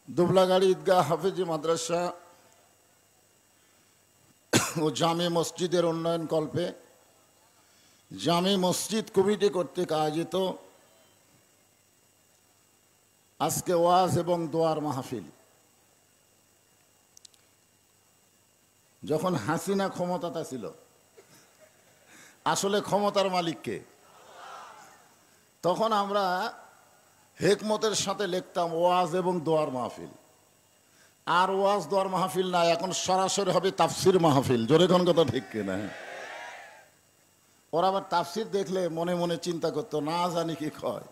দুবলাগাড়ি ঈদগাহ হাফেজি মাদ্রাসা ও জামে মসজিদের উন্নয়ন কল্পে জামে মসজিদ কমিটি কর্তৃক আয়োজিত আজকে ওয়াজ এবং দোয়ার মাহফিল। যখন হাসিনা ক্ষমতাটা ছিল, আসলে ক্ষমতার মালিককে, তখন আমরা হেকমতের সাথে লিখতাম ওয়াজ এবং দোয়ার মাহফিল। আর ওয়াজ দোয়ার মাহফিল না, এখন সরাসরি হবে তাফসির মাহফিল। জোরে কোন কথা ঠিক কিনা? ওরা আবার তাফসির দেখলে মনে মনে চিন্তা করতো, না জানি কি কয়।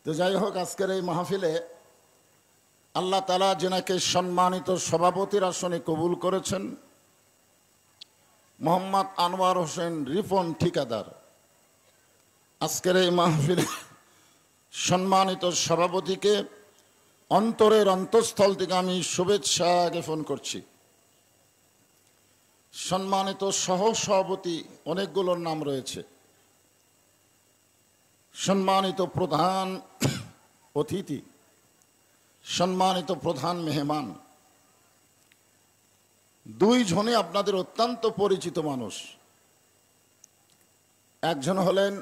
তো যাই হোক, আজকের এই মাহফিলে আল্লাহ তাআলা যেনাকে সম্মানিত সভাপতির আসনে কবুল করেছেন, মোহাম্মদ আনোয়ার হোসেন রিপন ঠিকাদার, আজকের এই মাহফিলে সম্মানিত সভাপতিকে অন্তরের অন্তঃস্থল থেকে আমি শুভেচ্ছা জ্ঞাপন করছি। সম্মানিত সহ সভাপতি, অনেকগুলোর নাম রয়েছে, সম্মানিত প্রধান অতিথি, সম্মানিত প্রধান মেহমান, দুইজনে আপনাদের অত্যন্ত পরিচিত মানুষ। একজন হলেন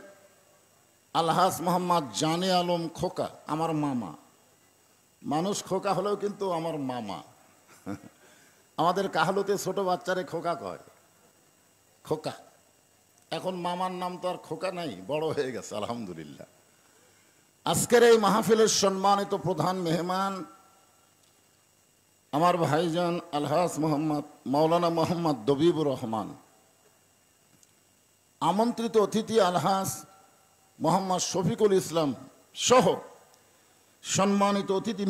আলহাজ মোহাম্মদ জানে আলম খোকা, আমার মামা। মানুষ খোকা হলেও কিন্তু আমার মামা। আমাদের কাহালুতে ছোট বাচ্চারে খোকা কয়, খোকা। এখন মামার নাম তো আর খোকা নাই, বড় হয়ে গেছে আলহামদুলিল্লাহ। আজকের এই মাহফিলের সম্মানিত প্রধান মেহমান আমার ভাইজান আলহাজ মোহাম্মদ মাওলানা মোহাম্মদ দবিবুর রহমান। আমন্ত্রিত অতিথি আলহাজ মোহাম্মদ শফিকুল ইসলাম সহ সম্মানিত অতিথি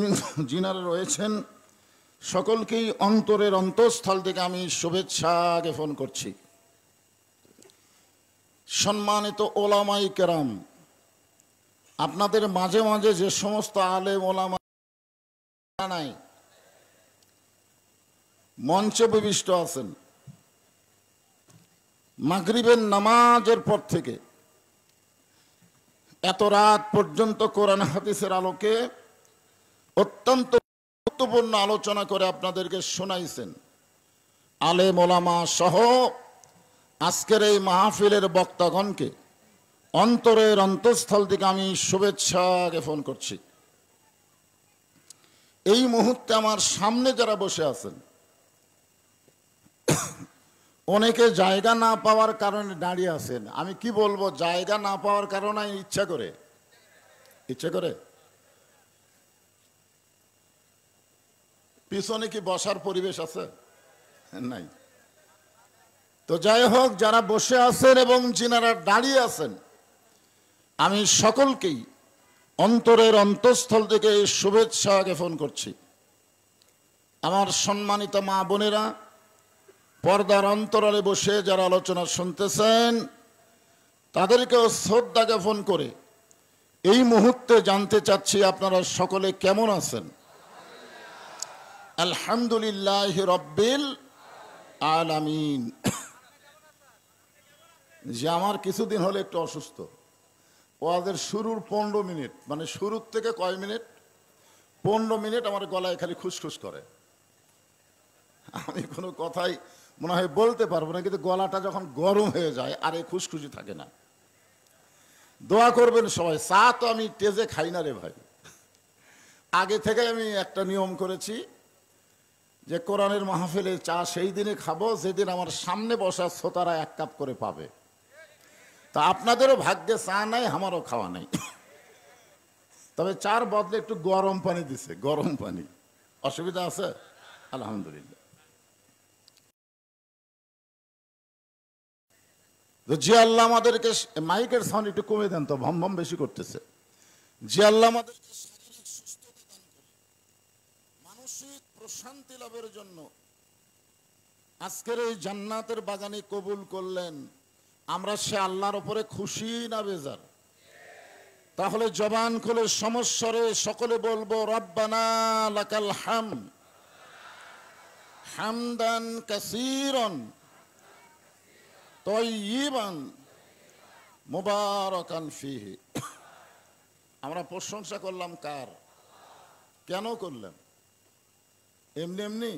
যিনারা রয়েছেন, সকলকেই অন্তরের অন্তঃস্থল থেকে আমি শুভেচ্ছা জ্ঞাপন করছি। সম্মানিত ওলামাই কেরাম, আপনাদের মাঝে মাঝে যে সমস্ত আলেম ওলামা নাই মঞ্চে উপবিষ্ট আছেন, মাগরিবের নামাজের পর থেকে এত রাত পর্যন্ত কোরআন হাদিসের আলোকে অত্যন্ত গুরুত্বপূর্ণ আলোচনা করে আপনাদেরকে শোনাইছেন। আলেম ওলামা সহ আজকের এই মাহফিলের বক্তাগণকে অন্তরের অন্তঃস্থল থেকে আমি শুভেচ্ছা জ্ঞাপন করছি। এই মুহূর্তে আমার সামনে যারা বসে আছেন, অনেকে জায়গা না পাওয়ার কারণে দাঁড়িয়ে আছেন। আমি কি বলবো, জায়গা না পাওয়ার কারণে ইচ্ছা করে পিছনে কি বসার পরিবেশ আছে? নাই। তো যাই হোক, যারা বসে আছেন এবং যিনারা দাঁড়িয়ে আছেন, আমি সকলকেই অন্তরের অন্তঃস্থল থেকে শুভেচ্ছা জ্ঞাপন করছি। আমার সম্মানিত মা বোনেরা, পর্দার অন্তরালে বসে যারা আলোচনা শুনতেছেন, তাদেরকেও শ্রদ্ধা জ্ঞাপন করে এই মুহূর্তে জানতে চাচ্ছি আপনারা সকলে কেমন আছেন? আলহামদুলিল্লাহ রব্বিল আলামিন। যে আমার কিছুদিন হলে একটু অসুস্থ, ওদের শুরুর 15 মিনিট, মানে শুরুর থেকে কয় মিনিট, 15 মিনিট আমার গলায় খালি খুসখুস করে। আমি কোনো কথাই মনে হয় বলতে পারবো না, কিন্তু গলাটা যখন গরম হয়ে যায় আর এই খুশখুশি থাকে না। দোয়া করবেন সবাই। চা তো আমি তেজে খাই না রে ভাই। আগে থেকে আমি একটা নিয়ম করেছি যে কোরআনের মাহফিলে চা সেই দিনে খাবো যেদিন আমার সামনে বসা শ্রোতারা 1 কাপ করে পাবে। তা আপনাদেরও ভাগ্যে চা নাই, আমারও খাওয়া নাই। তবে চার বদলে একটু গরম পানি দিছে, গরম পানি। অসুবিধা আছে? আলহামদুলিল্লাহ। যে আল্লাহ আমাদেরকে, মাইকের সাউন্ড একটু কমে দেন তো, ভম ভম বেশি করতেছে। যে আল্লাহ আমাদেরকে শারীরিক সুস্থতা দান করে মানসিক প্রশান্তি লাভের জন্য আজকের এই জান্নাতের বাগানে কবুল করলেন, আমরা সে আল্লাহর উপরে খুশি না বেজার? তাহলে জবান খুলে সমস্বরে সকলে বলবো, রব্বানা লাকাল হামদ হামদান কাসীরান তাইয়িবান মুবারাকান ফীহি। আমরা প্রশংসা করলাম কার? কেন করলেন? এমনি এমনি?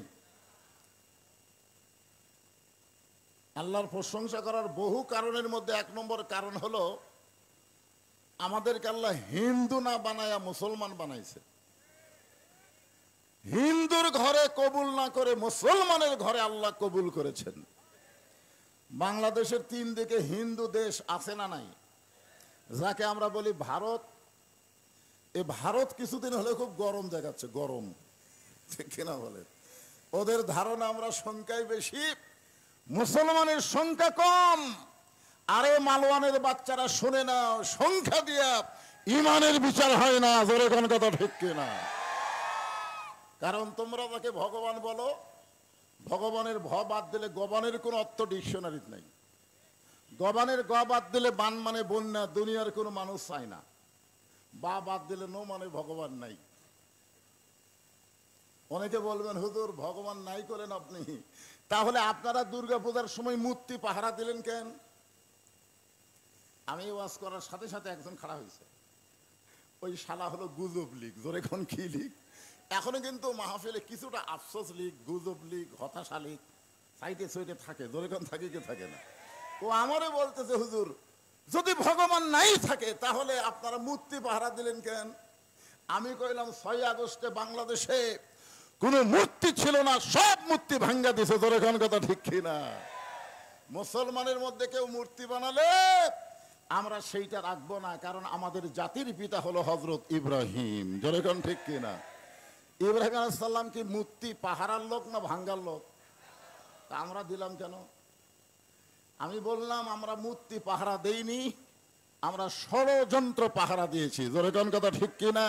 আল্লাহর প্রশংসা করার বহু কারণের মধ্যে 1 নম্বর কারণ হলো আমাদেরকে আল্লাহ হিন্দু না বানায়া মুসলমান বানাইছে। হিন্দুর ঘরে কবুল না করে মুসলমানের ঘরে আল্লাহ কবুল করেছেন। বাংলাদেশের 3 দিকে হিন্দু দেশ আছে না নাই? যাকে আমরা বলি ভারত। এই ভারত কিছুদিন হলে খুব গরম দেখাচ্ছে, গরম, ঠিক কিনা বলে? ওদের ধারণা আমরা সংখ্যায় বেশি, মুসলমানের সংখ্যা কম। আরে মালওয়ানের বাচ্চারা শুনে না, সংখ্যা দিয়া ইমানের বিচার হয় না। জোরে কোন কথা ঠিক কিনা? কারণ তোমরা তাকে ভগবান বলো, ভগবানের ভ বাদ দিলে গবানের কোন অর্থ ডিকশনারিতে নাই। গবানের গ বাদ দিলে বান মানে বন্যা, দুনিয়ার কোনো মানুষ চায় না। বা বাদ দিলে নো মানে ভগবান নাই। অনেকে বলবেন হুজুর ভগবান নাই করেন আপনি, তাহলে আপনারা দুর্গা পূজার সময় মূর্তি পাহারা দিলেন কেন? আমি ওয়াজ করার সাথে সাথে একজন খাড়া হয়েছে, ওই শালা হলো গুজব লীগ। জোরে কোন কি লীগ? এখনো কিন্তু মাহফিলে কিছুটা আফসোস লীগ, গুজব লীগ, হতাশা লীগ সাইডে সাইডে থাকে। জোরে কোন থাকে কি থাকে না? ও আমারে বলতেছে হুজুর যদি ভগবান নাই থাকে তাহলে আপনারা মূর্তি পাহারা দিলেন কেন? আমি কইলাম 6 আগস্টে বাংলাদেশে কোন মূর্তি ছিল না, সব মূর্তি ভাঙ্গা দিছে। জোরে কোন কথা ঠিক কিনা? মুসলমানের মধ্যে কেউ মূর্তি বানালে আমরা সেইটা রাখবো না, কারণ আমাদের জাতির পিতা হলো হযরত ইব্রাহিম। জোরে কোন ঠিক কিনা? ইব্রাহিম আলাইহিস সালাম কি মূর্তি পাহারার লোক না ভাঙ্গার লোক? তা আমরা দিলাম কেন? আমি বললাম আমরা মূর্তি পাহারা দেইনি, আমরা ষড়যন্ত্র পাহারা দিয়েছি। জোরে কোন কথা ঠিক কিনা?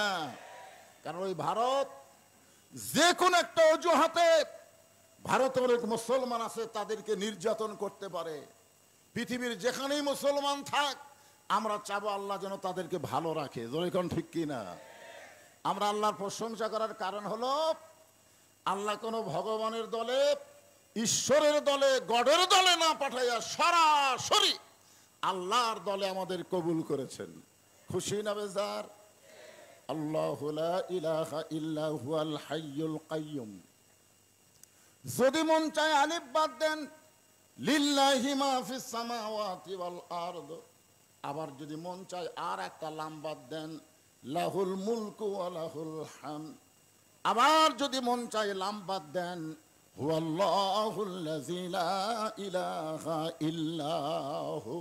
কারণ ওই ভারত যে কোন একটা অজুহাতে ভারতের অনেক মুসলমান আছে তাদেরকে নির্যাতন করতে পারে। পৃথিবীর যেখানেই মুসলমান থাক আমরা চাবো আল্লাহ যেন তাদেরকে ভালো রাখে। জোরে কোন ঠিক কিনা? আমরা আল্লাহর প্রশংসা করার কারণ হলো আল্লাহ কোন ভগবানের দলে, ঈশ্বরের দলে, গডের দলে না পাঠাইয়া সরাসরি আল্লাহর দলে আমাদের কবুল করেছেন। খুশি না বেজার? আল্লাহু লা ইলাহা ইল্লা হুয়াল হাইয়ুল কাইয়ুম। যদি মন চায় আলিফ বাদ দেন লিল্লাহি মা ফিস সামাওয়াতি ওয়াল আরদ। আবার যদি মন চায় আর একটা লাম বাদ দেন লাহুল মুলকু ওয়া লাহুল হামদ। আবার যদি মন চায় লাম বাদ দেন হুয়াল্লাহুল্লাযী লা ইলাহা ইল্লাহু।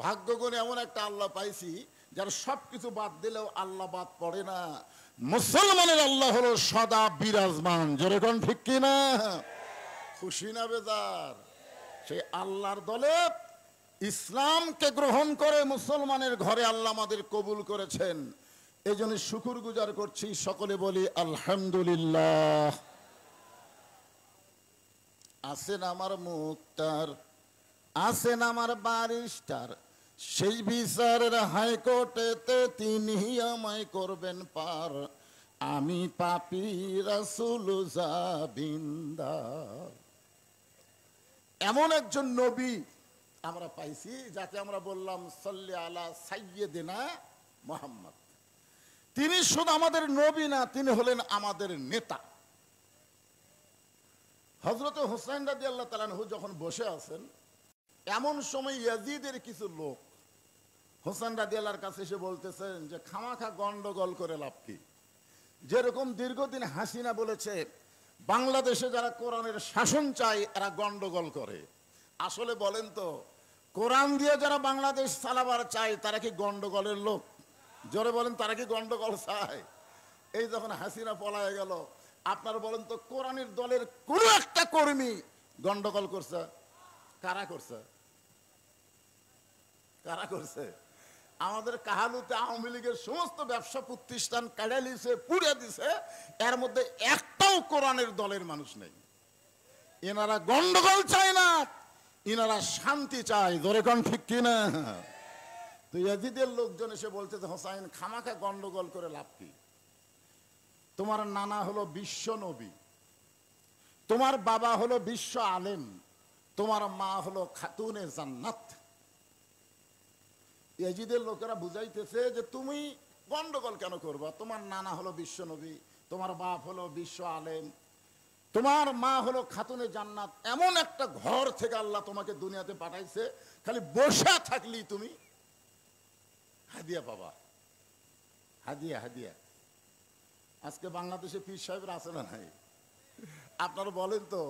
ভাগ্য গুণে এমন একটা আল্লাহ পাইছি যার সবকিছু বাদ দিলেও আল্লাহ বাদ পড়ে না। মুসলমানের আল্লাহ হলো সদা বিরাজমান। জোরে কোন ঠিক কিনা? খুশি না বেজার? সেই আল্লাহর দলে ইসলামকে গ্রহণ করে মুসলমানের ঘরে আল্লাহ আমাদের কবুল করেছেন। এই জন্য শুকর গুজার করছি। সকলে বলি আলহামদুলিল্লাহ। আছেন আমার মুক্তার, আছেন আমার ব্যারিস্টার, সেই বিচারের হাইকোর্টেতে তিনি আমায় করবেন পার। আমি পাপী রাসূল জাবিন্দার। এমন একজন নবী আমরা পাইছি যাকে আমরা বললাম সাল্লি আলা সাইয়্যিদিনা মুহাম্মদ। তিনি শুধু আমাদের নবী না, তিনি হলেন আমাদের নেতা। হযরত হুসাইন রাদিয়াল্লাহু তাআলা আনহু যখন বসে আছেন এমন সময় ইয়াজিদের কিছু লোক হুসাইন রাদিয়াল্লাহর কাছে এসে বলতেছেন যে খামাখা গন্ডগোল করে লাভ কি? যেরকম দীর্ঘদিন হাসিনা বলেছে বাংলাদেশে যারা কোরআনের শাসন চায় এরা গন্ডগোল করে। আসলে বলেন তো কোরআন দিয়ে যারা বাংলাদেশ চালাবার চায় তারা কি গন্ডগোলের লোক? জোরে বলেন, তারা কি গন্ডগোল চায়? এই যখন হাসিনা পলায় গেল আপনারা বলেন তো কোরআনের দলের কোন একটা কর্মী গন্ডগোল করছে? কারা করছে? কারা করছে? আমাদের কাহালুতে আওয়ামী লীগের সমস্ত ব্যবসা প্রতিষ্ঠান কাড়ে দিছে, পুড়ে দিছে, এর মধ্যে একটাও কোরআনের দলের মানুষ নেই। এনারা গন্ডগোল চায় না, এনারা শান্তি চায়। ধরে কোন ঠিক কিনা? তো ইয়াজিদের লোকজন এসে বলতেছে হোসাইন খামাখা গন্ডগোল করে লাভ কি? তোমার নানা হলো বিশ্ব নবী, তোমার বাবা হলো বিশ্ব আলেম, তোমার মা হলো খাতুনে জান্নাত। ইয়াজিদের লোকেরা বুঝাইতেছে যে তুমি গন্ডগোল কেন করবা? তোমার নানা হলো বিশ্ব নবী, তোমার বাপ হলো বিশ্ব আলেম, তোমার মা হলো খাতুনে জান্নাত, এমন একটা ঘর থেকে আল্লাহ তোমাকে দুনিয়াতে পাঠাইছে, খালি বসে থাকলি তুমি হাদিয়া পাবা। হাদিয়া হাদিয়া। আজকে বাংলাদেশে পীর সাহেবরা আছে না নাই? আপনারা বলেন তো,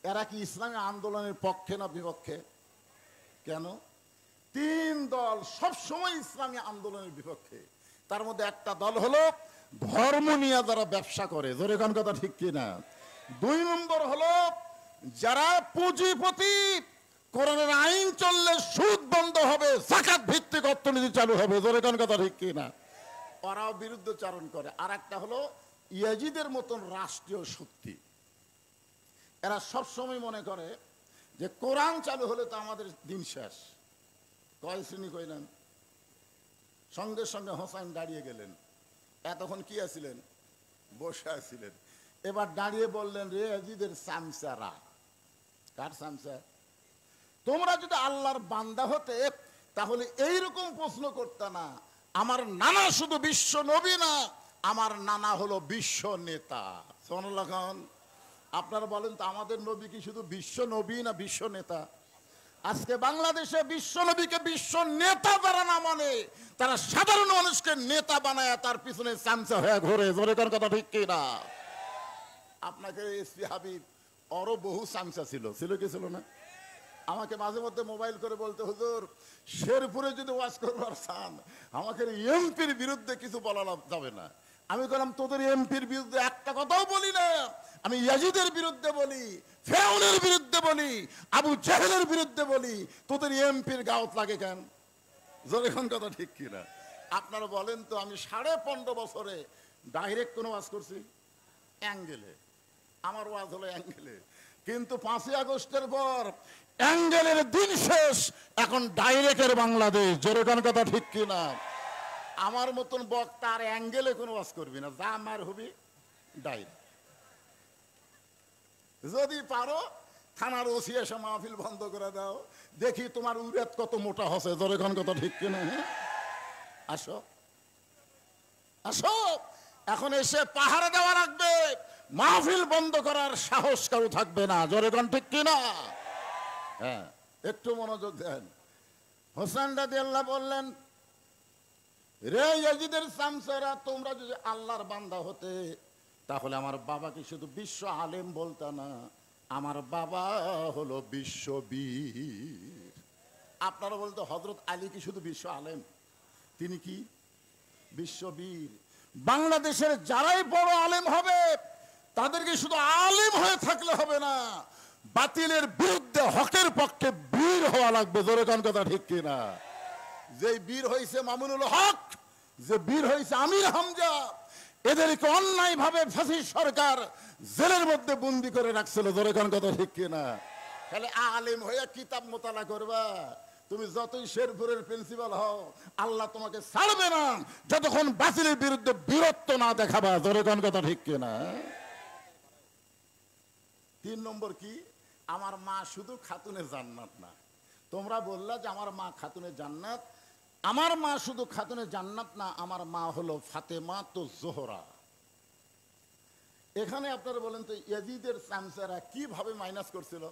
এরা কি ইসলামী আন্দোলনের পক্ষে না বিপক্ষে? কেন? তিন দল সবসময় ইসলামী আন্দোলনের বিপক্ষে। তার মধ্যে একটা দল হলো ধর্ম নিয়ে যারা ব্যবসা করে, জোরে কোন কথা ঠিক কিনা। দুই নম্বর হলো যারা পুঁজিপতি, কোরআনের আইন চললে সুদ বন্ধ হবে, যাকাত ভিত্তিক অর্থনীতি চালু হবে, জোরে কোন কথা ঠিক কিনা। ওরাও বিরুদ্ধচারণ করে। আর একটা হলো ইয়াজিদের মতন রাষ্ট্রীয় শক্তি। এরা সবসময় মনে করে যে কোরআন চালু হলে তো আমাদের দিন শেষ। কয় শ্রেণী কইলেন? সঙ্গে সঙ্গে হোসাইন দাঁড়িয়ে গেলেন। এতক্ষণ কি আছিলেন? বসে আছিলেন। এবার দাঁড়িয়ে বললেন, রে ইয়াজিদের সামসারা। কার সামসা? তোমরা যদি আল্লাহর বান্দা হতে তাহলে এইরকম প্রশ্ন করতে না, আমার নানা শুধু বিশ্ব নবী না, আমার নানা হলো বিশ্ব নেতা। সুবহানাল্লাহ। আপনারা বলেন তো, আমাদের নবী কি শুধু বিশ্ব নবী না বিশ্ব নেতা? আজকে বাংলাদেশে বিশ্ব নবীকে বিশ্ব নেতা যারা না মানে, তারা সাধারণ মানুষকে নেতা বানায় তার পিছনে চামচা হয়ে ঘোরে, জোরে কোন কথা ঠিক কিনা। আপনাকে এসপি হাবিব আরো বহু চামচা ছিল, ছিল কি ছিল না? আমাকে মাঝে মধ্যে মোবাইল করে বলতে, হুজুর শেরপুরে যদি ওয়াজ করবার চান, আমাকে এমপির বিরুদ্ধে কিছু বলা যাবে না। আমি বললাম, তোদের এমপির বিরুদ্ধে একটা কথাও বলি না, আমি ইয়াজিদের বিরুদ্ধে বলি, ফেরাউনের বিরুদ্ধে বলি, আবু জাহেলের বিরুদ্ধে বলি, তোদের এমপির গাওত লাগে কেন? জোরে কোন কথা ঠিক কিনা। আপনারা বলেন তো, আমি 15.5 বছরে ডাইরেক্ট কোনো ওয়াজ করছি? অ্যাঙ্গেলে। আমার ওয়াজ হলো অ্যাঙ্গেলে। কিন্তু 5ই আগস্টের পর অ্যাঙ্গেলের দিন শেষ, এখন ডাইরেক্টের বাংলাদেশ, জোরে কোন কথা ঠিক কিনা। আমার মতন বক্তা আর অ্যাঙ্গেলে কোনো ওয়াজ করবি না, যা মার হবি ডাইরেক্ট। যদি পারো থানার ওসি এসে মাহফিল বন্ধ করে দাও, দেখি তোমার উরেত কত মোটা হচ্ছে, জোরে কোন কথা ঠিক কিনা। আসো আসো, এখন এসে পাহারা দেওয়া লাগবে, মাহফিল বন্ধ করার সাহস কারো থাকবে না, জোরে কোন ঠিক কিনা। হ্যাঁ, একটু মনোযোগ দেন। হোসেন রাদিয়াল্লাহু বললেন, রে ইয়াজিদের সামসারা, তোমরা যদি আল্লাহর বান্দা হতে তাহলে আমার বাবাকে শুধু বিশ্ব আলেম বলতা না, আমার বাবা হলো বিশ্ববীর। আপনারা বলতে, হযরত আলী কি শুধু বিশ্ব আলেম? তিনি কি বিশ্ববীর? বাংলাদেশের যারাই বড় আলেম হবে, তাদেরকে শুধু আলেম হয়ে থাকলে হবে না, বাতিলের বিরুদ্ধে হকের পক্ষে বীর হওয়া লাগবে, জোরে কোন কথা ঠিক কিনা। যে বীর হয়েছে মামুনুল হক, যে বীর হয়েছে আমির হামজা, এদেরকে অন্যায় ভাবে ফাঁসি সরকার জেলের মধ্যে বন্দি করে রাখছিল, জোরে কোন কথা ঠিক কিনা। তাহলে আলেম হয়ে কিতাব মোতালা করবা, তুমি যতই শেরপুরের প্রিন্সিপাল হও, আল্লাহ তোমাকে ছাড়বে না যতক্ষণ বাতিলের বিরুদ্ধে বীরত্ব না দেখাবা, জোরে কোন কথা ঠিক কিনা। 3 নম্বর কি? আমার মা শুধু খাতুনে জান্নাত না। তোমরা বললা যে আমার মা খাতুনে জান্নাত, আমার মা শুধু খাতুনে জান্নাত না, আমার মা হলো ফাতেমা তো জোহরা। এখানে আপনারা বলেন তো, ইয়াজিদের চামচারা কিভাবে মাইনাস করছিল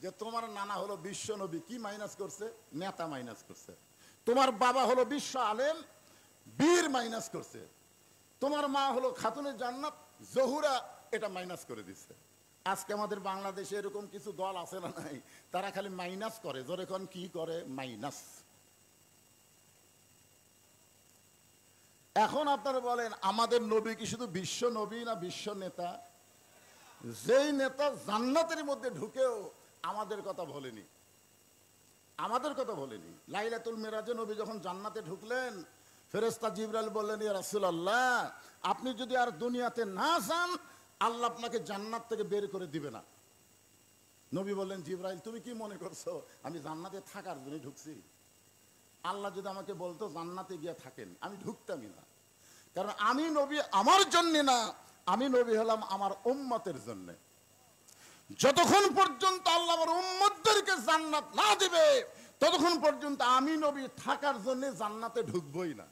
যে তোমার নানা হলো বিশ্ব নবী? কি মাইনাস করছে? নেতা মাইনাস করছে। তোমার বাবা হলো বিশ্ব আলেম, বীর মাইনাস করছে। তোমার মা হলো খাতুনে জান্নাত, জহুরা, এটা মাইনাস করে দিচ্ছে। আজকে আমাদের বাংলাদেশে এরকম কিছু দল আছে না নাই, তারা খালি মাইনাস করে, জোরে কোন কি করে? মাইনাস। এখন আপনারা বলেন, আমাদের নবী কি শুধু বিশ্ব নবী না বিশ্ব নেতা? যেই নেতা জান্নাতের মধ্যে ঢুকেও আমাদের কথা বলেনি, আমাদের কথা বলেনি। লাইলাতুল মিরাজে নবী যখন জান্নাতে ঢুকলেন, ফেরেশতা জিবরাইল বললেন, ইয়া রাসূলুল্লাহ, আপনি যদি আর দুনিয়াতে না যান, আল্লাহ আপনাকে জান্নাত থেকে বের করে দিবে না। নবী বললেন, জিবরাইল তুমি কি মনে করছো আমি জান্নাতে থাকার জন্য ঢুকছি? আল্লাহ যদি আমাকে বলতো জান্নাতে গিয়ে থাকেন, আমি ঢুকতামই না। কারণ আমি নবী আমার জন্য না, আমি নবী হলাম আমার উম্মতের জন্য। যতক্ষণ পর্যন্ত আল্লাহ আমার উম্মতদেরকে জান্নাত না দিবে, ততক্ষণ পর্যন্ত আমি নবী থাকার জন্য জান্নাতে ঢুকবই না।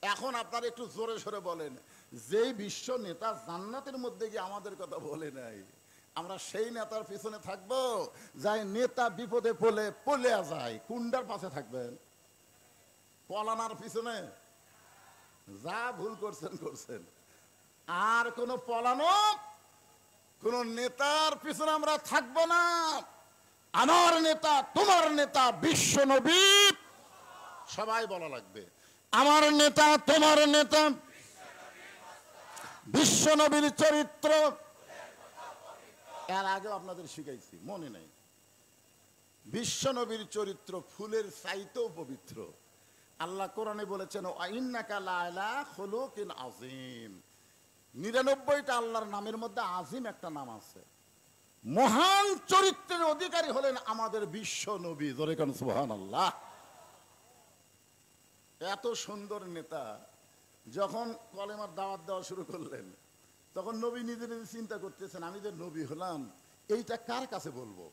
এখন আপনারা একটু জোরে সোরে বলেন, যেই বিশ্ব নেতা জান্নাতের মধ্যে গিয়ে আমাদের কথা বলে নাই, আমরা সেই নেতার পিছনে থাকবো যাই নেতা বিপদে পলে যায়। কুন্ডার পাশে থাকবেন, পলানার পিছনে। যা ভুল করছেন করছেন, আর কোন পলানো কোন নেতার পিছনে আমরা থাকবো না। আমার নেতা, তোমার নেতা বিশ্ব নবী, সবাই বলা লাগবে আমার নেতা, তোমার নেতা বিশ্ব নবীর চরিত্র। এর আগেও আপনাদের শিখাইছি, মনে নেই? বিশ্ব নবীর চরিত্র ফুলের চাইতেও পবিত্র। আল্লাহ কোরআনে বলেছেন ইন্নাকা লাআলা খুলুকিন আযীম। 99টা আল্লাহর নামের মধ্যে আজিম একটা নাম আছে। মহান চরিত্রের অধিকারী হলেন আমাদের বিশ্ব নবী। জোরে কান সুবহানাল্লাহ। এত সুন্দর নেতা যখন কলেমার দাওয়াত দেওয়া শুরু করলেন, তখন নবী নিজে নিজে চিন্তা করতেছেন, আমি যে নবী হলাম এইটা কার কাছে বলবো,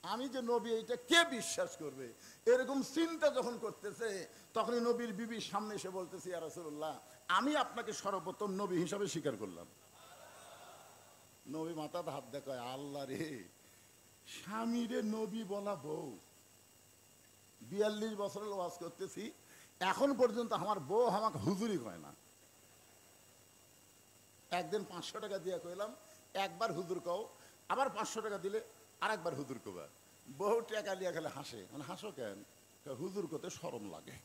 আমি যে নবী এইটা কে বিশ্বাস করবে, এরকম চিন্তা যখন করতেছে, তখনই নবীর বিবির সামনে এসে বলতেছে, ইয়া রাসূলুল্লাহ, আমি আপনাকে সর্বপ্রথম নবী হিসাবে স্বীকার করলাম। নবী মাথাতে হাত দেখায়, আল্লাহ রে, স্বামীরে নবী বলা বউ। 42 বছরের ওয়াজ করতেছি, এখন পর্যন্ত আমার বউ আমাকে হুজুরি কয় না। একদিন 500 টাকা দিয়ে কইলাম, একবার হুজুর কও, আবার 500 টাকা দিলে আর একবার হুজুর কবা। বউ টাকা লিয়া গেলে হাসে, মানে হাসো কেন? হুজুর কতে শরম লাগে।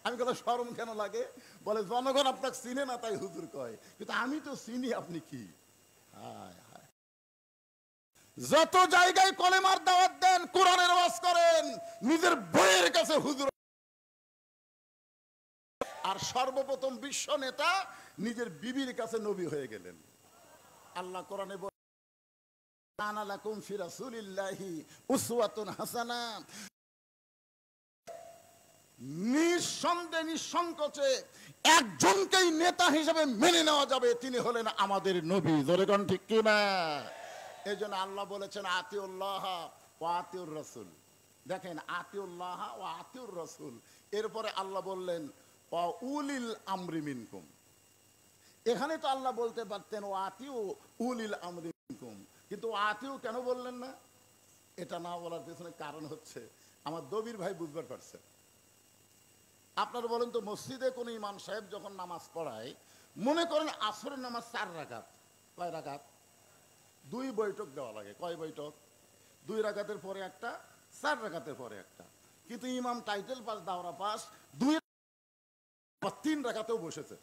আমি কথা শরম কেন লাগে? বলে জনগণ আপনাকে চিনে না তাই হুজুর কয়, কিন্তু আমি তো চিনি, আপনি কি। হায় হায়, যত জায়গায় কলেমার দাওয়াত দেন, কোরআনের ওয়াজ করেন, নিজের বইয়ের কাছে হুজুর। আর সর্বপ্রথম বিশ্ব নেতা নিজের বিবির কাছে নবী হয়ে গেলেন। আল্লাহ কোরআনে বলেন কানা লাকুম ফি রাসূলিল্লাহি উসওয়াতুন হাসানা। নিঃসন্দেহে নিঃসংকোচে একজনকেই নেতা হিসেবে মেনে নেওয়া যাবে, তিনি হলেন আমাদের নবী। জোরে কোন ঠিক কি না? এই জন্য আল্লাহ বলেছেন আতিউল্লাহ ওয়া আতিউর রাসূল। দেখেন, আতিউল্লাহ ওয়া আতিউর রাসূল, এরপরে আল্লাহ বললেন ওয়া উলিল আমরি মিনকুম। এখানে তো আল্লাহ বলতে পারতেন ওয়া আতিউ উলিল আমরি মিনকুম, কিন্তু আতিউ কেন বললেন না? এটা না বলার পেছনে কারণ হচ্ছে, আমার দবির ভাই বুঝবার পারছে। আপনারা বলেন তো, মসজিদে কোন ইমাম সাহেব যখন নামাজ পড়ায়, মনে করেন আসরের নামাজ 4 রাকাত, কয় রাকাত? 2 বৈঠক দেওয়া লাগে। কয় বৈঠক? 2 রাকাতের পরে একটা, 4 রাকাতের পরে একটা। কিন্তু ইমাম টাইটেল পাস, দাওরা পাস, 3 রাকাতেও বসেছে।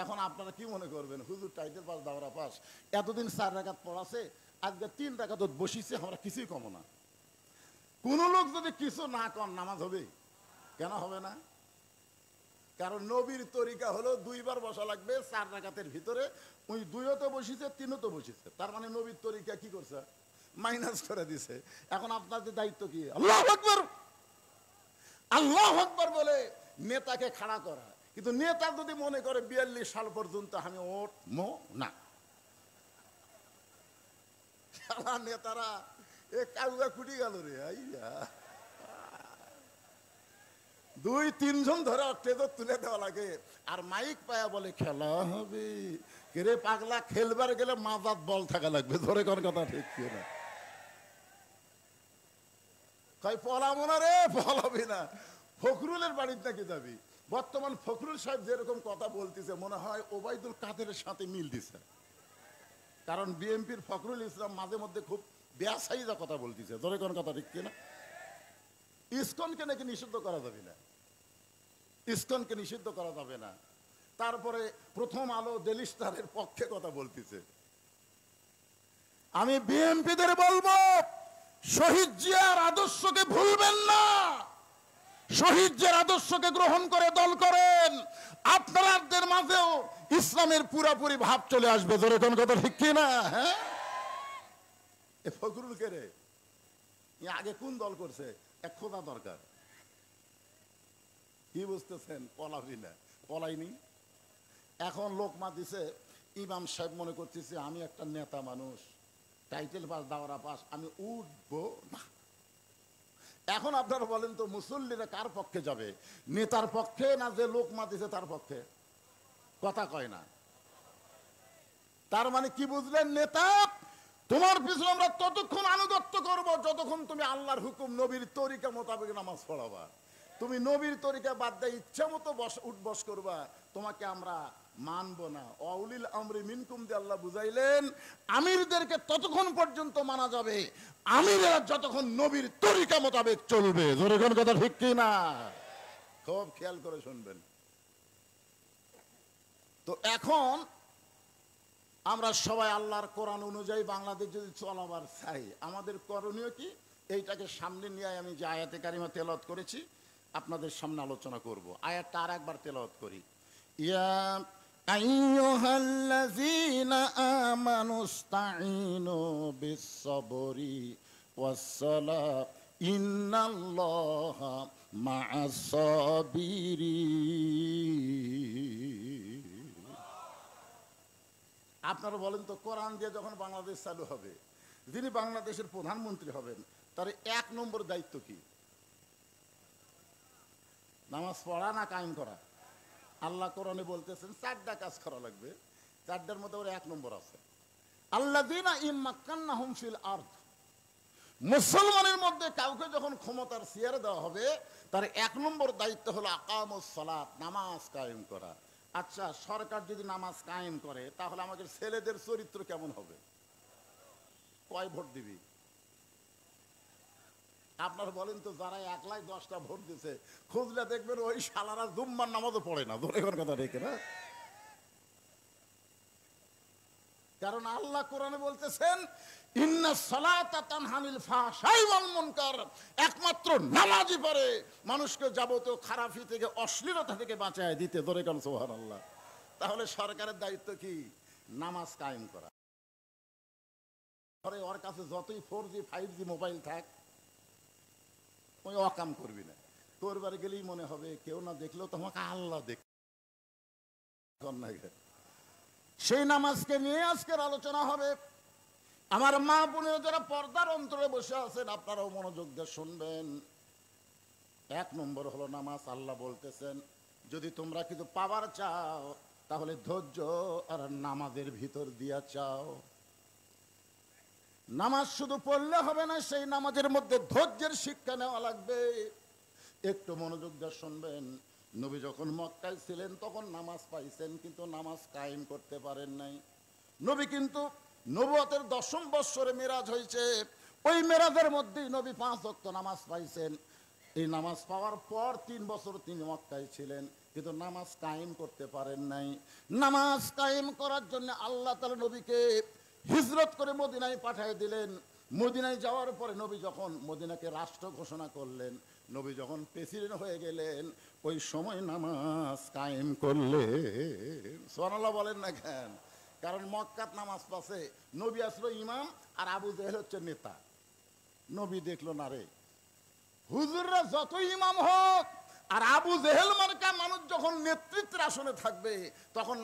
এখন আপনারা কি মনে করবেন, হুজুর টাইটেল পাস, দাওরা পাস, এতদিন 4 রাকাত পড়াছে, আজকে 3 রাকাত বসিছে, আমরা কিছুই কম না। কোন লোক যদি কিছু না কর, নামাজ হবে? কেন হবে না? কারণ নবীর তরিকা হলো 2 বার বসা লাগবে 4 রাকাতের ভিতরে। ওই 2ও তো বসিছে, 3ও তো বসিছে, তার মানে নবীর তরিকা কি করছে? মাইনাস করে দিছে। এখন আপনাদের দায়িত্ব কি? আল্লাহু আকবার, আল্লাহু আকবার বলে নেতাকে খাড়া করা। কিন্তু নেতা যদি মনে করে 42 সাল পর্যন্ত আমি উঠবো না, সারা নেতারা এ কাউয়া কুটি গেল রে। আইয়া 2-3 জন ধরে অক্টেজর তুলে দেওয়া লাগে, আর মাইক পায়া বলে খেলা হবে। কেরে পাগলা, খেলবার গেলে মাজাত বল থাকা লাগবে। ধরে কোন কথা ঠিক কি না? কয় পলাবো না রে, পলাবি না। ফখরুলের বাড়িতে নাকি যাবি? বর্তমান ফখরুল সাহেব যেরকম কথা বলতেছে, মনে হয় ওবায়দুল কাদেরের সাথে মিল দিছে। কারণ বিএনপির ফখরুল ইসলাম মাঝে মধ্যে খুব বেয়াসাইজা কথা বলতেছে। ধরে কোন কথা ঠিক কিনা? ইসকনকে নাকি নিষিদ্ধ করা যাবে না, ইসকনকে নিষিদ্ধ করা যাবে না। তারপরে প্রথম আলো ডেইলি স্টারের পক্ষে কথা বলতেছে। আমি বিএনপিদের বলবো, শহীদ জিয়ার আদর্শকে ভুলবেন না, শহীদ জিয়ার আদর্শকে গ্রহণ করে দল করেন, আপনাদের মাঝেও ইসলামের পুরাপুরি ভাব চলে আসবে। ধরে কোন কথা ঠিক কিনা? হ্যাঁ, এ ফখরুল কে রে? আগে কোন দল করছে? এক খোদা দরকার। কি বুঝতেছেন? পলাবি না, পলাইনি। এখন লোকমা দিছে, ইমাম সাহেব মনে করতেছে আমি একটা নেতা মানুষ, টাইটেল পাস, দাওরা পাস, আমি উঠবো না। এখন আপনারা বলেন তো মুসল্লিরা কার পক্ষে যাবে? নেতার পক্ষে না যে লোক মাতিছে তার পক্ষে? কথা কয় না। তার মানে কি বুঝলেন? নেতা তোমার পিছনে আমরা ততক্ষণ আনুগত্য করব যতক্ষণ তুমি আল্লাহর হুকুম নবীর তরিকা মোতাবেক নামাজ পড়াবা। তুমি নবীর তরিকা বাদ দিয়ে ইচ্ছা মতো উঠবস করবা, তোমাকে আমরা মানব না। অউলিল আমরি মিনকুম দিয়ে আল্লাহ বুঝাইলেন আমিরদেরকে ততক্ষণ পর্যন্ত মানা যাবে আমিরেরা যতক্ষণ নবীর তরিকা মোতাবেক চলবে। জোরে কোন কথা ঠিক কি না? খুব খেয়াল করে শুনবেন। তো এখন আমরা সবাই আল্লাহর কোরআন অনুযায়ী বাংলাদেশ যদি চলাবার চাই, আমাদের করণীয় কি? এইটাকে সামনে নিয়ে আমি যে আয়াতে কারিমা তেলাওয়াত করেছি আপনাদের সামনে আলোচনা করব। আয়াতটা আর একবার তেলাওয়াত করি। ইয়া আইয়ুহাল্লাযীনা আমানুস্তাঈনু বিস-সাবরি ওয়াস-সালাহ ইন্নাল্লাহা মা'আস-সাবিরিন। আপনারা বলেন তো, কোরআন দিয়ে যখন বাংলাদেশ চালু হবে, যিনি বাংলাদেশের প্রধানমন্ত্রী হবেন তার 1 নম্বর দায়িত্ব কি? নামাজ পড়া না কায়েম করা? আল্লাহ কোরআনে বলতেছেন 4টা কাজ করা লাগবে, 4টার মধ্যে ওর 1 নম্বর আছে। আল্লাযীনা ইম্মাক্কান্নাহুম ফিল আরদ। মুসলমানের মধ্যে কাউকে যখন ক্ষমতার চেয়ারে দেওয়া হবে তার 1 নম্বর দায়িত্ব হলো আকামুস সালাত, নামাজ কায়েম করা। আচ্ছা, সরকার যদি নামাজ কায়েম করে তাহলে আমাদের ছেলেদের চরিত্র কেমন হবে? কয় ভোট দিবি? আপনারা বলেন তো, যারা 1,10,000টা ভোট দিছে খুঁজলে দেখবেন ওই শালারা জুম্মার নামাজও পড়ে না। ধরে কথা রেখে না, কারণ আল্লাহ কোরআনে বলতেছেন ইন্নাস সালাতা তানহানিল ফাহশাই ওয়াল মুনকার। একমাত্র নামাজই পারে মানুষকে যাবতীয় খারাপি থেকে, অশ্লীলতা থেকে বাঁচায় দিতে। ধরে কাল সুবহানাল্লাহ। তাহলে সরকারের দায়িত্ব কি? নামাজ কায়েম করা। ওর কাছে যতই 4G 5G মোবাইল থাক, ওই অকাম করবি না। করবার গেলেই মনে হবে কেউ না দেখলেও তোমাকে আল্লাহ দেখ। সেই নামাজকে নিয়ে আজকের আলোচনা হবে। আমার মা বোনেরা যারা পর্দার অন্তরে বসে আছেন, আপনারাও মনোযোগ দিয়ে শুনবেন। 1 নম্বর হলো নামাজ। আল্লাহ বলতেছেন যদি তোমরা কিছু পাবার চাও তাহলে ধৈর্য আর নামাজের ভিতর দিয়া চাও। নামাজ শুধু পড়লে হবে না, সেই নামাজের মধ্যে ধৈর্যের শিক্ষা নেওয়া লাগবে। একটু মনোযোগ দিয়ে শুনবেন। নবী যখন মক্কায় ছিলেন তখন নামাজ পাইছেন, কিন্তু নামাজ কায়েম করতে পারেন নাই। নবী কিন্তু নবুয়তের 10ম বৎসরে মেরাজ হয়েছে। ওই মেরাজের মধ্যেই নবী 5 ওয়াক্ত নামাজ পাইছেন। এই নামাজ পাওয়ার পর 3 বছর তিনি মক্কায় ছিলেন, কিন্তু নামাজ কায়েম করতে পারেন নাই। নামাজ কায়েম করার জন্য আল্লাহ তাআলা নবীকে হিজরত করে মদিনায় পাঠিয়ে দিলেন। মদিনায় যাওয়ার পরে নবী যখন মদিনাকে রাষ্ট্র ঘোষণা করলেন, নবী যখন প্রেসিডেন্ট হয়ে গেলেন, ওই সময় নামাজ কায়েম করলেন। সুবহানাল্লাহ বলেন না কেন? কারণ মক্কাত নামাজ পাশে নবী আসলো ইমাম আর আবু জেহেল হচ্ছে নেতা। নবী দেখলো না রে, হুজুররা যত ইমাম হোক আর আবু জেহেল মার্কা মানুষ যখন নেতৃত্বের আসনে থাকবে, তখন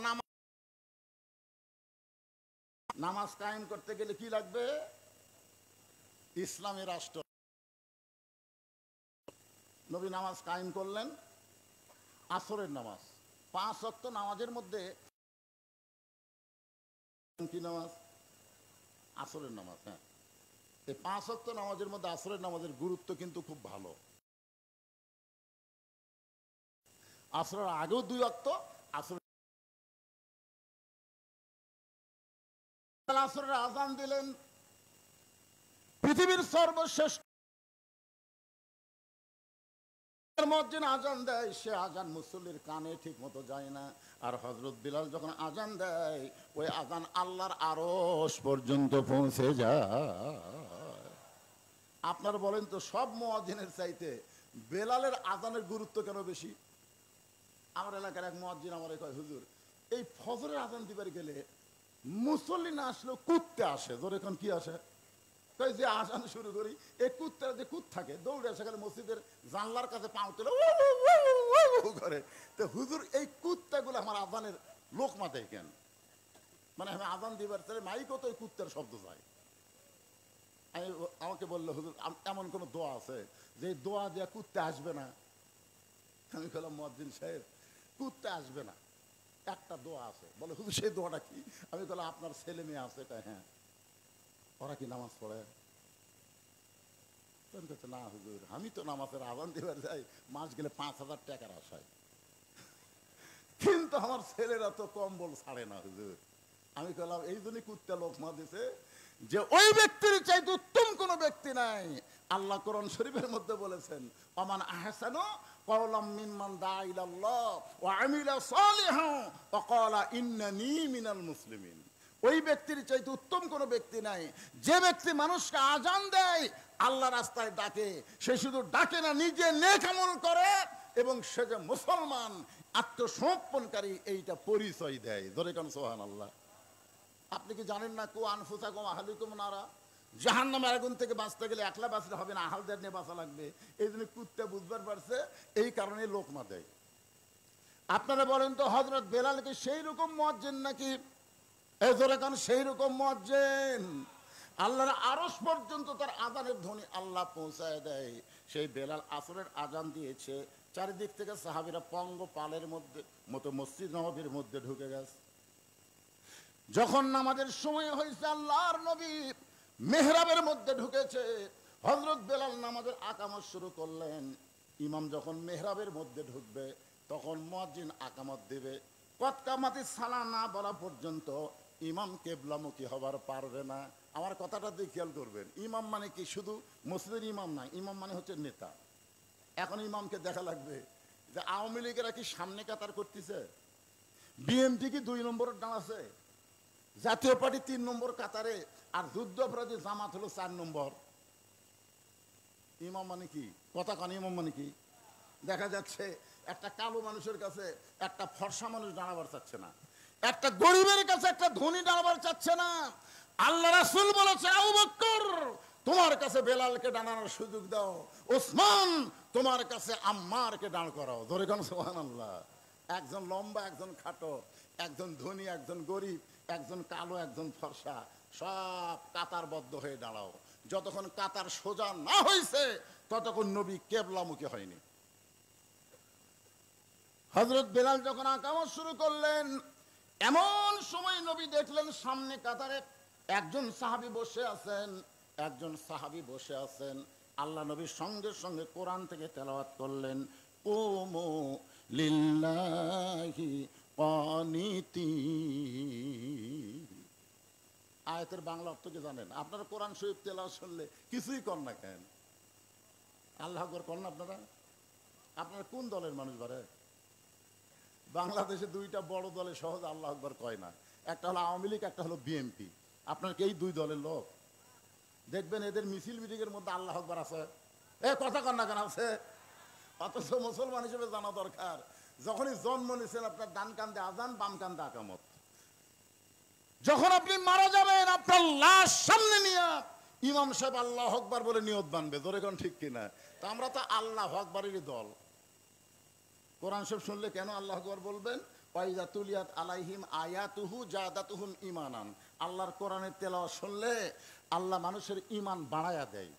নামাজ কায়েম করতে গেলে কি লাগবে? ইসলামী রাষ্ট্র। নবী নামাজ কায়েম করলেন। আসরের নামাজ 5 ওয়াক্ত নামাজের মধ্যে কি নামাজ? আসরের নামাজ। হ্যাঁ, এই 5 ওয়াক্ত নামাজের মধ্যে আসরের নামাজের গুরুত্ব কিন্তু খুব ভালো। আসরের আগেও 2 ওয়াক্ত, আসরের আযান দিলেন। পৃথিবীর সর্বশ্রেষ্ঠ মুয়াজ্জিন আজান দেয়, সে আজান মুসল্লির কানে ঠিক মতো যায় না। আর হযরত বিলাল যখন আজান দেয়, ওই আজান আল্লাহর আরশ পর্যন্ত পৌঁছে যায়। আপনারা বলেন তো, সব মুয়াজ্জিনের চাইতে বেলালের আজানের গুরুত্ব কেন বেশি? আমার এলাকার এক মুয়াজ্জিন আমারে কয়, হুজুর এই ফজরের আজান দিবার গেলে মুসল্লি না আসলেও কুত্তে আসে। ধরে এখন কি আসে? যে আজান শুরু করি, এই কুত্তারা যে কুত থাকে দৌড়ে আসে, খালি মসজিদের জানলার কাছে পাও তুলে করে। তো হুজুর এই কুত্তাগুলো আমার আজানের লোকমা দেয় কেন? মানে আমি আজান দিবার চাই মাইকও তো ওই কুত্তার শব্দ যায়। আমি আমাকে বললো হুজুর এমন কোনো দোয়া আছে যে দোয়া দিয়ে কুত্তে আসবে না? আমি বললাম মুয়াজ্জিন সাহেব কুত্তে আসবে না, একটা দোয়া আছে। বলে হুজুর সেই দোয়াটা কি? আমি বললাম আপনার ছেলে মেয়ে আছে? হ্যাঁ। ওরা কি নামাজ পড়ে? না হুজুর, আমি তো নামাজের আজান দিবার যাই মাস গেলে 5,000 টাকার আশায়, কিন্তু আমার ছেলেরা তো কম্বল ছাড়ে না হুজুর। আমি বললাম এই জন্যই কুত্তা লোকমা দিছে যে ওই ব্যক্তির চাইতে উত্তম কোন ব্যক্তি নাই। আল্লাহ কোরআন শরীফের মধ্যে বলেছেন ওমান আহসানু কাওলাম মিম্মান দা ইলাল্লাহ ওয়া আমিলা সালিহান ওয়া ক্বালা ইন্নানী মিনাল মুসলিমিন। ওই ব্যক্তির চাইতে উত্তম কোন ব্যক্তি নাই যে ব্যক্তি মানুষকে আজান দেয়, আল্লাহ রাস্তায় ডাকে, সে শুধু ডাকে না, নিজে নেক আমল করে এবং সে যে মুসলমান আত্মসমর্পণকারী এইটা পরিচয় দেয়। ধরে কেন সুবহানাল্লাহ। আপনি কি জানেন না কু আনফুসাকুম আহলিকুম নারা, জাহান্নামের আগুন থেকে বাঁচতে গেলে একলা বাঁচলে হবে না, আহলদের নিয়ে বাঁচা লাগবে। এই জন্য কুত্তা বুঝবার পারছে, এই কারণে লোকমা দেয়। আপনারা বলেন তো হযরত বেলাল কি সেই রকম মুয়াজ্জিন নাকি? এই জোরে কান সেই রকম মুয়াজ্জিন। আল্লাহর আরশ পর্যন্ত তার আযানের ধ্বনি আল্লাহ পৌঁছায় দেয়। সেই বেলাল আসরের আজান দিয়েছে, চারিদিক থেকে সাহাবীরা পঙ্গপালের মধ্যে মতো মসজিদ নববীর মধ্যে ঢুকে গেছে। যখন নামাজের সময় হয়েছে, আল্লাহর নবী মেহরাবের মধ্যে ঢুকেছে, হযরত বেলাল নামাজের আকামত শুরু করলেন। ইমাম যখন মেহরাবের মধ্যে ঢুকবে তখন মুয়াজ্জিন আকামত দিবে। কতকামাতি সালা না বলা পর্যন্ত ইমাম কেবলামুখী হবার পারবে না। আমার কথাটা দিয়ে খেয়াল করবেন, ইমাম মানে কি শুধু মসজিদের ইমাম না, ইমাম মানে হচ্ছে নেতা। এখন ইমামকে দেখা লাগবে যে আওয়ামী লীগেরা কি সামনে কাতার করতেছে, বিএনপি কি 2 নম্বরের দাঁড়াচ্ছে, জাতীয় পার্টি 3 নম্বর কাতারে, আর যুদ্ধ অপরাধী জামাত হলো 4 নম্বর। ইমাম মানে কি? কথা কান, ইমাম মানে কি? দেখা যাচ্ছে একটা কালো মানুষের কাছে একটা ফর্সা মানুষ দাঁড়াবার চাচ্ছে না, একটা গরিবের কাছে একটা ধনী দাঁড়াবার চাচ্ছে না। আল্লাহ রাসূল বলেছে আবু বকর তোমার কাছে বেলালকে দাঁড়ানোর সুযোগ দাও, ওসমান তোমার কাছে আম্মারকে দাঁড় করাও। ধরে কোন সুবহানাল্লাহ। একজন লম্বা, একজন খাটো, একজন ধনী, একজন গরিব, একজন কালো, একজন ফর্সা, সব কাতারবদ্ধ হয়ে দাঁড়াও। যতক্ষণ কাতার সোজা না হয়েছে ততক্ষণ নবী কেবলামুখী হয়নি। হযরত বেলাল যখন আকামত শুরু করলেন, এমন সময় নবী দেখলেন সামনে কাতারে একজন সাহাবী বসে আছেন, একজন সাহাবী বসে আছেন। আল্লাহ নবী সঙ্গে সঙ্গে কোরআন থেকে তেলাওয়াত করলেন, কুমু লিল্লাহি কানিতিন। আয়াতের বাংলা অর্থ কি জানেন? আপনারা কোরআন শরীফ তেলাওয়াত শুনলে কিছুই কর না কেন? আল্লাহু আকবার কর না আপনারা? আপনারা কোন দলের মানুষ বারে? বাংলাদেশে 2টা বড় দলে সহজ আল্লাহু আকবার কয় না, একটা হলো আওয়ামী লীগ, একটা হলো বিএনপি। আপনার কি এই 2 দলের লোক? দেখবেন এদের মিছিল মিটিংয়ের মধ্যে আল্লাহু আকবার আছে, এ কথা কর না কেন আছে? অথচ মুসলমান হিসেবে জানা দরকার, যখনই জন্ম নিয়েছেন আপনার ডান কান্দে আজান, বাম কান্দে আকামত। যখন আপনি মারা যাবেন আপনার লাশ সামনে নিয়ে ইমাম সাহেব আল্লাহু আকবার বলে নিয়ত বানবে। ধরে কোন ঠিক কিনা? তা আমরা তো আল্লাহু আকবারেরই দল। কোরআন শরীফ শুনলে কেন আল্লাহু আকবার বলবেন? ওয়াইজা তুলিয়াত আলাইহিম আয়াতুহু জাদাতুহুম ঈমানান। আল্লাহর কোরআনের তেলাওয়াত শুনলে আল্লাহ মানুষের ঈমান বাড়ায়া দেয়।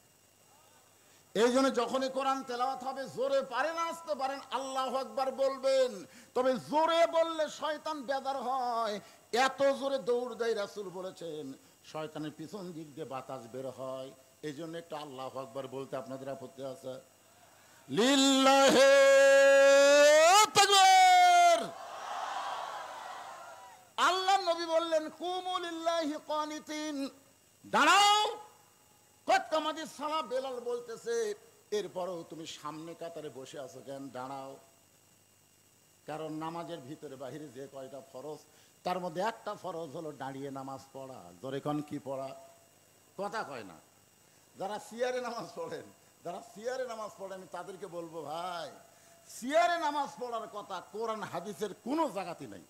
এই জন্য যখনই কোরআন তেলাওয়াত হবে জোরে পারেন আসতে পারেন আল্লাহু আকবার বলবেন। তবে জোরে বললে শয়তান বেজার হয়, এত জোরে দৌড় দেয় রাসূল বলেছেন শয়তানের পিছন দিক দিয়ে বাতাস বের হয়। এই জন্য একটু আল্লাহু আকবার বলতে আপনাদের আপত্তি আছে? লিল্লাহি তাকবীর। আল্লাহ নবী বললেন কুমু লিল্লাহি কানিতিন, দাঁড়াও। কতকামাতি সালা বেলাল বলতেছে এরপরও তুমি সামনে কাতারে বসে আছো কেন? দাঁড়াও। কারণ নামাজের ভিতরে বাহিরে যে কয়টা ফরজ তার মধ্যে একটা ফরজ হলো দাঁড়িয়ে নামাজ পড়া। জোরে কোন কি পড়া? কথা কয় না। যারা সিয়ারে নামাজ পড়েন, যারা সিয়ারে নামাজ পড়েন আমি তাদেরকে বলবো ভাই, সিয়ারে নামাজ পড়ার কথা কোরআন হাদিসের কোনো জায়গাতে নাই।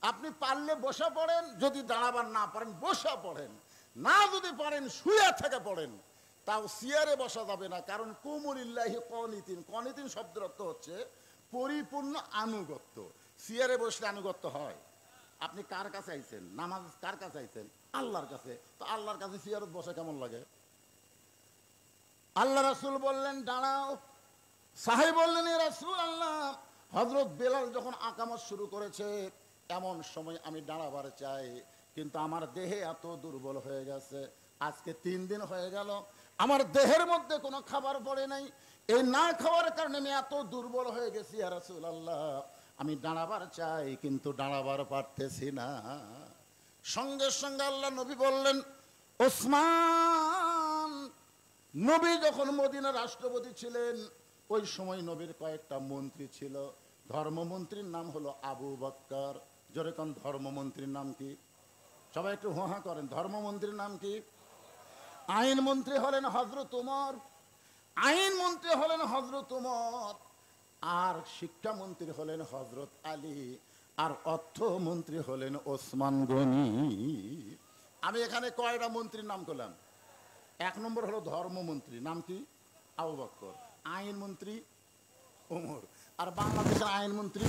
আপনি পারলে বসে পড়েন, যদি দাঁড়াবার না পারেন বসে পড়েন, না যদি পারেন শুয়ে থেকে পড়েন, তাও সিয়ারে বসা যাবে না। কারণ কুমুলিল্লাহি কানিতিন, কানিতিন শব্দের অর্থ হচ্ছে পরিপূর্ণ আনুগত্য। সিয়ারে বসলে আনুগত্য হয়? আপনি কার কাছে আইছেন? নামাজ কার কাছে আইছেন? আল্লাহর কাছে। তো আল্লাহর কাছে সিয়ারত বসে কেমন লাগে? আল্লাহ রাসূল বললেন দাঁড়াও। সাহাবী বললেন এ রাসূলুল্লাহ, হযরত বেলাল যখন আকামত শুরু করেছে এমন সময় আমি দাঁড়াবার চাই, কিন্তু আমার দেহে এত দুর্বল হয়ে গেছে, আজকে 3 দিন হয়ে গেল আমার দেহের মধ্যে কোনো খাবার পড়ে নাই, এই না খাওয়ার কারণে আমি এত দুর্বল হয়ে গেছি ইয়া রাসূলুল্লাহ, আমি দাঁড়াবার চাই কিন্তু দাঁড়াবার পারতেছি না। সঙ্গে সঙ্গে আল্লাহ নবী বললেন ওসমান। নবী যখন মদিনার রাষ্ট্রপতি ছিলেন ওই সময় নবীর কয়েকটা মন্ত্রী ছিল, ধর্মমন্ত্রীর নাম হলো আবু বকর। জোরে কোন ধর্মমন্ত্রীর নাম কি? সবাই একটু হোহা করেন। ধর্মমন্ত্রীর নাম কি? আইনমন্ত্রী হলেন হযরত ওমর, আইনমন্ত্রী হলেন হযরত ওমর, আর শিক্ষামন্ত্রী হলেন হযরত আলী, আর অর্থমন্ত্রী হলেন ওসমান গনি। আমি এখানে কয়টা মন্ত্রীর নাম করলাম? 1 নম্বর হলো ধর্মমন্ত্রী, নাম কি? আবু বকর। আইনমন্ত্রী ওমর। আর বাংলাদেশের আইনমন্ত্রী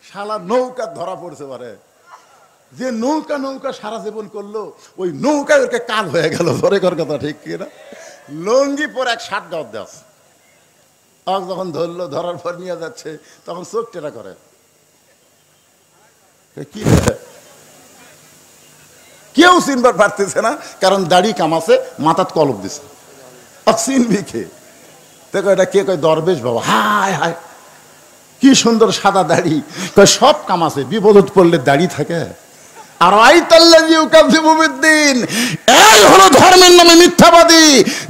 শালা নৌকা ধরা পড়ছে পারে, যে নৌকা নৌকা সারা জীবন করলো ওই নৌকায় ওকে কাল হয়ে গেল। ধরে কর কথা ঠিক কিনা? লঙ্গি পরে এক 60 গাঁত দাস যখন ধরলো, ধরার পর নিয়ে যাচ্ছে তখন চোখ টেরা করে, কি কেউ চিনবার পারতেছে না, কারণ দাড়ি কামাছে, মাথাত কলপ দিছে। চিনবি কে? দেখো এটা কে? কয় দরবেশ বাবা। হায় হায় কি সুন্দর সাদা দাড়ি। কয় সব কামাছে, বিপদ পড়লে দাড়ি থাকে। আর এই হলো ধর্মের নামে মিথ্যাবাদী,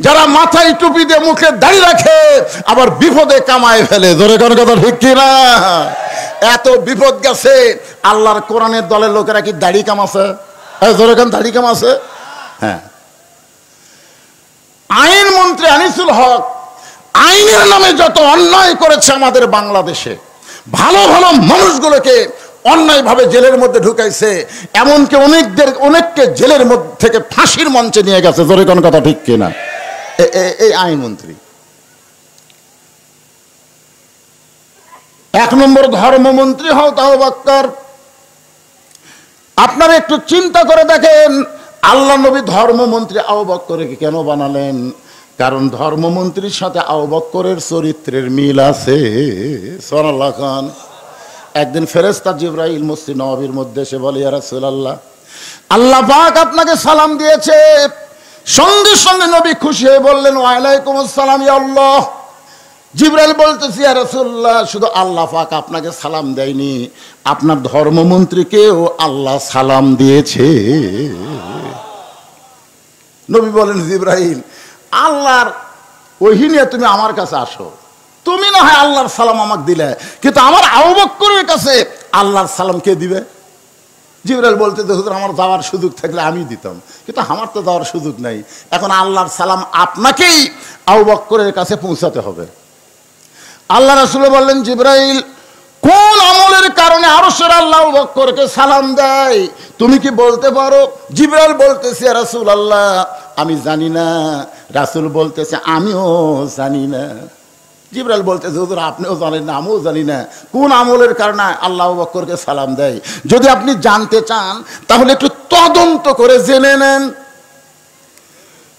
যারা মাথায় টুপি দিয়ে মুখে দাড়ি রাখে আবার বিপদে কামায় ফেলে। ধরে কোন কথা ঠিক কিনা? এত বিপদ গেছে, আল্লাহর কোরআনের দলের লোকেরা কি দাড়ি কামাছে? ধরে কোন দাড়ি কামাছে? হ্যাঁ। আইনমন্ত্রী আনিসুল হক আইনের নামে যত অন্যায় করেছে আমাদের বাংলাদেশে, ভালো ভালো মানুষগুলোকে অন্যায় ভাবে জেলের মধ্যে ঢুকাইছে, এমনকি অনেককে জেলের মধ্যে থেকে ফাঁসির মঞ্চে নিয়ে গেছে। জোরে কোন কথা ঠিক কিনা? এই আইনমন্ত্রী। 1 নম্বর ধর্মমন্ত্রী হও আবু বকর। আপনারা একটু চিন্তা করে দেখেন আল্লাহ নবী ধর্মমন্ত্রী আবু বকরকে কেন বানালেন? কারণ ধর্মমন্ত্রীর সাথে আবু বকরের চরিত্রের মিল আছে। সুবহানাল্লাহ খান। একদিন ফেরেশতা জিবরাইল মসজিদ নববীর মধ্যে এসে বলে ইয়া রাসূলুল্লাহ, আল্লাহ পাক আপনাকে সালাম দিয়েছে। সঙ্গে সঙ্গে নবী খুশি হয়ে বললেন ওয়া আলাইকুমুস সালাম ইয়া আল্লাহ। জিবরাইল বলতেছে ইয়া রাসূলুল্লাহ, শুধু আল্লাহ পাক আপনাকে সালাম দেয়নি, আপনার ধর্মমন্ত্রীকেও আল্লাহ সালাম দিয়েছে। নবী বলেন জিবরাইল, আল্লাহর ওহী নিয়ে তুমি আমার কাছে আসো, তুমি না হয় আল্লাহর সালাম আমাকে দিলে, কিন্তু আমার আবু বকরের কাছে আল্লাহর সালাম কে দিবে? জিবরাইল বলতে হুজুর আমার যাওয়ার সুযোগ থাকলে আমি দিতাম, কিন্তু আমার তো যাওয়ার সুযোগ নাই। এখন আল্লাহর সালাম আপনাকেই আবু বকরের কাছে পৌঁছাতে হবে। আল্লাহ রাসূল বললেন জিবরাইল, কোন আমলের কারণে আরশের আল্লাহ আবু বকরকে সালাম দেয় তুমি কি বলতে পারো? জিবরাইল বলতেছে ইয়া রাসূলুল্লাহ আমি জানি না। রাসূল বলতেছে আমিও জানি না। জিবরাইল বলতেছে হুজুর আপনিও জানেন না, আমিও জানি না কোন আমলের কারণে আল্লাহ আবু বকরকে সালাম দেয়। যদি আপনি জানতে চান তাহলে একটু তদন্ত করে জেনে নেন।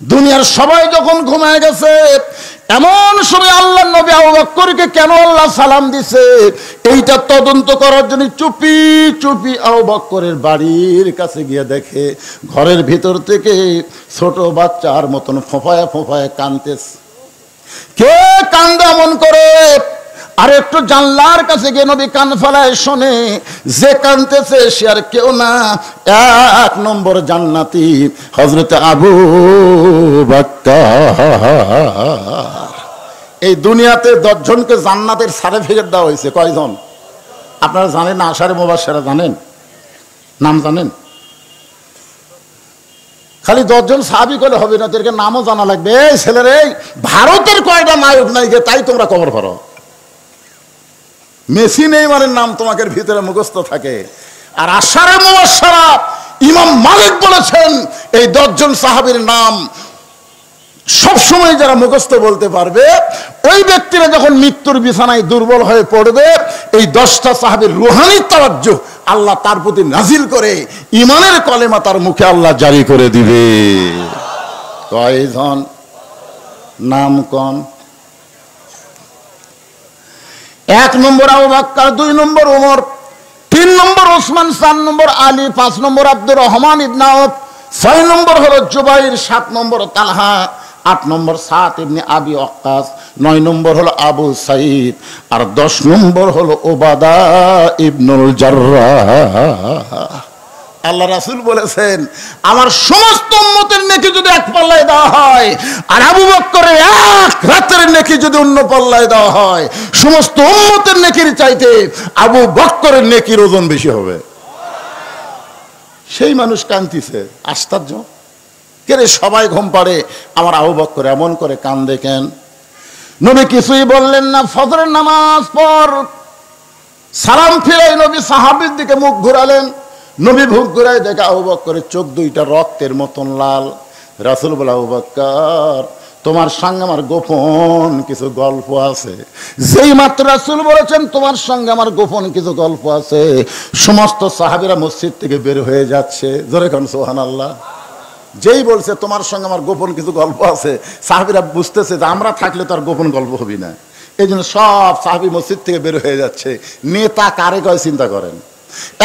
দুনিয়ার সবাই যখন ঘুমায় গেছে এমন সময় আল্লাহ নবী আবু বকরকে কেন আল্লাহ সালাম দিছে এইটা তদন্ত করার জন্য চুপি চুপি আবু বকরের বাড়ির কাছে গিয়ে দেখে ঘরের ভিতর থেকে ছোট বাচ্চার মতন ফোঁফায় ফোঁফায় কাঁদতেছে। কে কান্দে এমন করে? আর একটু জানলার কাছে গিয়ে নবী কান ফেলায় শোনে, যে কাঁদতেছে সে আর কেউ না, 1 নম্বর জান্নাতি হযরত আবু বকর। এই দুনিয়াতে 10 জনকে জান্নাতের সার্টিফিকেট দেওয়া হয়েছে। কয়জন আপনারা জানেন না? আশারে মুবাশশারা জানেন? নাম জানেন? খালি 10 জন সাহাবী করলে হবে না, তোদেরকে নামও জানা লাগবে। এই ছেলেরে ভারতের কয়টা নায়ক নায়িকা তাই তোমরা খবর করো। মেসি নেইমারের নাম তোমাদের ভিতরে মুখস্থ থাকে। আর আশারে মুবাশশারা ইমাম মালিক বলেছেন এই 10 জন সাহাবীর নাম সবসময় যারা মুখস্থ বলতে পারবে ওই ব্যক্তিরা যখন মৃত্যুর বিছানায় দুর্বল হয়ে পড়বে, এই 10টা সাহাবীর রুহানি তাওয়াজ্জুহ আল্লাহ তার প্রতি নাজিল করে ঈমানের কলেমা তার মুখে আল্লাহ জারি করে দিবে। কয়জন? নাম কোন? 1 নম্বর আবু বকর, 2 নম্বর ওমর, 3 নম্বর ওসমান, 4 নম্বর আলী, 5 নম্বর আব্দুর রহমান ইবনে আউফ, 6 নম্বর হলো জুবাইর, 7 নম্বর তালহা, 8 নম্বর সাদ ইবনে আবি ওয়াক্কাস, 9 নম্বর হলো আবু সাঈদ, আর 10 নম্বর হলো উবাদা ইবনুল জাররাহ। আল্লাহ রাসূল বলেছেন, আমার সমস্ত উম্মতের নেকি যদি এক পাল্লায় দেওয়া হয়, আর আবু বকরের এক রাতের নেকি যদি অন্য পাল্লায় দেওয়া হয়, সমস্ত উম্মতের নেকির চাইতে আবু বকরের নেকির ওজন বেশি হবে। সেই মানুষ কাঁদতেছে, আশ্চর্য। কে সবাই ঘুম পাড়ে, আমার আবু বকর এমন করে কান্দে কেন? নবী কিছুই বললেন না। ফজরের নামাজ পর সালাম ফিরাই নবী সাহাবীর দিকে মুখ ঘুরালেন। নবী মুখ ঘুরাই দেখে আবু বকরের চোখ দুইটা রক্তের মতন লাল। রাসূল বলে, আবু বকর, তোমার সঙ্গে আমার গোপন কিছু গল্প আছে। যেই মাত্র রাসূল বলেছেন তোমার সঙ্গে আমার গোপন কিছু গল্প আছে, সমস্ত সাহাবীরা মসজিদ থেকে বের হয়ে যাচ্ছে। জোরে কোন সুবহানাল্লাহ। যেই বলছে তোমার সঙ্গে আমার গোপন কিছু গল্প আছে, সাহাবীরা বুঝতেছে যে আমরা থাকলে তো আর গোপন গল্প হবি না। এই জন্য সব সাহাবী মসজিদ থেকে বের হয়ে যাচ্ছে। নেতা কারে কয় চিন্তা করেন।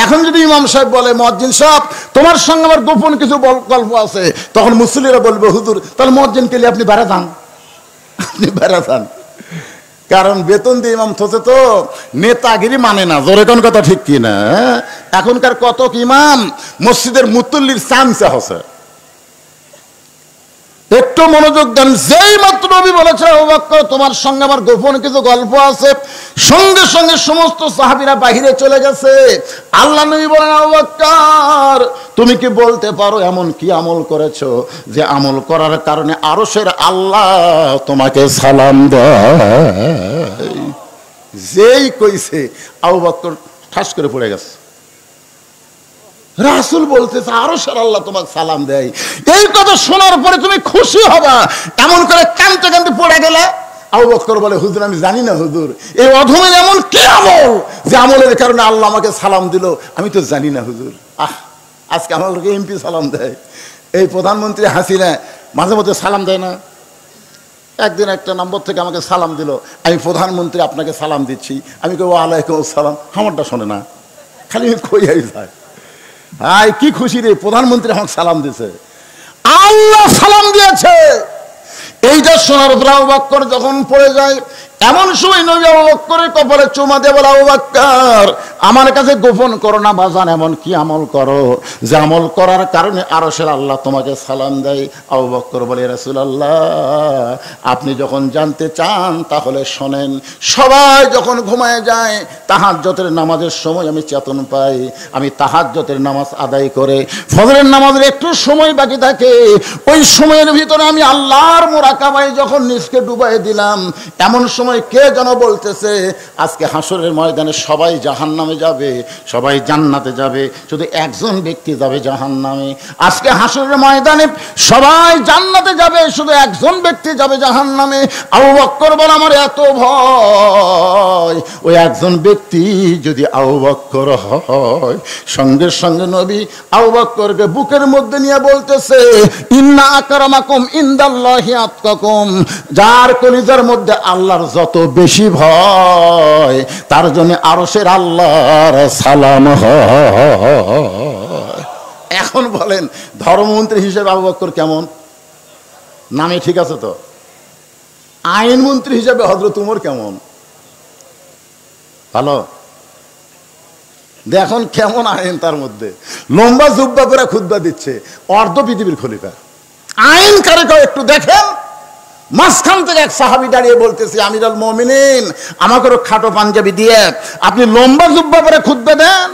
এখন যদি ইমাম সাহেব বলে, মুয়াজ্জিন সাহেব তোমার সঙ্গে আমার গোপন কিছু গল্প আছে, তখন মুসল্লিরা বলবে, হুজুর তাহলে মুয়াজ্জিন কে আপনি বেড়া যান, আপনি বেড়া যান। কারণ বেতন দিয়ে ইমাম থসে তো নেতাগিরি মানে না। জোরে কোন কথা ঠিক কি না? এখনকার কত ইমাম মসজিদের মুতল্লির চামচা হচ্ছে। একটু মনোযোগ দেন। যেই মাত্র নবী বলেছে আবু বকর তোমার সঙ্গে আমার গোপন কিছু গল্প আছে, সঙ্গে সঙ্গে সমস্ত সাহাবীরা বাহিরে চলে গেছে। আল্লাহ নবী বলেন, আবু বকর তুমি কি বলতে পারো এমন কি আমল করেছো যে আমল করার কারণে আরশের আল্লাহ তোমাকে সালাম দেয়? যেই কইছে আবু বকর ঠাস করে পড়ে গেছে। রাসূল বলতেছে আরশের আল্লাহ তোমাকে সালাম দেয়। এই কথা শোনার পরে তুমি খুশি হবা, এমন করে কাঁদতে কাঁদতে পড়ে গেলে। আবু বকর বলে, হুজুর আমি জানি না হুজুর, এই অধমের এমন কি আমল যে আমলের কারণে আল্লাহ আমাকে সালাম দিল, আমি তো জানি না হুজুর। আজকে আমাকে এমপি সালাম দেয়, এই প্রধানমন্ত্রী হাসিনা মাঝে মধ্যে সালাম দেয় না। একদিন একটা নম্বর থেকে আমাকে সালাম দিল, আমি প্রধানমন্ত্রী আপনাকে সালাম দিচ্ছি। আমি কই ওয়ালাইকুম আসসালাম, আমারটা শোনে না, খালি কইয়াই যায়। আয় কি খুশি রে, প্রধানমন্ত্রী আমাকে সালাম দিয়েছে, আল্লাহ সালাম দিয়েছে। এইটা শোনার পর আবু বকর যখন পড়ে যায়, এমন সময় নবী আবু বকরের কপালে চুমা দিয়ে বলে, আবু বকর আমার কাছে গোপন করো না বাজান, এমন কি আমল করো যে আমল করার কারণে আরশের আল্লাহ তোমাকে সালাম দেয়? আবু বকর বলে, রাসূলুল্লাহ আপনি যখন জানতে চান তাহলে শোনেন। সবাই যখন ঘুমায় যায়, তাহাজ্জুদের নামাজের সময় আমি চেতন পাই। আমি তাহাজ্জুদের নামাজ আদায় করে ফজরের নামাজের একটু সময় বাকি থাকে, ওই সময়ের ভিতরে আমি আল্লাহর মুরাকাবায় যখন নিজকে ডুবাই দিলাম, এমন সময় কে যেন বলতেছে, আজকে হাসরের ময়দানে সবাই জাহান্নামে যাবে, সবাই জান্নাতে যাবে, শুধু একজন ব্যক্তি যাবে জাহান্নামে। আজকে হাসরের ময়দানে সবাই জান্নাতে যাবে, শুধু একজন ব্যক্তি যাবে জাহান্নামে। আবু বকর বলে, আমার এত ভয়, ওই একজন ব্যক্তি যদি আবু বকর হয়। সঙ্গে সঙ্গে নবী আবু বকরকে বুকের মধ্যে নিয়ে বলতেছে, ইন্না আকরামাকুম ইনদাল্লাহি আতকাকুম, যার কলিজার মধ্যে আল্লাহর যত বেশি ভয়, তার জন্য আরশের আল্লাহর সালাম হয়। এখন বলেন ধর্মমন্ত্রী হিসেবে আবু বকর কেমন? নামে ঠিক আছে তো? আইনমন্ত্রী হিসেবে হযরত উমর কেমন? ভালো। দেখুন কেমন আইন তার মধ্যে, লম্বা জুব্বা পরে খুতবা দিচ্ছে, অর্ধ পৃথিবীর খলিফা। আইন কারে কয় একটু দেখেন। মাঝখান থেকে এক সাহাবী দাঁড়িয়ে বলতেছে, আমিরুল মুমিনিন আমাকে খাটো পাঞ্জাবি দিয়ে আপনি লম্বা জুব্বা পরে খুতবা দেন,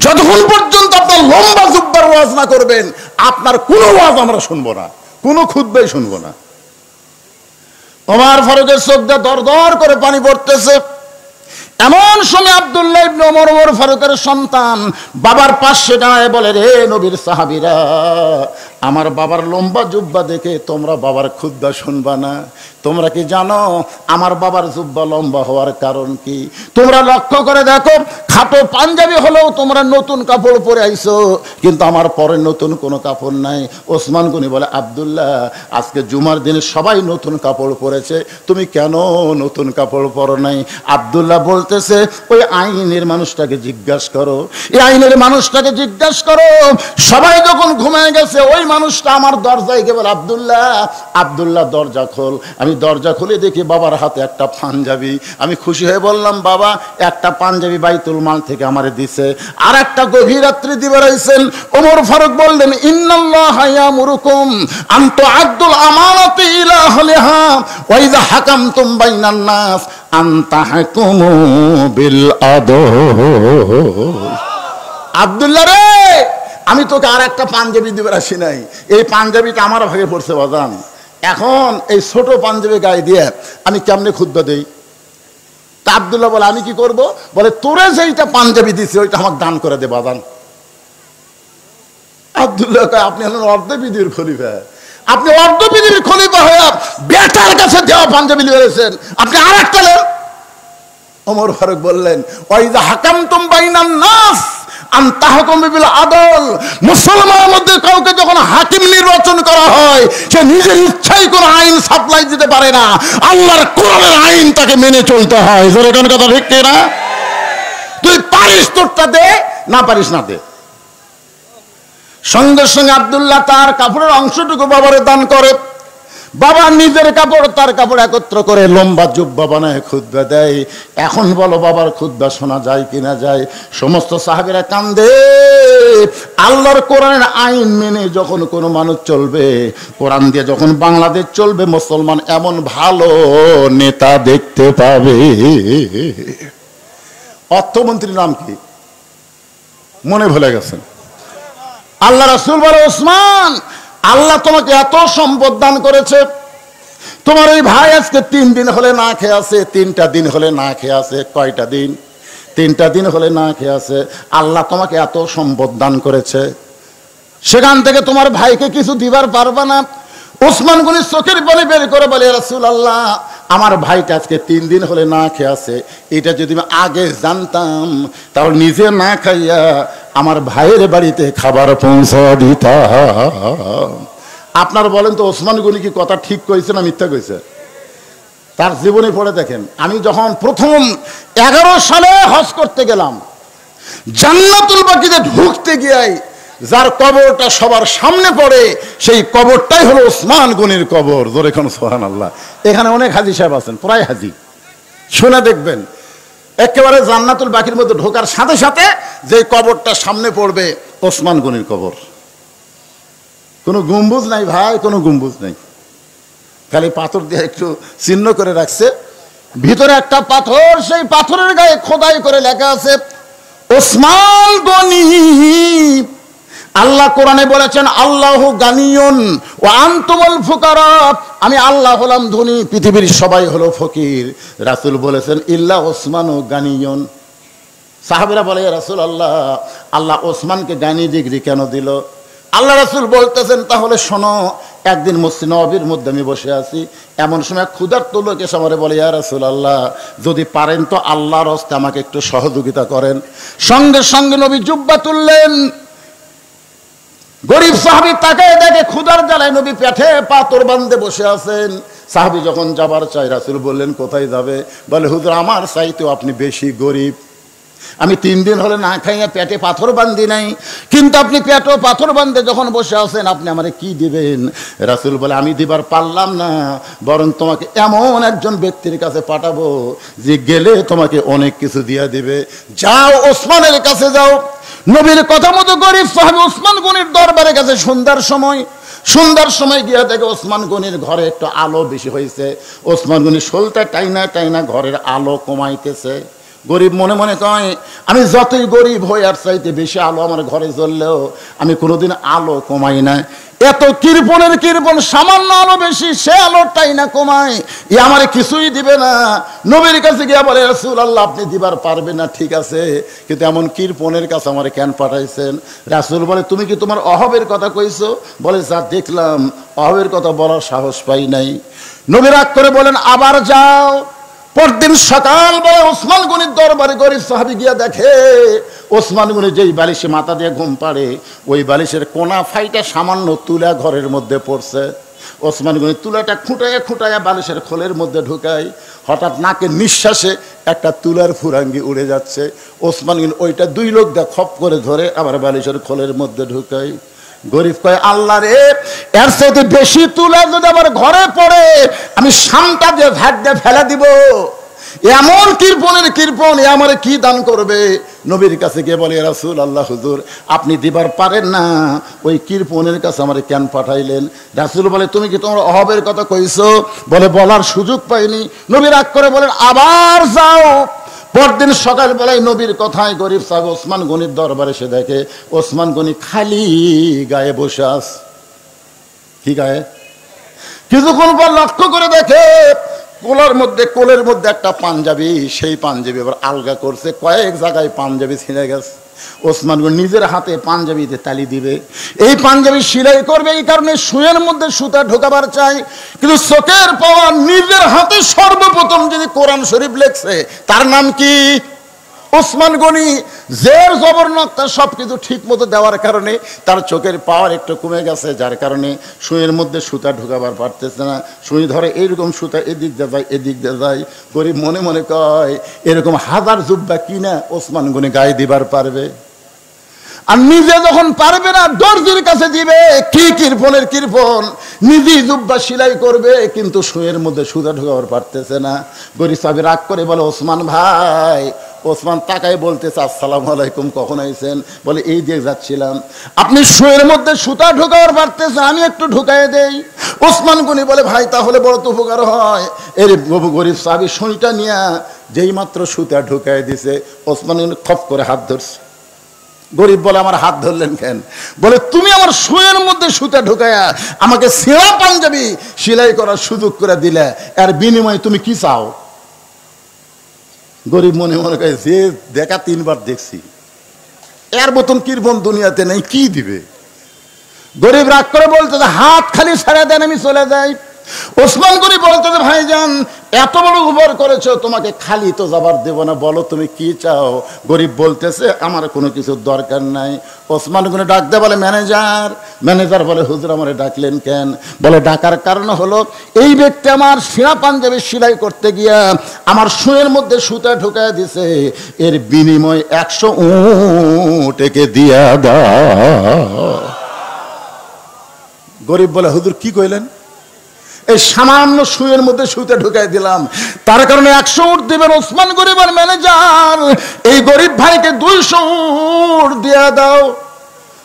যতক্ষণ পর্যন্ত আপনার লম্বা জুব্বার ওয়াজ না করবেন আপনার কোনো ওয়াজ আমরা শুনবো না, কোনো খুতবাই শুনবো না। ওমর ফারুকের চোখ দিয়ে দর দর করে পানি পড়তেছে। এমন সময় আব্দুল্লাহ ইবনে ওমর, ওমর ফারুকের সন্তান, বাবার পাশে দাঁড়ায় বলে, রে নবীর সাহাবীরা, আমার বাবার লম্বা জুব্বা দেখে তোমরা বাবার খুদ্া শুনবা না। তোমরা কি জানো আমার বাবার জুব্বা লম্বা হওয়ার কারণ কি? তোমরা লক্ষ্য করে দেখো, খাটো পাঞ্জাবি হলেও তোমরা নতুন কাপড় পরে আইছো, কিন্তু আমার পরে নতুন কোনো কাপড় নাই। ওসমান গনি বলে, আব্দুল্লাহ আজকে জুমার দিনে সবাই নতুন কাপড় পরেছে, তুমি কেন নতুন কাপড় পরো নাই? আব্দুল্লাহ বলতেছে, ওই আইনের মানুষটাকে জিজ্ঞাসা করো, এই আইনের মানুষটাকে জিজ্ঞাসা করো। সবাই যখন ঘুমিয়ে গেছে ওই মানুষটা আমার দরজায় গিয়ে বলে, আব্দুল্লাহ আব্দুল্লাহ দরজা খোল। আমি দরজা খুলে দেখি বাবার হাতে একটা পাঞ্জাবি। আমি খুশি হয়ে বললাম, বাবা একটা পাঞ্জাবি বাইতুল মাল থেকে আমারে দিছে, আর একটা গভীর রাত্রি দিবে রয়েছেন। ওমর ফারুক বললেন, ইন্নাল্লাহা ইয়ামুরুকুম আন তুআদ্দুল আমানাতি ইলা আহলিহা ওয়া ইযা হাকামতুম বাইনান নাস আন তাহকুমু বিল আদল। আব্দুল্লাহ রে, আমি তোকে আর একটা পাঞ্জাবি দিবে আসি নাই, এই পাঞ্জাবিটা আমার ভাগে পড়ছে বাজান। এখন এই ছোট পাঞ্জাবি গায়ে দিয়ে আমি কেমনে খুদ্া দেই? তা আব্দুল্লাহ বলে, আমি কি করব? বলে, তোরে যেইটা পাঞ্জাবি দিছে ওইটা আমাকে দান করে দে বাজান। আব্দুল্লাহ কয়, আপনি হলেন অর্ধ পৃথিবীর খলিফা, আপনি অর্ধ পৃথিবীর খলিফা হয়ে বেটার কাছে দেওয়া পাঞ্জাবি লিখেছেন, আপনি আর একটা নেন। ওমর ফারুক বললেন, ওয়াইযা হাকামতুম বাইনান নাস আন তাহকুমু বিল আদল। মুসলমানের মধ্যে কাউকে যখন হাকিম নির্বাচন করা হয়, সে নিজের ইচ্ছায় কোনো আইন সাপ্লাই দিতে পারে না, আল্লাহর কোরআনের আইন তাকে মেনে চলতে হয়। জোরে কোন কথা ঠিক না? তুই পারিস তোরটা দে, না পারিস না দে। সঙ্গে সঙ্গে আব্দুল্লাহ তার কাপড়ের অংশটুকু বাবারে দান করে। বাবা নিজের কাপড় তার কাপড় একত্র করে লম্বা জুব্বা বানায় খুতবা দেয়। এখন বলো বাবার খুতবা শোনা যায় কিনা যায়? সমস্ত সাহাবীরা কান্দে। আল্লাহর কোরআনের আইন মেনে যখন কোনো মানুষ চলবে, কোরআন দিয়ে যখন বাংলাদেশ চলবে, মুসলমান এমন ভালো নেতা দেখতে পাবে। অর্থমন্ত্রীর নাম কি মনে ভুলে গেছেন? আল্লাহ রাসূল বলে, ওসমান আল্লাহ তোমাকে এত সম্পদ দান করেছে, তোমার ওই ভাই আজকে 3 দিন হলে না খেয়ে আছে, 3টা দিন হলে না খেয়ে আছে। কয়টা দিন? 3টা দিন হলে না খেয়ে আছে। আল্লাহ তোমাকে এত সম্পদ দান করেছে, সেখান থেকে তোমার ভাইকে কিছু দিবার পারবা না? ওসমান গনি চোখের পানি বের করে বলে, রাসূলুল্লাহ আমার ভাইটা আজকে 3 দিন হলে না খেয়ে আছে, এটা যদি আমি আগে জানতাম তাহলে নিজে না খাইয়া আমার ভাইয়ের বাড়িতে খাবার পৌঁছা দিতাম। আপনারা বলেন তো, ওসমান গনি কি কথা ঠিক কইছে না মিথ্যা কইছে? তার জীবনে পড়ে দেখেন। আমি যখন প্রথম 11 সালে হজ করতে গেলাম, জান্নাতুল বাকিতে ঢুকতে গিয়ে যার কবরটা সবার সামনে পড়ে, সেই কবরটাই হলো ওসমান গনির কবর। জোরে কোন সুবহানাল্লাহ। এখানে অনেক হাজী সাহেব আছেন, প্রায় হাজী, শুনে দেখবেন একেবারে জান্নাতুল বাকির মধ্যে ঢোকার সাথে সাথে যে কবরটা সামনে পড়বে, ওসমান গনির কবর। কোনো গম্বুজ নাই ভাই, কোনো গম্বুজ নাই, খালি পাথর দিয়ে একটু চিহ্ন করে রাখছে। ভিতরে একটা পাথর, সেই পাথরের গায়ে খোদাই করে লেখা আছে ওসমান গনি। আল্লাহ কোরআনে বলেছেন, আল্লাহু গানিয়ুন ওয়া আনতুমুল ফুকারা, আমি আল্লাহ হলাম ধনী, পৃথিবীর সবাই হলো ফকির। রাসূল বলেছেন, ইল্লা ওসমানু গানিয়ুন। সাহাবীরা বলে, ইয়া রাসূলুল্লাহ আল্লাহ ওসমানকে গানি ডিগ্রি কেন দিল? আল্লাহ রাসূল বলতেছেন, তাহলে শোনো। একদিন মসজিদ নববীর মধ্যে আমি বসে আছি, এমন সময় ক্ষুধার্ত লোক এসে আমারে বলে, ইয়া রাসূলুল্লাহ যদি পারেন তো আল্লাহর হস্তে আমাকে একটু সহযোগিতা করেন। সঙ্গে সঙ্গে নবী জুব্বা তুললেন। গরিব সাহাবী তাকে দেখে ক্ষুধার জ্বালায় নবী পেটে পাথর বাঁধে বসে আছেন। সাহাবী যখন যাবার চাই, রাসূল বললেন, কোথায় যাবে? বলে, হুজুর আমার চাইতেও আপনি বেশি গরিব, আমি 3 দিন হলে না খাইয়া পেটে পাথর বান্ধি নাই, কিন্তু আপনি পেটে পাথর বান্ধে যখন বসে আছেন, আপনি আমারে কি দিবেন? রাসূল বলে, আমি দিবার পারলাম না, বরং তোমাকে এমন একজন ব্যক্তির কাছে পাঠাবো যে গেলে তোমাকে অনেক কিছু দিয়া দিবে। যাও ওসমানের কাছে যাও। নবীর কথা মতো গরিব সাহাবী ওসমান গনির দরবারে গেছে সন্ধ্যার সময় গিয়া দেখে ওসমান গনির ঘরে একটু আলো বেশি হয়েছে। ওসমান গনি সলতে টাইনা টাইনা ঘরের আলো কমাইতেছে। গরিব মনে মনে কয় আমি যতই গরিব হই আর চাইতে বেশি আলো আমার ঘরে জ্বললেও আমি কোনোদিন আলো কমাই না। এত কৃপণের কৃপণ, সামান্য আলো বেশি, সে আলোটাই না কমায়, এ আমার কিছুই দিবে না। নবীর কাছে গিয়া বলে রাসূলুল্লাহ আপনি দিবার পারবেন না, ঠিক আছে, কিন্তু এমন কৃপণের কাছে আমার কেন পাঠাইছেন? রাসূল বলে তুমি কি তোমার অভাবের কথা কইছো? বলে যা দেখলাম অভাবের কথা বলার সাহস পাই নাই। নবী রাগ করে বলেন আবার যাও। পরদিন সকালবেলা ওসমান গনির দরবারে গরিব সাহাবী গিয়া দেখে ওসমান গনি যেই বালিশে মাথা দিয়ে ঘুম পাড়ে ওই বালিশের কোনা ফাইটা সামান্য তুলা ঘরের মধ্যে পড়ছে। ওসমান গনি তুলাটা খুঁটাইয়া খুঁটাইয়া বালিশের খোলের মধ্যে ঢুকায়। হঠাৎ নাকের নিঃশ্বাসে একটা তুলার ফুরাঙ্গি উড়ে যাচ্ছে। ওসমান গনি ওইটা দুই লোক দিয়ে খপ করে ধরে আবার বালিশের খোলের মধ্যে ঢুকায়। গরিব কয় আল্লাহ রে, এর সাথে বেশি তুলা যদি আমার ঘরে পড়ে আমি সামটা দিয়ে ঝাড় দিয়ে ফেলে দিব। এমন কৃপণের কৃপণ, এ আমারে কি দান করবে? নবীর কাছে গিয়ে বলে রাসূলুল্লাহ হুজুর আপনি দিবার পারেন না, ওই কৃপণের কাছে আমারে কেন পাঠাইলেন? রাসূল বলে তুমি কি তোমার অভাবের কথা কইছো? বলে বলার সুযোগ পাইনি। নবী রাগ করে বলেন আবার যাও। পরদিন সকালবেলায় নবীর কথায় গরিব সাহেব ওসমান গনির দরবারে এসে দেখে ওসমান গনি খালি গায়ে বসে আছে। কি গায়ে? কিছুক্ষণ পর লক্ষ্য করে দেখে কোলের মধ্যে একটা পাঞ্জাবি, সেই পাঞ্জাবি আবার আলগা করছে, কয়েক জায়গায় পাঞ্জাবি ছিঁড়ে গেছে। ওসমান গনি নিজের হাতে পাঞ্জাবিতে তালি দিবে, এই পাঞ্জাবি সেলাই করবে, এই কারণে সুয়ের মধ্যে সুতা ঢোকাবার চাই। কিন্তু চোখের পাওয়া নিজের হাতে সর্বপ্রথম যদি কোরআন শরীফ লেখছে তার নাম কি? ওসমান গনি। জের জবর নক্তা সবকিছু ঠিক মতো দেওয়ার কারণে তার চোখের পাওয়ার একটু কমে গেছে, যার কারণে সুইয়ের মধ্যে সুতা ঢোকাবার পারতেছে না। সুই ধরে এইরকম সুতা এদিক দিয়ে যায় এদিক দিয়ে যায়। গরিব মনে মনে কয় এরকম হাজার জুব্বা কিনা ওসমান গনি গায়ে দিবার পারবে, আর নিজে যখন পারবে না দর্জির কাছে দিবে। কি কৃপণের কৃপণ, নিজেই জুব্বা সেলাই করবে কিন্তু সুইয়ের মধ্যে সুতা ঢোকাবার পারতেছে না। গরিব সাহেব রাগ করে বলে ওসমান ভাই। ওসমান তাকায় বলতেছে আসসালামু আলাইকুম, কখন আইছেন? বলে এই দিয়ে যাচ্ছিলাম। আপনি সুয়ের মধ্যে সুতা ঢোকাবার পারতেছেন, আমি একটু ঢুকাই দেই। ওসমান গনি বলে ভাই তাহলে বড় তো উপকার হয়। এর গরিব সাহাবী সুইটা নিয়ে যেই মাত্র সুতা ঢুকাই দিছে ওসমান গনি খপ করে হাত ধরছে। গরিব বলে আমার হাত ধরলেন কেন? বলে তুমি আমার সুয়ের মধ্যে সুতা ঢুকায়া আমাকে ছেঁড়া পাঞ্জাবি সেলাই করার সুযোগ করে দিলে, এর বিনিময়ে তুমি কি চাও? গরিব মনে মনে করে যে দেখা তিনবার দেখছি, এর মতন কৃপণ দুনিয়াতে নেই, কি দিবে? গরিব রাগ করে বলতে হাত খালি ছেড়ে দেন আমি চলে যাই। ওসমান গনি বলতে ভাইজান এত বড় উপকার করেছো, তোমাকে খালি তো যাবার দেব না, বলো তুমি কি চাও? গরিব বলতেছে আমার কোনো কিছুর দরকার নাই। ওসমান গনি ডাক দে বলে ম্যানেজার। ম্যানেজার বলে হুজুর আমারে ডাকলেন কেন? বলে ডাকার কারণ হলো এই ব্যক্তি আমার সিনা পাঞ্জাবি সেলাই করতে গিয়া আমার সুয়ের মধ্যে সুতা ঢুকায় দিছে, এর বিনিময় 100 উট একে দিয়া দাও। গরিব বলে হুজুর কি কইলেন? এই সামান্য সুয়ের মধ্যে সুতা ঢুকাই দিলাম, তার কারণে 100 উট দিবেন। ওসমান গরিব আর ম্যানেজার এই গরিব ভাইকে 200 উট দিয়া দাও।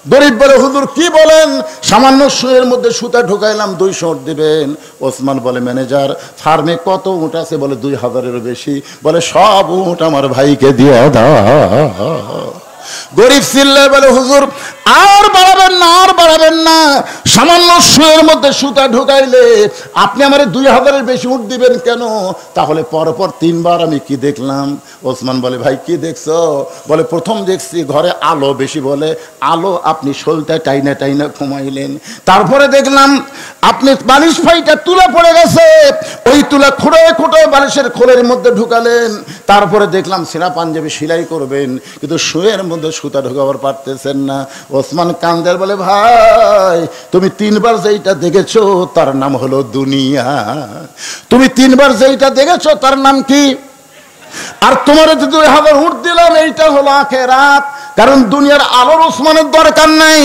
গরিব বলে হুজুর কি বলেন? সামান্য সুয়ের মধ্যে সুতা ঢুকাইলাম, 200 উট দিবেন। ওসমান বলে ম্যানেজার ফার্মে কত উট আছে? বলে 2000-এরও বেশি। বলে সব উট আমার ভাইকে দিয়া দাও। গরিব চিল্লায় বলে হুজুর আর বাড়াবেন না, আর বাড়াবেন না, সামান্য সুয়ের মধ্যে সুতা ঢুকাইলে আপনি আমার 2000-এর বেশি উঠ দিবেন কেন? তাহলে পরপর 3 বার আমি কি দেখলাম? ওসমান বলে ভাই কি দেখছো? বলে প্রথম দেখছি ঘরে আলো বেশি, বলে আলো আপনি সলতে টাইনা টাইনা ঘুমাইলেন। তারপরে দেখলাম আপনি বালিশ ফাইটা তুলা পড়ে গেছে, ওই তুলা খুঁড়ে খুঁড়ে বালিশের খোলের মধ্যে ঢুকালেন। তারপরে দেখলাম সিনা পাঞ্জাবি সেলাই করবেন কিন্তু সুয়ের মধ্যে সুতা ঢোকাবার পারতেছেন না। ওসমান কান্দের বলে ভাই তুমি 3 বার যেইটা দেখেছো তার নাম হলো দুনিয়া, তুমি 3 বার যেইটা দেখেছো তার নাম কি? আর তোমার 2000 উট দিলাম, এইটা হলো আখিরাত। কারণ দুনিয়ার আলোর ওসমানের দরকার নাই,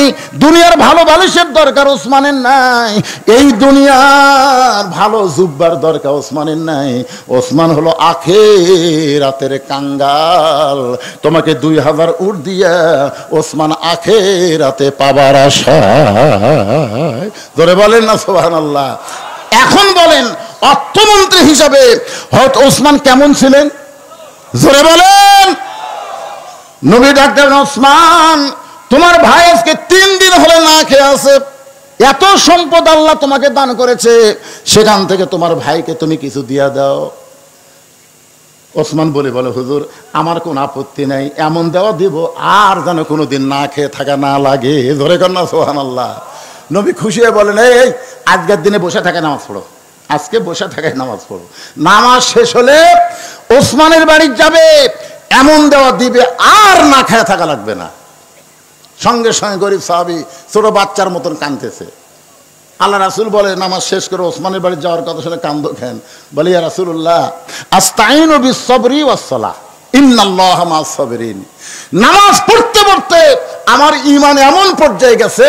দুনিয়ার ভালো বালিশের দরকার ওসমানের নাই, এই দুনিয়ার ভালো জুব্বার দরকার ওসমানের নাই। ওসমান হলো আখিরাতের কাঙ্গাল। তোমাকে 2000 উট দিয়া ওসমান আখিরাতে পাবার আশায়। ধরে বলেন না সুবহানাল্লাহ। এখন বলেন অর্থমন্ত্রী হিসাবে হয়তো ওসমান কেমন ছিলেন? জোরে বলেন। নবী ডাক্তার ওসমান, তোমার ভাই আজকে 3 দিন হলে না খেয়ে আছে, এত সম্পদ আল্লাহ তোমাকে দান করেছে, সেখান থেকে তোমার ভাইকে তুমি কিছু দিয়া দাও। ওসমান বলে হুজুর আমার কোনো আপত্তি নাই, এমন দেওয়া দিব আর যেন কোনোদিন না খেয়ে থাকা না লাগে। ধরে কন্যা সুবহানাল্লাহ। নবী খুশি হয়ে বলেন, এই আজকের দিনে বসে থাকে নামাজ পড়ো, আজকে বসে থাকায় নামাজ পড়ো। নামাজ শেষ হলে ওসমানের বাড়ি যাবে, এমন দেওয়া দিবে আর না খেয়ে থাকা লাগবে না। সঙ্গে সঙ্গে গরিব সাহাবী ছোট বাচ্চার মতন কাঁদতেছে। আল্লাহ রাসূল বলে, নামাজ শেষ করে ওসমানের বাড়ি যাওয়ার কথা শুনে কান্দো কেন? বলে, ইয়া রাসূলুল্লাহ আস্তাইনু বিস-সাবরি ওয়াস-সালাহ ইন্নাল্লাহা মা'আস-সাবিরিন। নামাজ পড়তে পড়তে আমার ঈমান এমন পর্যায়ে গেছে,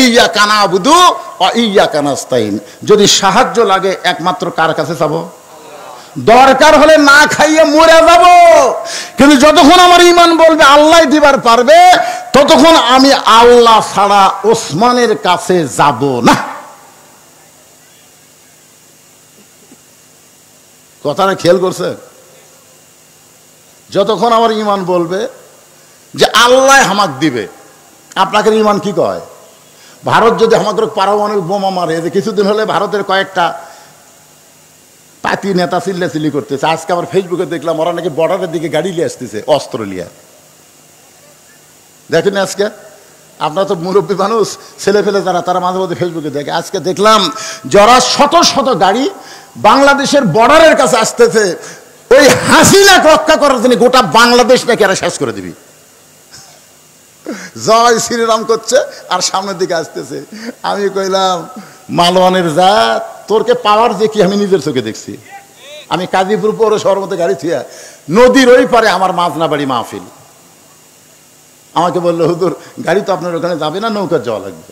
ইয়্যাকা না'বুদু ওয়া ইয়্যাকা নাস্তাইন, যদি সাহায্য লাগে একমাত্র কার কাছে যাব? দরকার হলে না খাইয়ে মরে যাব, কিন্তু যতক্ষণ আমার ঈমান বলবে আল্লাহ দিবার পারবে, ততক্ষণ আমি আল্লাহ ছাড়া ওসমানের কাছে যাব না। কথাটা খেয়াল করছে? যতক্ষণ আমার ঈমান বলবে যে আল্লাহ হামাক দিবে। আপনাকে ঈমান কি কয়? ভারত যদি আমাকে পারমাণবিক বোমা মারে, যে কিছুদিন হলে ভারতের কয়েকটা পাতি নেতা চিল্লাচিল্লি করতেছে। আজকে আবার ফেসবুকে দেখলাম ওরা নাকি বর্ডারের দিকে গাড়ি নিয়ে আসতেছে, অস্ত্র নিয়ে। দেখেন আজকে, আপনারা তো মুরব্বী মানুষ, ছেলে ফেলে যারা, তারা মাঝে মাঝে ফেসবুকে দেখে। আজকে দেখলাম যারা শত শত গাড়ি বাংলাদেশের বর্ডারের কাছে আসতেছে, ওই হাসিনা রক্ষা করার জন্য গোটা বাংলাদেশ নাকি এরা শেষ করে দিবি, জয় শ্রীরাম করছে আর সামনের দিকে আসতেছে। আমি কইলাম, মালওয়ানের জাত, তোরকে পাওয়ার যে কি আমি নিজের চোখে দেখছি। আমি কাজীপুর পৌরসভার মধ্যে গাড়ি থিয়া নদীর ওই পারে আমার মাজনা বাড়ি মাহফিল। আমাকে বললো, হুজুর গাড়ি তো আপনার ওখানে যাবে না, নৌকা যাওয়া লাগবে।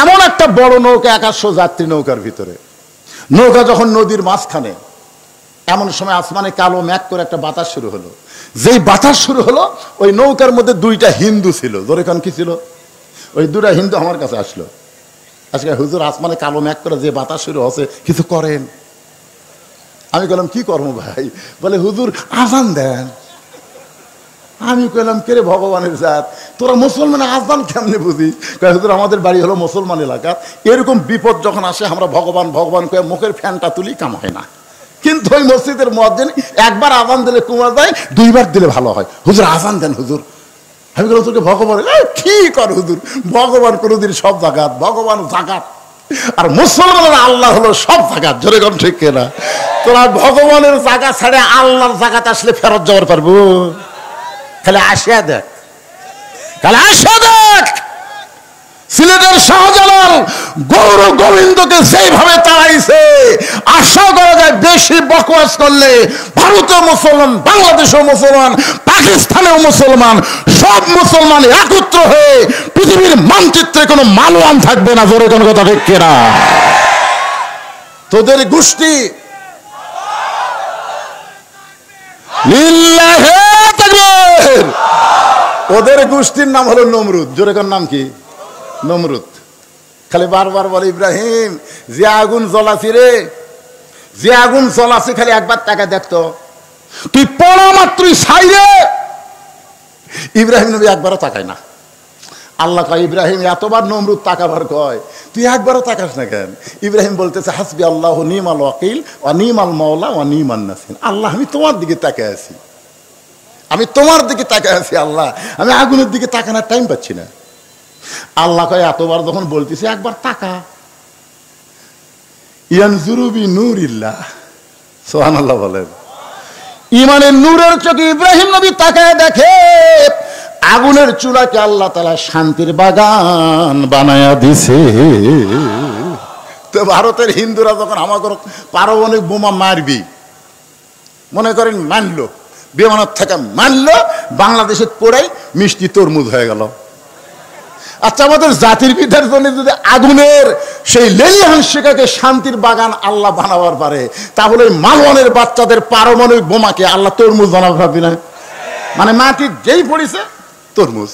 এমন একটা বড় নৌকা, 100 যাত্রী নৌকার ভিতরে। নৌকা যখন নদীর মাঝখানে, এমন সময় আসমানে কালো মেঘ করে একটা বাতাস শুরু হলো। যেই বাতাস শুরু হলো, ওই নৌকার মধ্যে 2টা হিন্দু ছিল। ধরে কারণ কি ছিল? ওই 2টা হিন্দু আমার কাছে আসলো। আজকে, হুজুর আসমানে কালো মেঘ করে যে বাতাস শুরু হচ্ছে, কিছু করেন। আমি বললাম, কি করবো ভাই? বলে, হুজুর আজান দেন। আমি কইলাম, কে রে ভগবানের জাত, তোরা মুসলমান আজান কেমনে বুঝি? হুজুর আমাদের বাড়ি হলো মুসলমান এলাকা, এরকম বিপদ যখন আসে আমরা ভগবান ভগবান করে মুখের ফ্যানটা তুলি, কাম হয় না। কিন্তু ওই মসজিদের মুয়াজ্জিন একবার আজান দিলে কমে যায়, 2বার দিলে ভালো হয়। হুজুর আজান দেন হুজুর। আমি বললাম, তোকে ভগবান কি কর হুজুর? ভগবান কোনোদিন সব জাগাত, ভগবান জাগাত, আর মুসলমানের আল্লাহ হলো সব জাগাত। জোরে কম ঠিক কিনা? তোরা ভগবানের জায়গা ছাড়ে আল্লাহর জায়গাতে আসলে ফেরত যাওয়ার পারবো? খালি আসিয়া দেখ, খালি আসিয়া দেখ। সিলেটের শাহজালাল গৌর গোবিন্দকে যেভাবে তাড়াইছে, আশা করা যায় বেশি বকওয়াস করলে ভারতেও মুসলমান, বাংলাদেশেও মুসলমান, পাকিস্তানেও মুসলমান, সব মুসলমান একত্র হয়ে পৃথিবীর মানচিত্রে কোনো মালওয়ান থাকবে না। জোরে কোনো কথা ঠিক কিনা? তোদের গোষ্ঠী লিল্লাহে তাকবীর, ওদের গোষ্ঠীর নাম হলো নমরুদ। জোরে কোন নাম কি? নমরুদ। খালি বারবার বলে, ইব্রাহিম যে আগুন জ্বলাছি রে, যে আগুন জ্বলাছি, খালি একবার তাকে দেখতো, তুই পড়া মাত্রই ছাইরে। ইব্রাহিম নবী একবারও তাকায় না। আল্লাহ কয়, ইব্রাহিম এতবার নমরুদ তাকাবার কয়, তুই একবারও তাকাস না কেন? ইব্রাহিম বলতেছে, হাসবি আল্লাহ নিমাল ওয়াকিল ওয়া নিমাল মাওলা ওয়া নিমান নাসির। আল্লাহ আমি তোমার দিকে তাকায় আছি, আমি তোমার দিকে তাকায় আছি আল্লাহ, আমি আগুনের দিকে তাকানোর টাইম পাচ্ছি না। আল্লাহ কয়, এতবার যখন বলতেছি একবার তাকা। ইয়ানজুরু বিনূরিল্লাহ, সুবহানাল্লাহ বলেন। ঈমানের নূরের চোখে ইব্রাহিম নবী তাকায় দেখে আগুনের চুলাকে আল্লাহ তাআলা শান্তির বাগান বানায়া দিছে। তো ভারতের হিন্দুরা যখন আমাকে পারমাণবিক বোমা মারবি, মনে করেন মানলো, বিমানের থেকে মানলো, বাংলাদেশে পড়াই মিষ্টি তরমুজ হয়ে গেল। আচ্ছা, আমাদের জাতির পিতার জন্য যদি আগুনের সেই লেলিহান শিখাকে শান্তির বাগান আল্লাহ বানাবার পারে, তাহলে মালওয়ানের বাচ্চাদের পারমাণবিক বোমাকে আল্লাহ তরমুজ বানাবে ভাবি না? মানে মাটি যেই পড়েছে তরমুজ,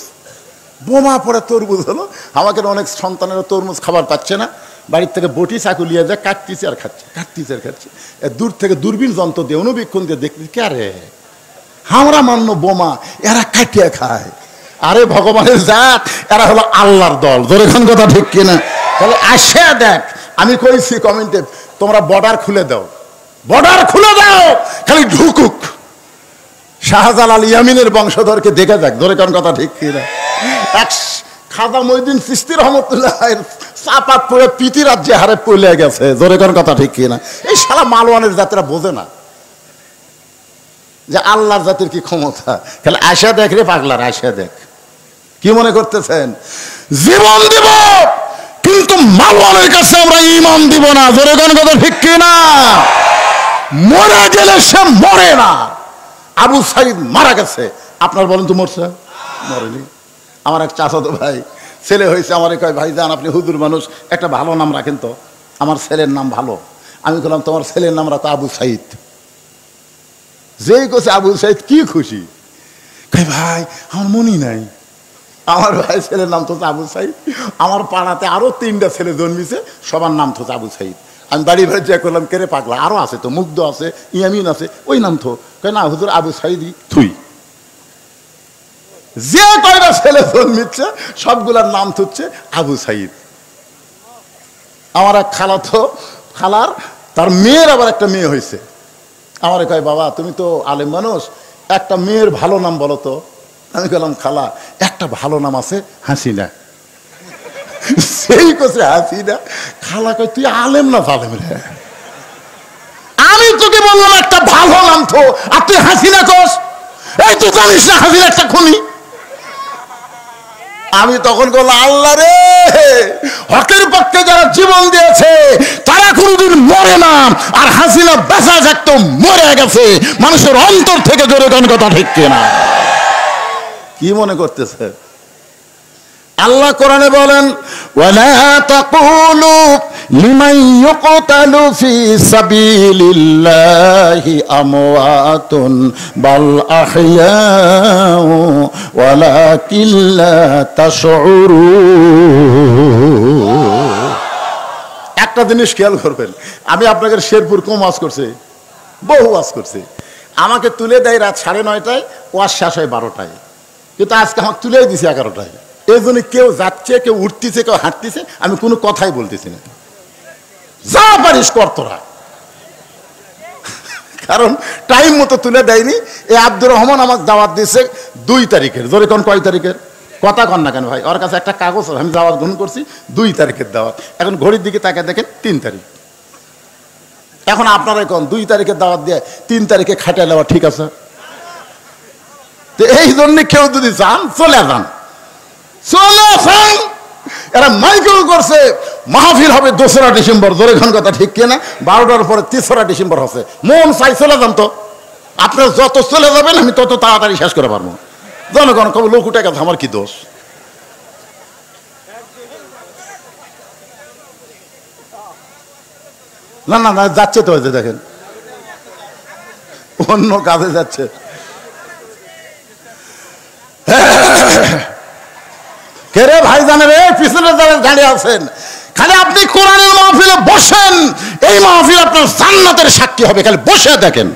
বোমা পড়ে তরমুজ হলো। আমাকে অনেক সন্তানেরা তরমুজ খাবার পাচ্ছে না, বাড়ির থেকে বটি চাকু লিয়ে যায়, কাটতেছে আর খাচ্ছে, কাটতেছে আর খাচ্ছে। দূর থেকে দূরবীন যন্ত্র দিয়ে, অনুবীক্ষণ দিয়ে দেখতে, কে রে আমরা মান্য বোমা, এরা কাটিয়ে খায়। আরে ভগবানের জাত, এরা হলো আল্লাহর দল। যেরকম কথা ঠিক কিনা? তাহলে আসে দেখ, আমি কইছি কমেন্টে, তোমরা বর্ডার খুলে দাও, বর্ডার খুলে দাও, খালি ঢুকুক। শাহজালাল ইয়ামিনের বংশধরকে দেখে যাক। যেরকম কথা ঠিক কিনা? এক খাজা মঈনুদ্দিন চিশতি রহমতুল্লাহ চাপাত পড়ে পিতি রাজ্যে হারে পড়ে গেছে। যেরকম কথা ঠিক কিনা? এই শালা মালওয়ানের জাতিরা বোঝে না যে আল্লাহর জাতির কি ক্ষমতা। তাহলে আশা দেখ রে পাগলার, আশা দেখ। কি মনে করতেছেন? জীবন দিব, কিন্তু মালওয়ানের কাছে আমরা ঈমান দিব না। যেরকম কথা ঠিক কিনা? মরে গেলে সে মরে না। আবু সাইদ মারা গেছে, আপনার বলেন তো মরছে? মরেনি। আমার এক চাচাতো ভাই ছেলে হয়েছে, আমার কয় ভাই যান আপনি হুজুর মানুষ, একটা ভালো নাম রাখেন তো, আমার ছেলের নাম ভালো। আমি বললাম তোমার ছেলের নাম রাখো আবু সাইদ। যেই কোছে আবু সাইদ কি খুশি, কয় ভাই আমার মনই নাই। আমার ভাই ছেলের নাম তো আবু সাইদ। আমার পাড়াতে আরো 3টা ছেলে জন্মিছে, সবার নাম তো আবু সাইদ। আমি বাড়ি বাড়ি চেক করলাম, কেড়ে পাগলা আরো আছে তো, মুগ্ধ আছে, ইয়ামিন আছে, ওই নাম তো। কয় না হুজুর আবু সাইদই থুই। যে কয়টা ছেলে জন্মিচ্ছে সবগুলার নাম হচ্ছে আবু সাইদ। আমার এক খালা তো খালার তার মেয়ের আবার একটা মেয়ে হয়েছে। আমার কয় বাবা তুমি তো আলেম মানুষ, একটা মেয়ের ভালো নাম বলো তো। আমি বললাম খালা একটা ভালো নাম আছে হাসিনা। সেই কোসে হাসিনা। খালা কয় তুই আলেম না জালেম রে? আমি তোকে বললাম একটা ভালো নাম তো, আর তুই হাসিনা কোস? এই তুই জানিস না হাসিনা একটা খুনি? আমি তখন বললাম আল্লাহ রে, হকের পক্ষে যারা জীবন দিয়েছে তারা কোনোদিন মরে না, আর হাসিনা বেঁচে থাকতো মরে গেছে মানুষের অন্তর থেকে। জোরে কোন কথা ঠিক কিনা? কি মনে করতেছে? আল্লাহ কোরআনে বলেন ওয়ালা তাকুলু লিমান ইউকতালু ফি সাবিলিল্লাহি আমওয়াতুন বাল আহইয়াউ ওয়ালাকিন লা তাশউরুন। একটা জিনিস খেয়াল করবেন, আমি আপনাদের শেরপুর কম ওয়াজ করছি, বহু ওয়াজ করছি। আমাকে তুলে দেয় রাত 9:30টায়, ওয়াজ শেষ হয় 12টায়, কিন্তু আজকে আমাকে তুলেই দিছে 11টায়। এই জন্য কেউ যাচ্ছে, কেউ উঠতেছে, কেউ হাঁটতেছে, আমি কোনো কথাই বলতেছি না। যা পারিস কর তোরা, কারণ টাইম মতো তুলে দেয়নি। এই আব্দুর রহমান আমাকে দাওয়াত দিয়েছে 2 তারিখের। জোরে কোন কয় তারিখের? কথা কন না কেন ভাই? ওর কাছে একটা কাগজ, আমি দাওয়াত গ্রহণ করছি 2 তারিখের দাওয়াত। এখন ঘড়ির দিকে তাকে দেখেন 3 তারিখ। এখন আপনারাই কোন 2 তারিখের দাওয়াত দিয়ে 3 তারিখে খাটিয়ে নেওয়া ঠিক আছে? তো এই জন্য কেউ যদি যান চলে যান, চলে যান। এরা মাইকেল করছে মাহফিল হবে 2রা ডিসেম্বর। জোরে খান কথা ঠিক কিনা? 12টার পরে 3রা ডিসেম্বর হচ্ছে। মন চাই চলে যান তো। আপনার যত চলে যাবেন আমি তত তাড়াতাড়ি শেষ করে পারবো। জনগণ কবে লোক উঠে গেছে, আমার কি দোষ? না না না, যাচ্ছে তো, হয়েছে দেখেন অন্য কাজে যাচ্ছে। কে রে ভাই জানেন রে, পিছনে যারা দাঁড়িয়ে আছেন, খালি আপনি কোরআনের মাহফিলে বসেন, এই মাহফিল আপনার জান্নাতের সাক্ষী হবে। খালি বসে দেখেন,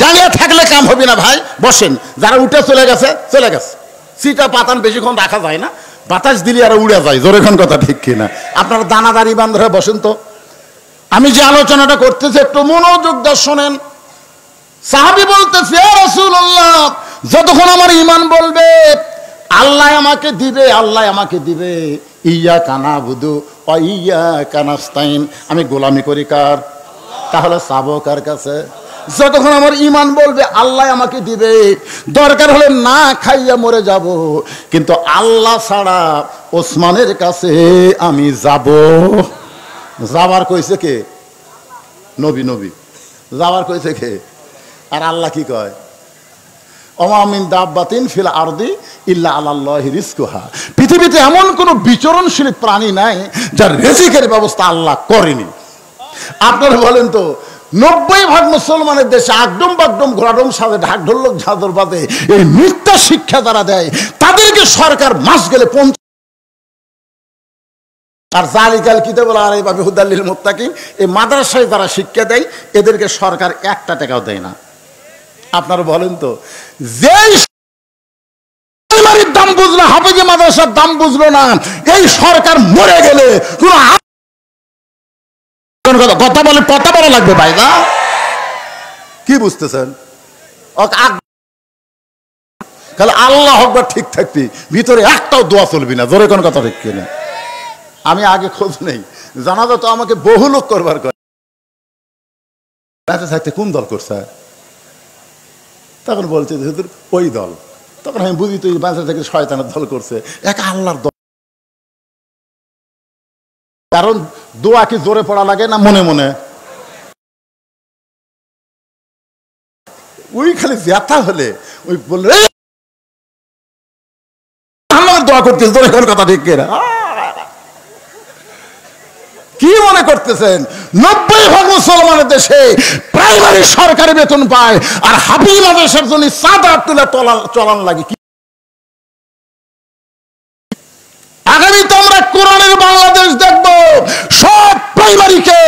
দাঁড়িয়ে থাকলে কাম হবে না ভাই। বসেন, যারা উঠে চলে গেছে চলে গেছে। সিটা পাতান বেশিক্ষণ রাখা যায় না, বাতাস দিলে আর উড়ে যায়। জোরে কোন কথা ঠিক কিনা? আপনারা দানাদারি বান্ধ হয়ে বসেন তো। আমি যে আলোচনাটা করতেছি একটু মনোযোগ দিয়ে শোনেন। সাহাবী বলতেছে ইয়া রাসূলুল্লাহ, যতক্ষণ আমার ঈমান বলবে আল্লাহ আমাকে দিবে, আল্লাহ আমাকে দিবে, ইয়াকা নাবুদু ওয়া ইয়াকা নাস্তাইন, আমি গোলামি করি কার? তাহলে চাবো কার কাছে? যতক্ষণ আমার ঈমান বলবে আল্লাহ আমাকে দিবে, দরকার হলে না খাইয়া মরে যাব, কিন্তু আল্লাহ ছাড়া ওসমানের কাছে আমি যাব। যাবার কইছে কে? নবী। নবী যাবার কইছে কে? আর আল্লাহ কি কয়? ওমা মিন দাব্বাতিন ফিল আরদি ইল্লা আলাল্লাহি রিজকুহা। পৃথিবীতে এমন কোন বিচরণশীল প্রাণী নাই যার রিজিকের ব্যবস্থা আল্লাহ করেনি। আপনারা বলেন তো, 90% মুসলমানের দেশে আগডম বাগডম ঘোড়াডম সাথে ঢাক ঢোলক ঝাঁদর বাদে এই মিথ্যা শিক্ষা যারা দেয় তাদেরকে সরকার মাস গেলে আর জালিকাল কিতাবুল আলাইহি হুদাল মুত্তাকিন, এই মাদ্রাসায় যারা শিক্ষা দেয় এদেরকে সরকার 1 টাকাও দেয় না। আপনারা বলেন তো, যেই দাম বুঝলো, হাফেজে মাদ্রাসার দাম বুঝলো না, এই সরকার মরে গেলে কথা বলে কথা বলা লাগবে ভাই না? কি বুঝতেছেন? তাহলে আল্লাহ আকবার ঠিক থাকবি, ভিতরে একটাও দোয়া চলবি না। জোরে কোন কথা ঠিক কিনা? আমি আগে খোঁজ নেই, জানাজা তো আমাকে বহু লোক করবার করে, থাকতে কোন দল করছে, তখন বলছে ওই দল। তখন আমি বুঝি তুই বাঁচা থেকে শয়তানের দল করছে, এক আল্লাহর দল। কারণ দোয়া কি জোরে পড়া লাগে না মনে মনে? ওই খালি ব্যথা হলে ওই বললে দোয়া করতেছে, জোরে কোন কথা ঠিক কিনা? কি মনে করতেছেন 90% মুসলমানের দেশে প্রাইমারি সরকারি বেতন পায়, আর হাফেজ মাদ্রাসার জন্য চাঁদা তুলে চলান লাগে? আগামীতে আমরা কোরআনের বাংলাদেশ দেখব, সব প্রাইমারিকে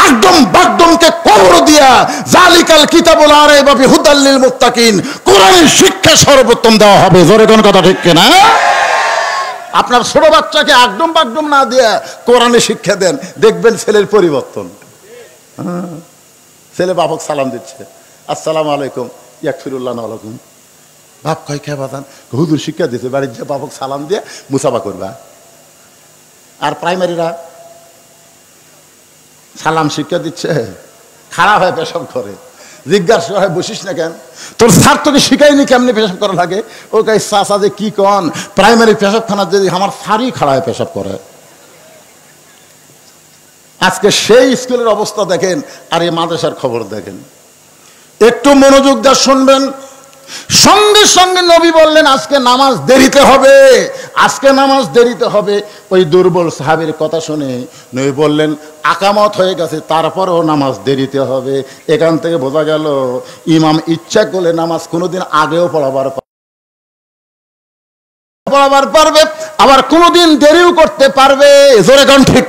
একদম বাগদমকে কবর দিয়া জালিকাল কিতাবুল আরাইবা ফি হুদাল লিল মুত্তাকিন, কোরআনের শিক্ষা সর্বোত্তম দেওয়া হবে। জোরে কোন কথা ঠিক কিনা? আপনার ছোট বাচ্চাকে একদম বাগদম না দিয়া কোরআনে শিক্ষা দেন, দেখবেন ছেলের পরিবর্তন। ছেলে বাপক সালাম দিচ্ছে, আসসালামু আলাইকুম, ইয়াকফিরুল্লাহ আলাইকুম। বাপ কয় কে বাদান? হুজুর শিক্ষা দিচ্ছে, বাড়ির যে বাপক সালাম দিয়ে মুসাফা করবা। আর প্রাইমারিরা সালাম শিক্ষা দিচ্ছে, খারাপ হয় পেশাব করে, জিজ্ঞাসা হয় বসিস না কেন, তোর স্যার তোকে শিখাইনি কেমনি পেশাব করা লাগে? ও কে চাচা যে কি কন, প্রাইমারি পেশাবখানা যদি আমার স্যারই খাড়ায় পেশাব করে। আজকে সেই স্কুলের অবস্থা দেখেন, আর এই মাদ্রাসার খবর দেখেন। একটু মনোযোগ দিয়ে শুনবেন। সঙ্গে সঙ্গে নবী বললেন আজকে নামাজ দেরিতে হবে, আজকে নামাজ দেরিতে হবে। ওই দুর্বল সাহাবীর কথা শুনে নবী বললেন আকামত হয়ে গেছে, তারপরেও নামাজ দেরিতে হবে। এখান থেকে বোঝা গেল ইমাম ইচ্ছা করলে নামাজ কোনোদিন আগেও পড়াবার পারবে, আবার কোনোদিন দেরিও করতে পারবে। জোরে কোন ঠিক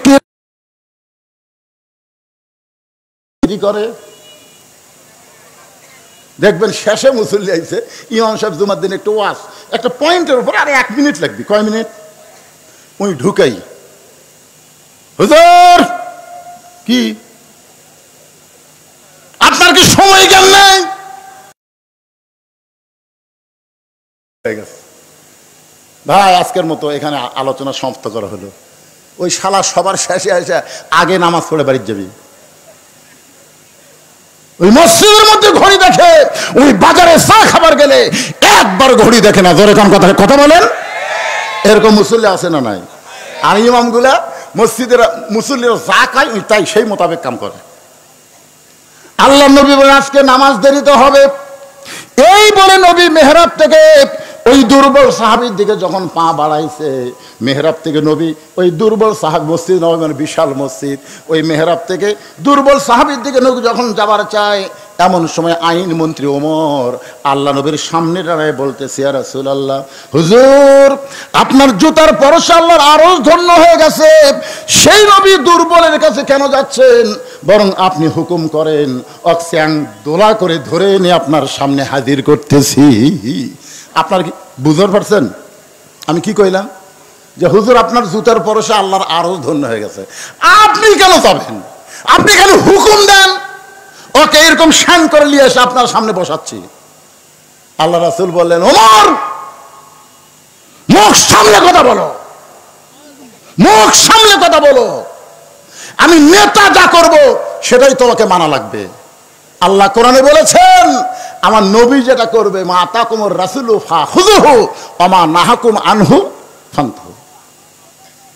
করে? দেখবেন শেষে মুসল্লি আইছে, ইমাম সাহেব জুমার দিন একটু ওয়াজ, একটা পয়েন্টের উপর আরে 1 মিনিট লাগবে। কয় মিনিট? ওই ঢুকাই, হুজুর কি আপনার কি সময় জ্ঞান নেই? ভাই আজকের মতো এখানে আলোচনা সমাপ্ত করা হলো। ওই শালা সবার শেষে এসে আগে নামাজ পড়ে বাড়ি যাবি। ওই মসজিদের মধ্যে ঘড়ি দেখে, ওই বাজারে চা খাবার গেলে একবার ঘড়ি দেখে না। জোরে কোন কথা বলেন? এরকম মুসল্লি আছে না নাই? আর ইমামগুলা মসজিদের মুসল্লিরা যা খায় তাই সেই মোতাবেক কাম করে। আল্লাহ নবী বলেন আজকে নামাজ দেরিতে হবে। এই বলে নবী মেহরাব থেকে ওই দুর্বল সাহাবীর দিকে যখন পা বাড়াইছে, মেহরাব থেকে নবী ওই দুর্বল সাহাব, মসজিদ নবী মানে বিশাল মসজিদ, ওই মেহরাব থেকে দুর্বল সাহাবীর দিকে নবী যখন যাবার চায়, এমন সময় আইন মন্ত্রী ওমর আল্লাহ নবীর সামনে দাঁড়ায় বলতেছে ইয়া রাসূলুল্লাহ, হুজুর আপনার জুতার পরশে আল্লাহর আরশ ধন্য হয়ে গেছে, সেই নবী দুর্বলের কাছে কেন যাচ্ছেন? বরং আপনি হুকুম করেন অক্সিয়াং দোলা করে ধরে এনে আপনার সামনে হাজির করতেছি। আপনার কি বুঝতে পারছেন আমি কি কইলাম? যে হুজুর আপনার জুতার পরশে আল্লাহর আরশ ধন্য হয়ে গেছে, আপনি কেন যাবেন? আপনি কেন হুকুম দেন ওকে এরকম শান করে নিয়ে এসে আপনার সামনে বসাচ্ছি? আল্লাহ রাসূল বললেন ওমর মুখ সামলে কথা বলো, মুখ সামলে কথা বলো। আমি নেতা যা করব সেটাই তোমাকে মানা লাগবে। আল্লাহ কোরআনে বলেছেন আমার নবী যেটা করবে, মা আতাকুমুর রাসূলু ফাখুযুহু ওয়া মা নাহাকুম আনহু ফানতাহু।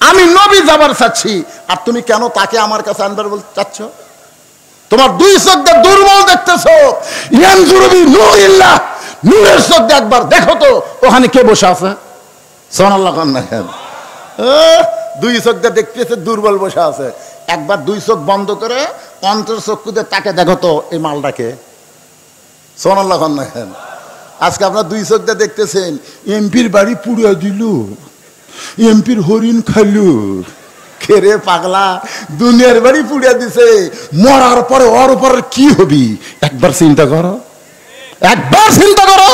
আমি নবী যাবার চাচ্ছি, আর তুমি কেন তাকে আমার কাছে আনবার বলতে চাচ্ছ? তোমার দুই চোখ দিয়ে দুর্বল দেখতেছো। ইয়ানজুরু বি নূরিল্লাহ, নূরের চোখ দিয়ে একবার দেখো তো ওখানে কে বসে আছে। সুবহানাল্লাহ। দুই চোখ দিয়ে দেখতেছে দুর্বল বসে আছে, একবার দুই চোখ বন্ধ করে অন্তর চক্ষু দিয়ে তাকে দেখো তো এই মালটাকে। সুবহানাল্লাহ। আজকে আপনার দুই চোখ দিয়ে দেখতেছেন এমপির বাড়ি পুড়িয়ে দিল, এমপির হরিণ খাইলু। খেরে পাগলা, দুনিয়ার বাড়ি পুড়িয়ে দিছে, মরার পরে ওর উপর কি হবি একবার চিন্তা করো। একবার চিন্তা করো,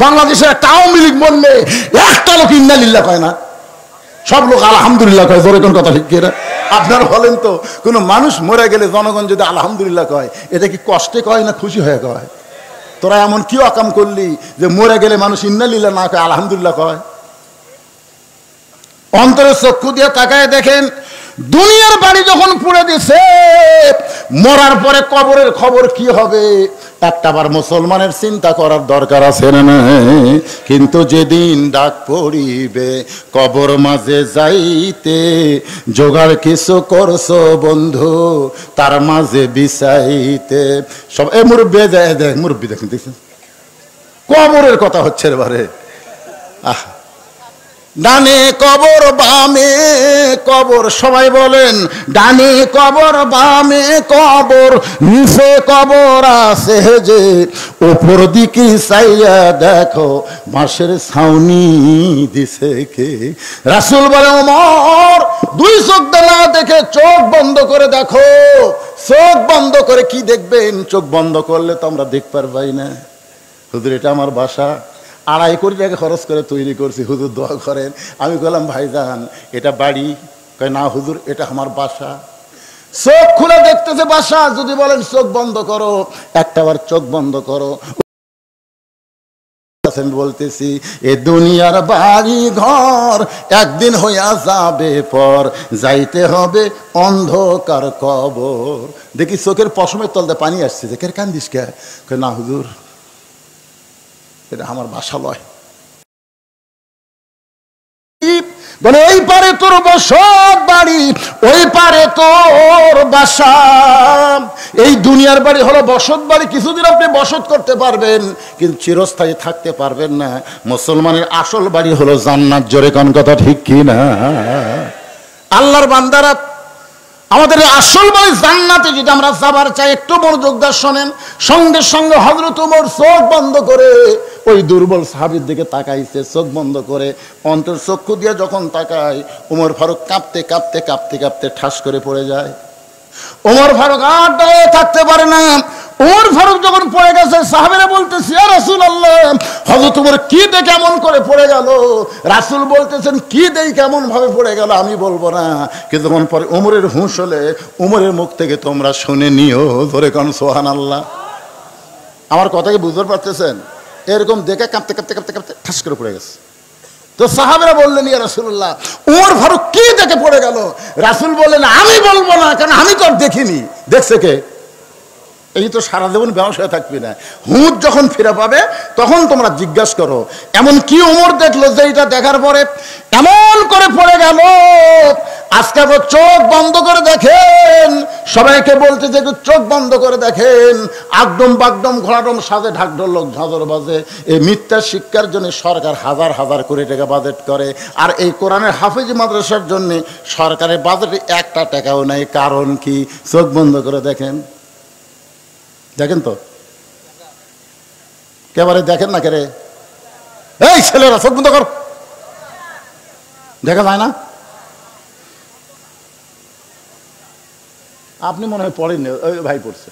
বাংলাদেশের একটা আওয়ামী লীগ বললে একটা লোক ইন্নালিল্লাহ কয় না, সব লোক আলহামদুলিল্লাহ কয়। জোরে কোন কথা ঠিক কিনা? আপনারা বলেন তো, কোনো মানুষ মরে গেলে জনগণ যদি আলহামদুলিল্লাহ কয়, এটা কি কষ্টে কয় না খুশি হয়ে কয়? তোরা এমন কি অকাম করলি যে মরে গেলে মানুষ ইন্নালিল্লাহ না কয়, আলহামদুলিল্লাহ কয়? অন্তরের চক্ষু দিয়ে তাকায় দেখেন, দুনিয়ার বাড়ি যখন পুড়ে দিছে, মরার পরে কবরের খবর কি হবে একটাবার মুসলমানের চিন্তা করার দরকার আছে না? কিন্তু যেদিন ডাক পড়িবে কবর মাঝে যাইতে, জোগাড় কিছু করছো বন্ধু তার মাঝে বিছাইতে। সব এই মুরব্বী যায় দেখ, মুরব্বী দেখেন, দেখছেন কবরের কথা হচ্ছে এবারে। ডানে কবর বামে কবর, সবাই বলেন ডানে কবর বামে কবর, নিচে কবর আছে যে, উপর দিকে চাইয়া দেখো বাঁশের ছাউনি দিছে কে। রাসূল বলে ওমর, দুই চোখ না দেখে চোখ বন্ধ করে দেখো। চোখ বন্ধ করে কি দেখবেন? চোখ বন্ধ করলে তো আমরা দেখতে পারবাই না। হুজুর এটা আমার বাসা, 2.5 কোটি টাকা খরচ করে তৈরি করছি, হুজুর দোয়া করেন। আমি বললাম ভাইজান এটা বাড়ি? কয় না হুজুর এটা আমার বাসা। চোখ খুলে দেখতেছে বাসা। যদি বলেন চোখ বন্ধ করো, একটাবার চোখ বন্ধ করো। বলতেছি এ দুনিয়ার বাড়ি ঘর একদিন হইয়া যাবে পর, যাইতে হবে অন্ধকার কবর। দেখি চোখের পশমের তলতে পানি আসছে, যে কে কান্দিস কে? কয় না হুজুর এটা আমার বাসা লয়। বলে এই পারে তোর বসত বাড়ি, ওই পারে তোর বাসা। এই দুনিয়ার বাড়ি হলো বসত বাড়ি, কিছুদিন আপনি বসত করতে পারবেন কিন্তু চিরস্থায়ী থাকতে পারবেন না। মুসলমানের আসল বাড়ি হলো জান্নাত। জোরে কোন কথা ঠিক কি না? আল্লাহর বান্দারা, আমাদের আসল বাড়ি জান্নাতে যদি আমরা যাবার চাই, একটু মনোযোগ দিয়ে শোনেন। সঙ্গে সঙ্গে হযরত ওমর চোখ বন্ধ করে ওই দুর্বল সাহাবীর দিকে তাকাইছে, চোখ বন্ধ করে। অন্তর চক্ষু দিয়ে যখন তাকায়, ওমর ফারুক কাঁপতে কাঁপতে কাঁপতে কাঁপতে ঠাস করে পড়ে যায়। ওমর ফারুক আর দাঁড়িয়ে থাকতে পারে না। ওমর ফারুক যখন পড়ে গেছে, সাহাবীরা বলতেছে ইয়া রাসূলুল্লাহ, হযরত ওমর কি দেখে কেমন করে পড়ে গেল? রাসূল বলতেছেন কি দেই কেমন ভাবে পড়ে গেল আমি বলবো না, কিন্তু তখন পরে ওমরের হুঁশ হলে ওমরের মুখ থেকে তোমরা শুনে নিও। ধরে কোন সুবহানাল্লাহ। আমার কথা কি বুঝতে পারতেছেন? এরকম দেখে কাঁপতে কাঁপতে কাঁপতে কাঁপতে ঠাস করে পড়ে গেছে। তো সাহাবীরা বললেন ইয়া রাসূলুল্লাহ, ওমর ফারুক কি দেখে পড়ে গেল? রাসূল বললেন আমি বলবো না, কারণ আমি তো দেখিনি। দেখছে কে? এই তো সারা জীবন বেহুশ হয়ে থাকবি না, হুঁশ যখন ফিরে পাবে তখন তোমরা জিজ্ঞাসা করো এমন কি ওমর দেখলো যে এটা দেখার পরে এমন করে পড়ে গেল। আজকে চোখ বন্ধ করে দেখেন, সবাইকে বলতে যে চোখ বন্ধ করে দেখেন, আগডম বাগডম ঘোড়াডম সাজে ঢাকঢোল লোক ঝাঁঝর বাজে। এই মিথ্যা শিক্ষার জন্য সরকার হাজার হাজার কোটি টাকা বাজেট করে, আর এই কোরআনের হাফেজি মাদ্রাসার জন্য সরকারের বাজেটে 1 টাকাও নাই। কারণ কি? চোখ বন্ধ করে দেখেন। দেখেন তো, কেবারে দেখেন না কেরে? এই ছেলেরা চোখ বন্ধ কর, দেখা যায় না? আপনি মনে হয় পড়েননি, ওই ভাই পড়ছে।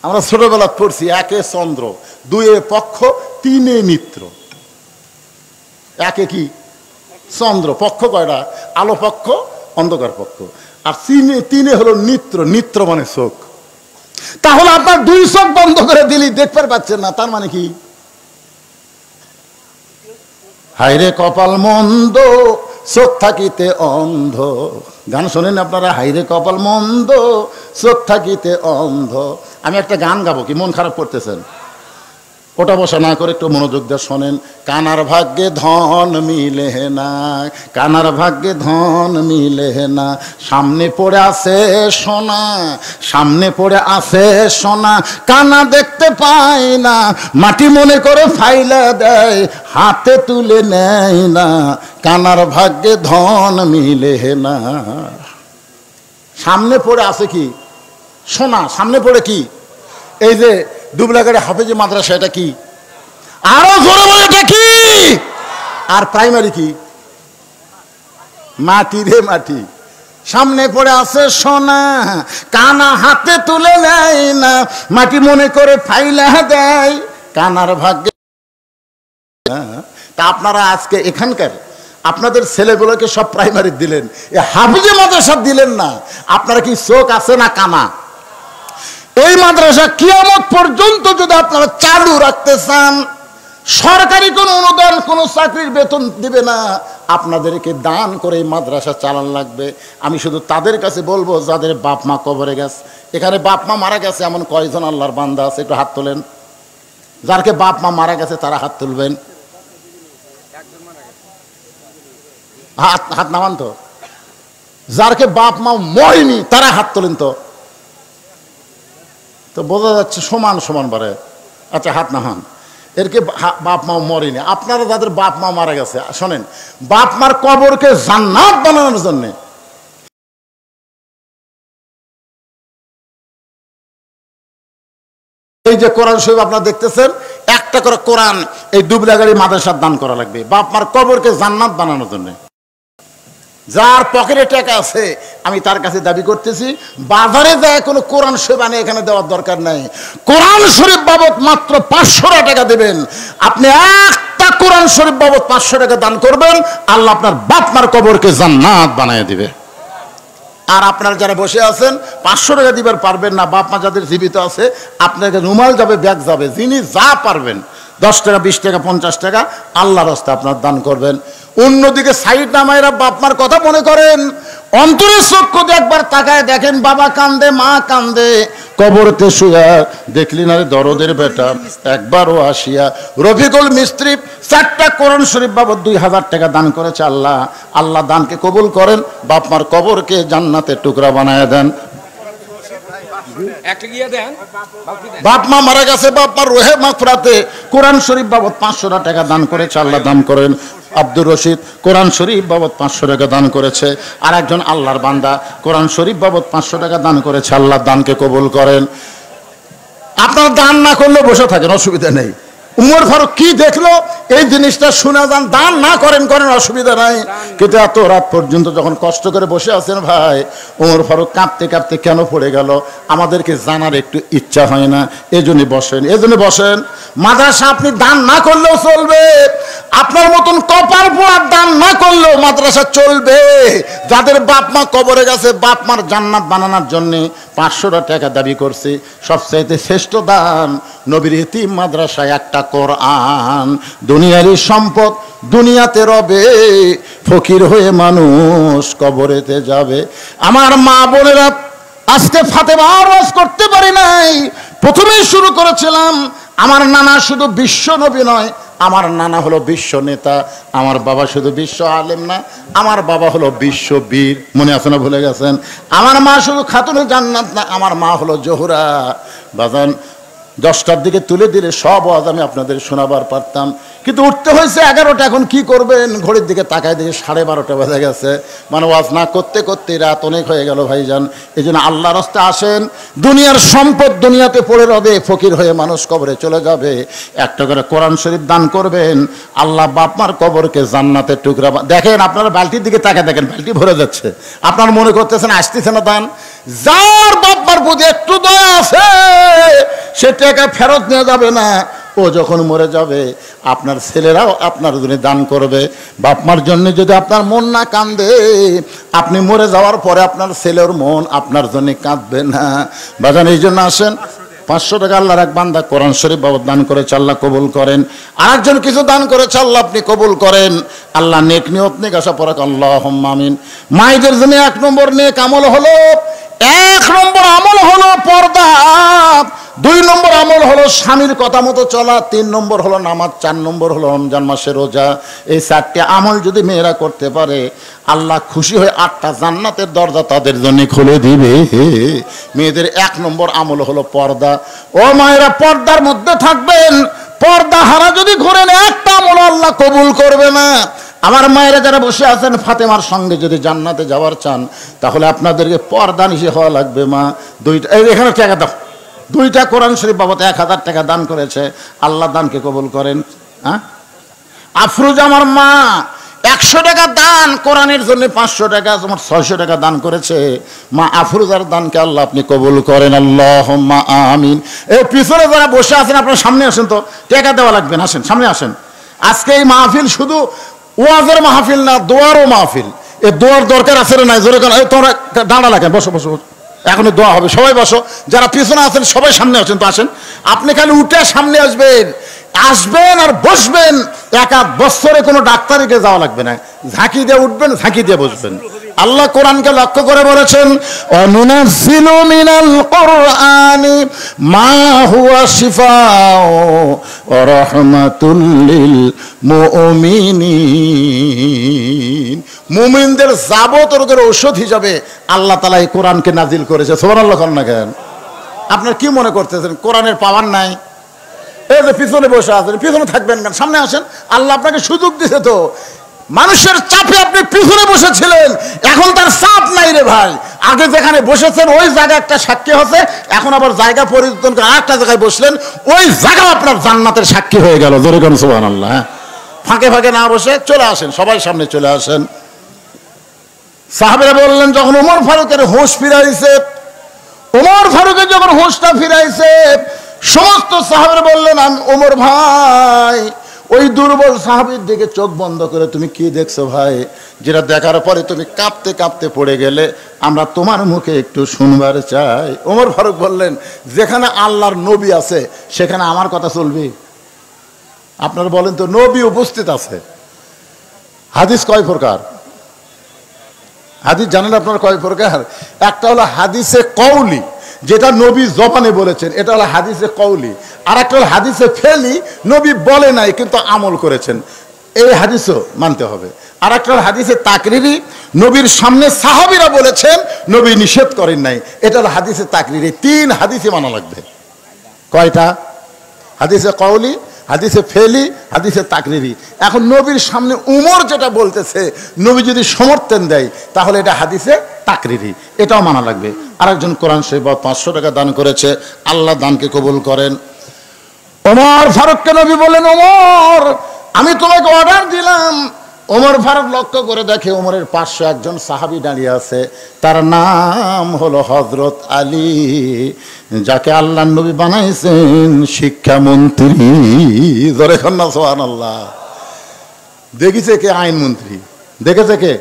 আমরা ছোটবেলা পড়ছি 1 চন্দ্র, 2 পক্ষ, 3 মিত্র। 1 কি? চন্দ্র। পক্ষ কয়টা? আলো পক্ষ, অন্ধকার পক্ষ। আর 3 হলো নিত্র। নিত্র মানে চোখ। তাহলে আপনার 2 চোখ বন্ধ করে দিলি দেখতে পাচ্ছেন না, তার মানে কি? হাইরে কপাল মন্দ চোখ থাকিতে অন্ধ। গান শোনেন আপনারা? হাইরে কপাল মন্দ চোখ থাকিতে অন্ধ। আমি একটা গান গাবো, কি মন খারাপ করতেছেন? ওটা বসা না করে একটু মনোযোগ দিয়ে শোনেন। কানার ভাগ্যে ধন মিলে না, কানার ভাগ্যে ধন মিলে না, সামনে পড়ে আছে সোনা, সামনে পড়ে আছে সোনা, কানা দেখতে পায় না, মাটি মনে করে ফাইলা দেয়, হাতে তুলে নেয় না, কানার ভাগ্যে ধন মিলে না। সামনে পড়ে আছে কি? সোনা। সামনে পড়ে কি? এই যে দুবলাগাড়ি হাফেজি মাদ্রাসা, এটা কি? আরো জোরে বলে এটা কি? আর প্রাইমারি কি? মাটি রে মাটি। সামনে পড়ে আছে সোনা, কানা হাতে তুলে নেয় না, মাটি মনে করে ফাইলা দেয় কানার ভাগ্যে। তা আপনারা আজকে এখানকার আপনাদের ছেলেগুলোকে সব প্রাইমারি দিলেন, এ হাফিজে মাদ্রাসা দিলেন না। আপনারা কি চোখ আছে না কানা? এই মাদ্রাসা কিয়ামত পর্যন্ত যদি আপনারা চালু রাখতে চান, সরকারি কোনো অনুদান, কোনো চাকরির বেতন দিবে না, আপনাদেরকে দান করে এই মাদ্রাসা চালান লাগবে। আমি শুধু তাদের কাছে বলবো যাদের বাপ মা কবরে গেছে। এখানে বাপ মা মারা গেছে এমন কয়জন আল্লাহর বান্দা আছে? একটু হাত তোলেন। যারকে বাপ মা মারা গেছে তারা হাত তুলবেন। হাত নামান তো। যারকে বাপ মা মরেনি তারা হাত তোলেন তো। তো বোঝা যাচ্ছে সমান সমান বারে। আচ্ছা, হাত নামান। এরকে বাপ মা মরেনি। আপনারা যাদের বাপ মা মারা গেছে, শোনেন, বাপ মার কবরকে জান্নাত বানানোর জন্য এই যে কোরআন শরীফ আপনারা দেখতেছেন, একটা করে কোরআন এই দুবলাগাড়ি মাদ্রাসার দান করা লাগবে বাপ মার কবরকে জান্নাত বানানোর জন্য। যার পকেটে টাকা আছে আমি তার কাছে দাবি করতেছি, বাজারে যায় কোনো কোরআন শরীফ আনে এখানে দেওয়ার দরকার নাই। কোরআন শরীফ বাবদ মাত্র 500 টাকা দেবেন। আপনি একটা কোরআন শরীফ বাবদ 500 টাকা দান করবেন, আল্লাহ আপনার বাপ মার কবরকে জান্নাত বানিয়ে দিবে। আর আপনারা যারা বসে আছেন 500 টাকা দিবার পারবেন না, বাপ মা যাদের জীবিত আছে, আপনাকে রুমাল যাবে, ব্যাগ যাবে, যিনি যা পারবেন 10 টাকা, 20 টাকা, 50 টাকা আল্লাহর রাস্তায় আপনার দান করবেন। অন্যদিকে সাইড নামাইরা বাপ মার কথা মনে করেন, অন্তরের চক্ষু দিয়ে একবার তাকায় দেখেন, বাবা কান্দে, মা কান্দে, কবরতে শুয়া দেখলি না রে দরদের বেটা একবারও আসিয়া। রফিকুল মিস্ত্রি 4টা কোরআন শরীফ বাবদ 2000 টাকা দান করেছে। আল্লাহ আল্লাহ দানকে কবুল করেন, বাপ মার কবরকে জান্নাতের টুকরা বানায় দেন। বাপ মা মারা গেছে, বাপ মার রোহে মাগফিরাতে কোরআন শরীফ বাবদ 500 টাকা দান করেছে, আল্লাহ দান করেন। আব্দুর রশিদ কোরআন শরীফ বাবদ 500 টাকা দান করেছে। আর একজন আল্লাহর বান্দা কোরআন শরীফ বাবদ 500 টাকা দান করেছে, আল্লাহ দানকে কবুল করেন। আপনার দান না করলে বসে থাকেন, অসুবিধা নেই। উমর ফারুক কি দেখলো এই জিনিসটা শুনে যান, দান না করেন অসুবিধা নাই। কিন্তু এত রাত পর্যন্ত যখন কষ্ট করে বসে আছেন ভাই, উমর ফারুক কাঁপতে কাঁপতে কেন পড়ে গেল আমাদেরকে জানার একটু ইচ্ছা হয় না। এজন্য বসেন। মাদ্রাসা আপনি দান না করলেও চলবে, আপনার মতন কপাল পোড়ার দান না করলেও মাদ্রাসা চলবে। যাদের বাপ মা কবরে গেছে, বাপ মার জান্নাত বানানোর জন্য 500 টাকা দাবি করছে। সবচাইতে শ্রেষ্ঠ দান নবীর ইতিম মাদ্রাসায় একটা কোরআন। দুনিয়ারই সম্পদ দুনিয়াতে রবে, ফকির হয়ে মানুষ কবরেতে যাবে। আমার মা বোনেরা, আজকে ফাতেমা আওয়াজ করতে পারি নাই। প্রথমেই শুরু করেছিলাম, আমার নানা শুধু বিশ্ব নবী নয়, আমার নানা হলো বিশ্ব নেতা। আমার বাবা শুধু বিশ্ব আলেম না, আমার বাবা হলো বিশ্ব বীর। মনে আছে না? ভুলে গেছেন? আমার মা শুধু খাতুনে জান্নাত না, আমার মা হলো জোহরা। বাজান 10টার দিকে তুলে দিলে সব আওয়াজ আমি আপনাদের শোনাবার পারতাম, কিন্তু উঠতে হয়েছে 11টা। এখন কি করবেন? ঘড়ির দিকে তাকায় দেখে 12:30 বেজে গেছে। মানে ওয়াজ না করতে করতে রাত অনেক হয়ে গেল ভাইজান। এই জন্য আল্লাহর রাস্তায় আসেন। দুনিয়ার সম্পদ দুনিয়াতে পড়ে রবে, ফকির হয়ে মানুষ কবরে চলে যাবে। একটা করে কোরআন শরীফ দান করবেন, আল্লাহ বাপমার কবরকে জান্নাতের টুকরা। দেখেন আপনারা বালতির দিকে তাকায় দেখেন, বালতি ভরে যাচ্ছে। আপনার মনে করতেছেন আসতেছে না দান। যার বাপমার প্রতি একটু দয়া আছে সে টাকা ফেরত নেওয়া যাবে না। ও যখন মরে যাবে আপনার ছেলেরাও আপনার জন্য দান করবে। বাপমার জন্য যদি আপনার মন না কান্দে, আপনি মরে যাওয়ার পরে আপনার ছেলের মন আপনার জন্য কাঁদবে না। বাজান এই জন্য আসেন, 500 টাকা আল্লাহর এক বান্দা কোরআন শরীফ বাবদ দান করেছে, আল্লাহ কবুল করেন। আরেকজন কিছু দান করেছে, আল্লাহ আপনি কবুল করেন। আল্লাহ নেক নিয়ত নেক আশা পরাক, আল্লাহুম্মা আমিন। মায়েদের জন্য 1 নম্বর নেক আমল হলো, 1 নম্বর আমল হলো পর্দা, 2 নম্বর আমল হলো স্বামীর কথা মতো চলা, 3 নম্বর হলো নামাজ, 4 নম্বর হলো রমজান মাসে রোজা। এই 4টি আমল যদি মেয়েরা করতে পারে, আল্লাহ খুশি হয়ে 8টা জান্নাতের দরজা তাদের জন্য খুলে দিবে। মেয়েদের 1 নম্বর আমল হলো পর্দা। ও মায়েরা, পর্দার মধ্যে থাকবেন। পর্দা হারা যদি ঘুরেন, একটা আমল আল্লাহ কবুল করবে না। আমার মায়েরা যারা বসে আছেন, ফাতেমার সঙ্গে যদি জান্নাতে যাওয়ার চান, তাহলে আপনাদেরকে পর্দা নিশে হওয়া লাগবে। মা 2টা, এখানে টাকা দাও, 2টা কোরআন শরীফ বাবদ 1000 টাকা দান করেছে, আল্লাহ দানকে কবুল করেন। হ্যাঁ, আফরোজা আমার মা 100 টাকা দান কোরআনের জন্য, 500 টাকা, তোমার 600 টাকা দান করেছে। মা আফরোজার দানকে আল্লাহ আপনি কবুল করেন, আল্লাহুম্মা আমিন। এই পিছনে যারা বসে আছেন আপনারা সামনে আসেন, তো টাকা দেওয়া লাগবে না, আসেন সামনে আসেন। আজকে এই মাহফিল শুধু ওয়াজের মাহফিল না, দোয়ারও মাহফিল। এই দোয়ার দরকার আছে না নাই? জোরে কেন? তোমরা দাঁড়া লাগেন, বসো বসো, এখনই দোয়া হবে, সবাই বসো। যারা পিছনে আছেন সবাই সামনে আসেন, তো আসেন। আপনি খালি উঠে সামনে আসবেন, আসবেন আর বসবেন। 1 বছরে কোনো ডাক্তারিকে যাওয়া লাগবে না, ঝাঁকি দিয়ে উঠবেন, ঝাঁকি দিয়ে বসবেন। আল্লাহ কোরআনকে লক্ষ্য করে বলেছেন, অনুনাজ্জিলু মিনাল কুরআনি মা হুয়া শিফাউ ওয়া রাহমাতুল লিল মুমিনিন। মুমিনদের যাবতীয় রোগের ঔষধ হিসাবে আল্লাহ তাআলা এই কোরআনকে নাজিল করেছে। সুবহানাল্লাহ বলেন না কেন? আপনারা কি মনে করতেছেন কোরআনের পাওয়ার নাই? এই যে পিছনে বসে আছেন, পিছনে থাকবেন কেন? সামনে আসেন। আল্লাহ আপনাকে সুযোগ দিছে তো। মানুষের চাপে আপনি পিছনে বসেছিলেন, এখন তার চাপ নাই রে ভাই। আগে যেখানে বসেছেন ওই জায়গা একটা সাক্ষী হচ্ছে, এখন আবার জায়গা পরিবর্তন করে আরেকটা জায়গায় বসলেন, ওই জায়গা আপনার জান্নাতের সাক্ষী হয়ে গেল। জোরে কোন সুবহানাল্লাহ। ফাঁকে ফাঁকে না বসে চলে আসেন, সবাই সামনে চলে আসেন। সাহাবেরা বললেন, যখন ওমর ফারুকের হোশ ফিরাইছে, ওমর ফারুকের যখন হোশটা ফিরাইছে, সমস্ত সাহাবেরা বললেন, আমি ওমর ভাই, ওই দুর্বল সাহাবীর দিকে চোখ বন্ধ করে তুমি কি দেখছো ভাই? যেটা দেখার পরে তুমি কাঁপতে কাঁপতে পড়ে গেলে, আমরা তোমার মুখে একটু শুনবার চাই। ওমর ফারুক বললেন, যেখানে আল্লাহর নবী আছে সেখানে আমার কথা চলবে? আপনারা বলেন তো, নবী উপস্থিত আছে। হাদিস কয় প্রকার? হাদিস জানেন আপনারা কয় প্রকার? একটা হলো হাদিসে কওলি, যেটা নবী জবানে বলেছেন, এটা হলো হাদিসে কওলি। আর একটা হলো হাদিসে ফেলি, নবী বলে নাই কিন্তু আমল করেছেন, এই হাদিসও মানতে হবে। আর একটা হলো হাদিসে তাকরিরি, নবীর সামনে সাহাবীরা বলেছেন, নবী নিষেধ করেন নাই, এটা হলো হাদিসে তাকরিরি। 3 হাদিসে মানা লাগবে। কয়টা? হাদিসে কওলি, হাদিসে ফেলি, হাদিসে তাকরিরি। এখন নবীর সামনে উমর যেটা বলতেছে, নবী যদি সমর্থন দেয় তাহলে এটা হাদিসে তাকরিরি, এটাও মানা লাগবে। আরেকজন কোরআন শরীফ 500 টাকা দান করেছে, আল্লাহ দানকে কবুল করেন। ওমর ফারুককে নবী বলেন, ওমর আমি তোমাকে অর্ডার দিলাম। ওমর ফারুক লক্ষ্য করে দেখে ওমরের পাশে একজন সাহাবী দাঁড়িয়ে আছে, তার নাম হলো হযরত আলী, যাকে আল্লাহর নবী বানাইছেন শিক্ষামন্ত্রী। জোরে কর না সুবহানাল্লাহ। দেখিছে কে? আইনমন্ত্রী। দেখেছে কে?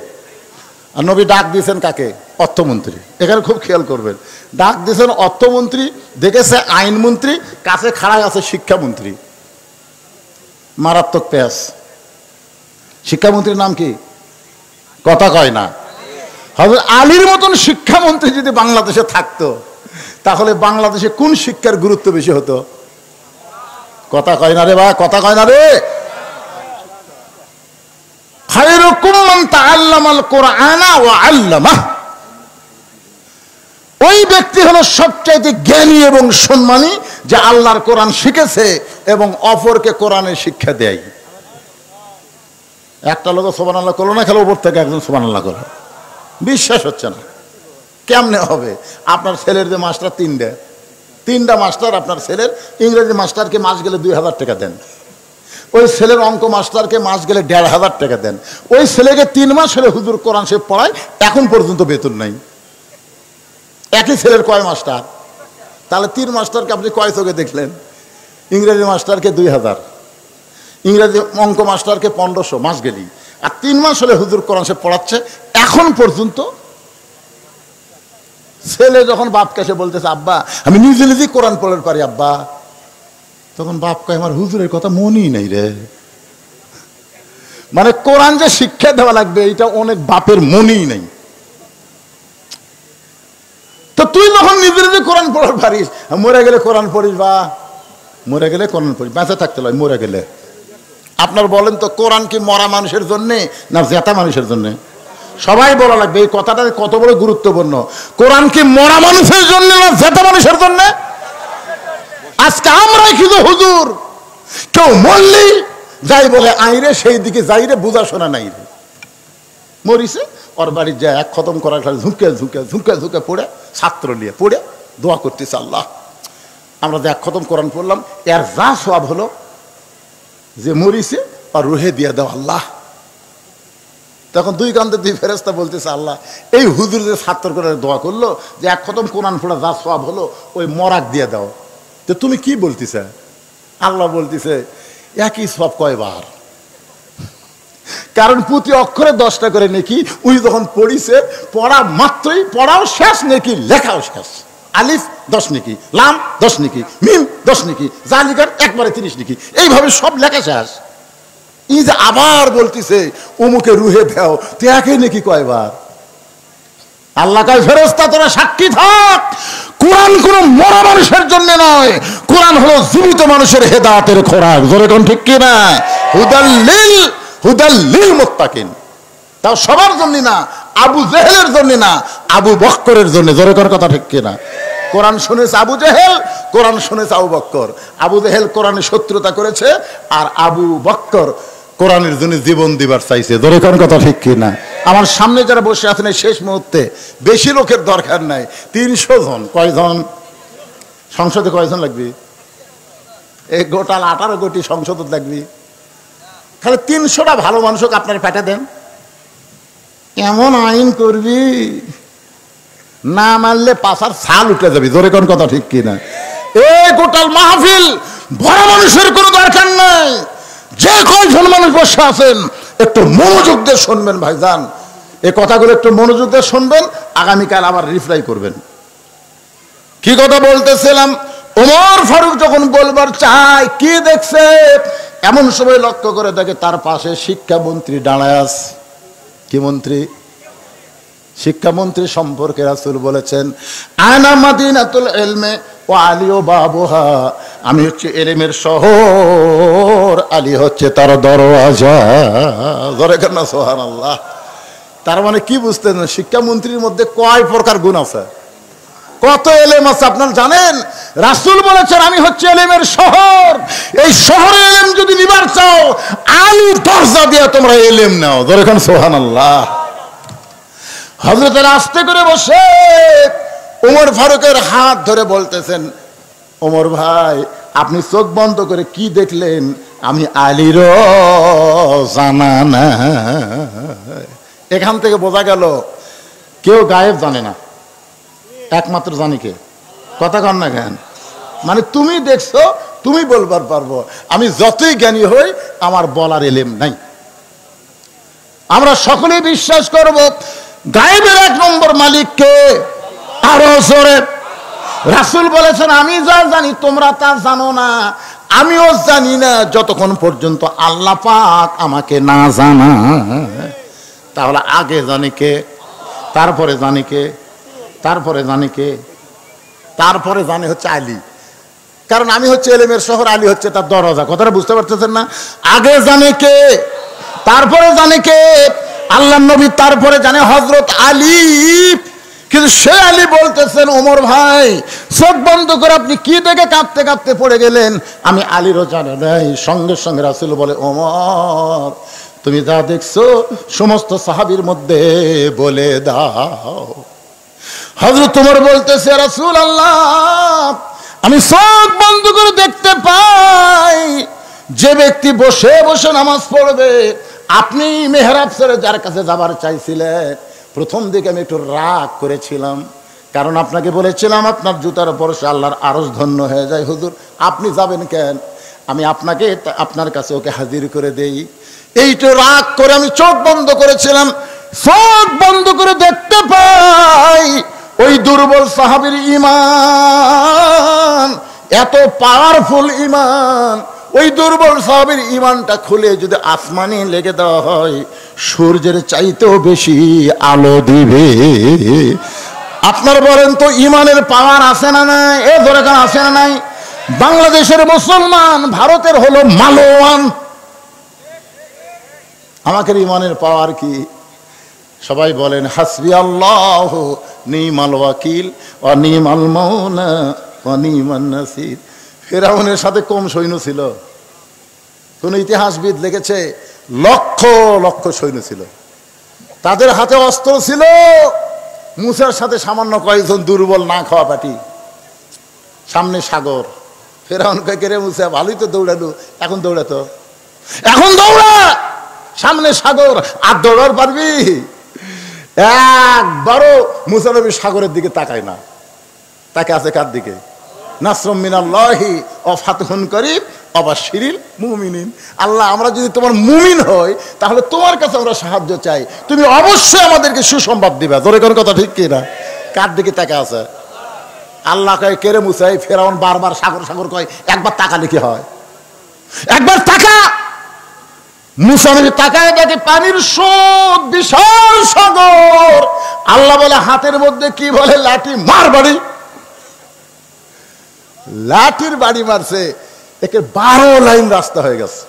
আর নবী ডাক দিয়েছেন কাকে? অর্থমন্ত্রী। এখানে খুব খেয়াল করবেন, ডাক দিয়েছেন অর্থমন্ত্রী, দেখেছে আইনমন্ত্রী, কাছে খাড়া আছে শিক্ষামন্ত্রী। মারাত্মক পেঁয়াজ। শিক্ষামন্ত্রীর নাম কি? কথা কয় না। হযরত আলীর মতন শিক্ষামন্ত্রী যদি বাংলাদেশে থাকতো, তাহলে বাংলাদেশে কোন শিক্ষার গুরুত্ব বেশি হতো? কথা কয় না রে বা, কথা কয় না রে। খায়রুকুম মান তাআল্লামাল কুরআনা ওয়া আল্লামাহ। ওই ব্যক্তি হলো সবচাইতে জ্ঞানী এবং সম্মানী, যে আল্লাহর কোরআন শিখেছে এবং অপরকে কোরআনের শিক্ষা দেয়। একটা লোক সুবহানাল্লাহ করলো না, খেলো উপর থেকে একজন সুবহানাল্লাহ করলো, বিশ্বাস হচ্ছে না। কেমনে হবে? আপনার ছেলের যে মাস্টার, 3টা মাস্টার, আপনার ছেলের ইংরেজি মাস্টারকে মাস গেলে 2000 টাকা দেন, ওই ছেলের অঙ্ক মাস্টারকে মাস গেলে 1500 টাকা দেন, ওই ছেলেকে 3 মাস হলে হুজুর কোরআন শরীফ পড়ায়, এখন পর্যন্ত বেতন নাই। একই ছেলের কয় মাস্টার? তাহলে 3 মাস্টারকে আপনি কয় চোখে দেখলেন? ইংরেজি মাস্টারকে 2000, ইংরেজি অঙ্ক মাস্টারকে 1500 মাস গেলি, আর 3 মাস হলে হুজুর কোরআন শরীফ পড়াচ্ছে, এখন পর্যন্ত। ছেলে যখন বাপকে এসে বলতেছে, আব্বা আমি নিজে নিজেই কোরআন পড়ার পারি আব্বা, তখন বাপ কয়, আমার হুজুরের কথা মনই নাই রে। মানে কোরআন যে শিক্ষা দেওয়া লাগবে, এটা অনেক বাপের মনই নাই। তো তুই যখন নিজে নিজে কোরআন পড়ার পারিস, মরে গেলে কোরআন পড়িস বা মরে গেলে কোরআন পড়িস, বেঁচে থাকতে লয় মরে গেলে। আপনার বলেন তো, কোরআন কি মরা মানুষের জন্যে না জেতা মানুষের জন্যে? সবাই বলা লাগবে, এই কথাটা কত বড় গুরুত্বপূর্ণ। কোরআন কি মরা মানুষের জন্য না জেতা মানুষের জন্য? আজকে আমরাই কিন্তু হুজুর, কেউ মরলি যাই বলে আইরে, সেই দিকে যাই রে, বুঝা শোনা নাই রে। মরিছে, ওর বাড়ি যায় 1 খতম করার খালি ঝুঁকে ঝুঁকে ঝুঁকে ঝুঁকে পড়ে, ছাত্র নিয়ে পড়ে দোয়া করতেছে, আল্লাহ আমরা যে 1 খতম কোরআন পড়লাম, এর যা সওয়াব হলো যে মরিছে আর রুহে দিয়ে দাও আল্লাহ। তখন দুই কান্দে দুই ফেরেশতা বলতেছে, আল্লাহ এই হুজুর যে ছাত্র করে দোয়া করলো যে এক খতম কোরআন পড়া যা সওয়াব হলো ওই মরাক দিয়ে দাও, তো তুমি কি বলতেছে? আল্লাহ বলতেছে একই সব কয়বার, কারণ প্রতি অক্ষরে 10টা করে নেকি। ওই যখন পড়িছে পড়া মাত্রই পড়াও শেষ, নেকি লেখাও শেষ। আলিফ 10 নেকি, লাম 10 নেকি, মিম 10 নেকি, জালিকার একবারে 30 নেকি, এইভাবে সব লেখা শেষ। এই যে আবার বলতেছে অমুকে রুহে দাও, তো একই নাকি কয়বার? আল্লাহ কয় ফেরেশতা তোরা সাক্ষী থাক, কোরআন কোন মরা মানুষের জন্য নয়, কোরআন হলো জীবিত মানুষের হেদায়েতের খোরাক। জোরে কোন ঠিক কি না? হুদাল্লিল মুত্তাকিন। তাও সবার জন্য না, আবু জেহেলের জন্য না, আবু বক্করের জন্য। জোরে কোন কথা ঠিক কি না? কোরআন শুনেছে আবু জেহেল, কোরআন শুনেছে আবু বক্কর। আবু জেহেল কোরআনের শত্রুতা করেছে, আর আবু বক্কর কোরআনের জন্য জীবন দিবার চাইছে। জোরে কোন কথা ঠিক কি না? আমার সামনে যারা বসে আছেন এই শেষ মুহূর্তে, বেশি লোকের দরকার নাই, 300 জন। কয়জন সংসদে কয়জন লাগবে? এই গোটাল 18 কোটি সংসদ লাগবে, খালি 300টা ভালো মানুষকে আপনার পেটে দেন। এমন আইন করবি না মানলে পাশার ছাল উঠে যাবি। জোরে কোন কথা ঠিক কিনা? এই গোটাল মাহফিল বড় মানুষের কোনো দরকার নাই, যে কয়জন মানুষ বসে আছেন একটু মনোযোগ দিয়ে শুনবেন ভাইজান, এই কথাগুলো একটু মনোযোগ দিয়ে শুনবেন, আগামীকাল আবার রিপ্লাই করবেন। কি কথা বলতেছিলাম? ওমর ফারুক যখন বলবার চায়, কি দেখছে এমন সময় লক্ষ্য করে দেখে তার পাশে শিক্ষামন্ত্রী দাঁড়ায় আছে। কি মন্ত্রী? শিক্ষামন্ত্রী সম্পর্কে রাসূল বলেছেন আনা মাদিনাতুল ইলমে ওয়া আলিও বাবুহা, আমি হচ্ছে ইলমের শহর, আলী হচ্ছে তার দরওয়াজা। জোরে কেন সুবহানাল্লাহ। তার মানে কি বুঝতেন? শিক্ষামন্ত্রীর মধ্যে কয় প্রকার গুণ আছে, কত এলেম আছে আপনারা জানেন? রাসূল বলেছেন আমি হচ্ছে এলেমের শহর, এই শহরে এলেম যদি নিবার চাও আলী দরজা দিয়ে তোমরা এলেম নাও। জোরে কেন সুবহানাল্লাহ। হযরত আস্তে করে বসে ওমর ফারুকের হাত ধরে বলতেছেন, ওমর ভাই আপনি চোখ বন্ধ করে কি দেখলেন? আমি আলীর জানা না। এখান থেকে বোঝা গেল কেউ গায়েব জানে না, একমাত্র জানি কে? কথা কন না জ্ঞান, মানে তুমি দেখছো তুমি বলবার পারবো, আমি যতই জ্ঞানী হই আমার বলার এলেম নাই। আমরা সকলেই বিশ্বাস করব গায়েবের 1 নম্বর মালিক কে? আরো জোরে। রাসূল বলেছেন আমি যা জানি তোমরা তা জানো না, আমিও জানি না যতক্ষণ পর্যন্ত আল্লাহ পাক আমাকে না জানা। তাহলে আগে জানি কে, তারপরে জানি কে, তারপরে জানি কে, তারপরে জানি হচ্ছে আলী, কারণ আমি হচ্ছে এলেমের শহর, আলী হচ্ছে তার দরজা। কথাটা বুঝতে পারতেছেন না? আগে জানে কে, তারপরে জানে কে? আল্লাহ নবী, তারপরে জানে হযরত আলী। কিন্তু সে আলী বলতেছেন ওমর ভাই চোখ বন্ধ করে আপনি কি দেখে কাঁপতে কাঁপতে পড়ে গেলেন? আমি আলীরও জানে নাই। সঙ্গে সঙ্গে রাসূল বলে ওমর তুমি যা দেখছো সমস্ত সাহাবীর মধ্যে বলে দাও। হযরত ওমর বলতেছে রাসূলুল্লাহ আমি চোখ বন্ধ করে দেখতে পাই যে ব্যক্তি বসে বসে নামাজ পড়বে, আপনি মেহরাব ছেড়ে যার কাছে যাবার চাইছিলেন, প্রথম দিকে আমি একটু রাগ করেছিলাম, কারণ আপনাকে বলেছিলাম আপনার জুতার পরশে আল্লাহর আরশ ধন্য হয়ে যায়। হুজুর আপনি যাবেন কেন? আমি আপনাকে আপনার কাছে ওকে হাজির করে দেই, এইটা রাগ করে আমি চোখ বন্ধ করেছিলাম। চোখ বন্ধ করে দেখতে পাই ওই দুর্বল সাহাবীর ঈমান এত পাওয়ারফুল ঈমান, ওই দুর্বল সাহাবীর ঈমানটা খুলে যদি আসমানে লেগে দেওয়া হয় সূর্যের চাইতেও বেশি আলো দিবে। আপনার বলেন তো ঈমানের পাওয়ার আছে না নাই? এ ধরে কেন আছে না নাই? বাংলাদেশের মুসলমান ভারতের হলো মালওয়ান, আমাকে ঈমানের পাওয়ার কি? সবাই বলেন হাসবি আল্লাহ নিমাল ওয়াকিল ওয়া নিমাল মাওলা ওয়া নিমান নাসির। ফেরাউনের সাথে কম সৈন্য ছিল? কোন ইতিহাসবিদ লিখেছে লক্ষ লক্ষ সৈন্য ছিল, তাদের হাতে অস্ত্র ছিল। মুসার সাথে সামান্য কয়েকজন দুর্বল না খাওয়া পাটি, সামনে সাগর। ফেরাউন কয় রে মুসা ভালোই তো দৌড়ালো, এখন দৌড়াতো, এখন দৌড়া। সামনে সাগর, আর দৌড়ার পারবি? একবারও মুসা নবী সাগরের দিকে তাকায় না। তাকে আছে কার দিকে? নাসরুম মিনাল্লাহি ওয়া ফাতহুন করিব ওয়া বাশশিরিল মুমিনিন। আল্লাহ, আমরা যদি তোমার মুমিন হই তাহলে তোমার কাছে আমরা সাহায্য চাই, তুমি অবশ্যই আমাদেরকে সুসংবাদ দিবা। জোরে কোন কথা ঠিক কি না? কার দিকে তাকা আছে? আল্লাহ কয়, কেরে মুসা, এই ফেরাউন বারবার সাগর সাগর কয়, একবার তাকালে কি হয়? একবার তাকা। মুসা নবী তাকায় দেখে পানির স্রোত, বিশাল সাগর। আল্লাহ বলে, হাতের মধ্যে কি বলে? লাঠি, মার বাড়ি। লাঠির বাড়ি মারছে, একে 12 লাইন রাস্তা হয়ে গেছে।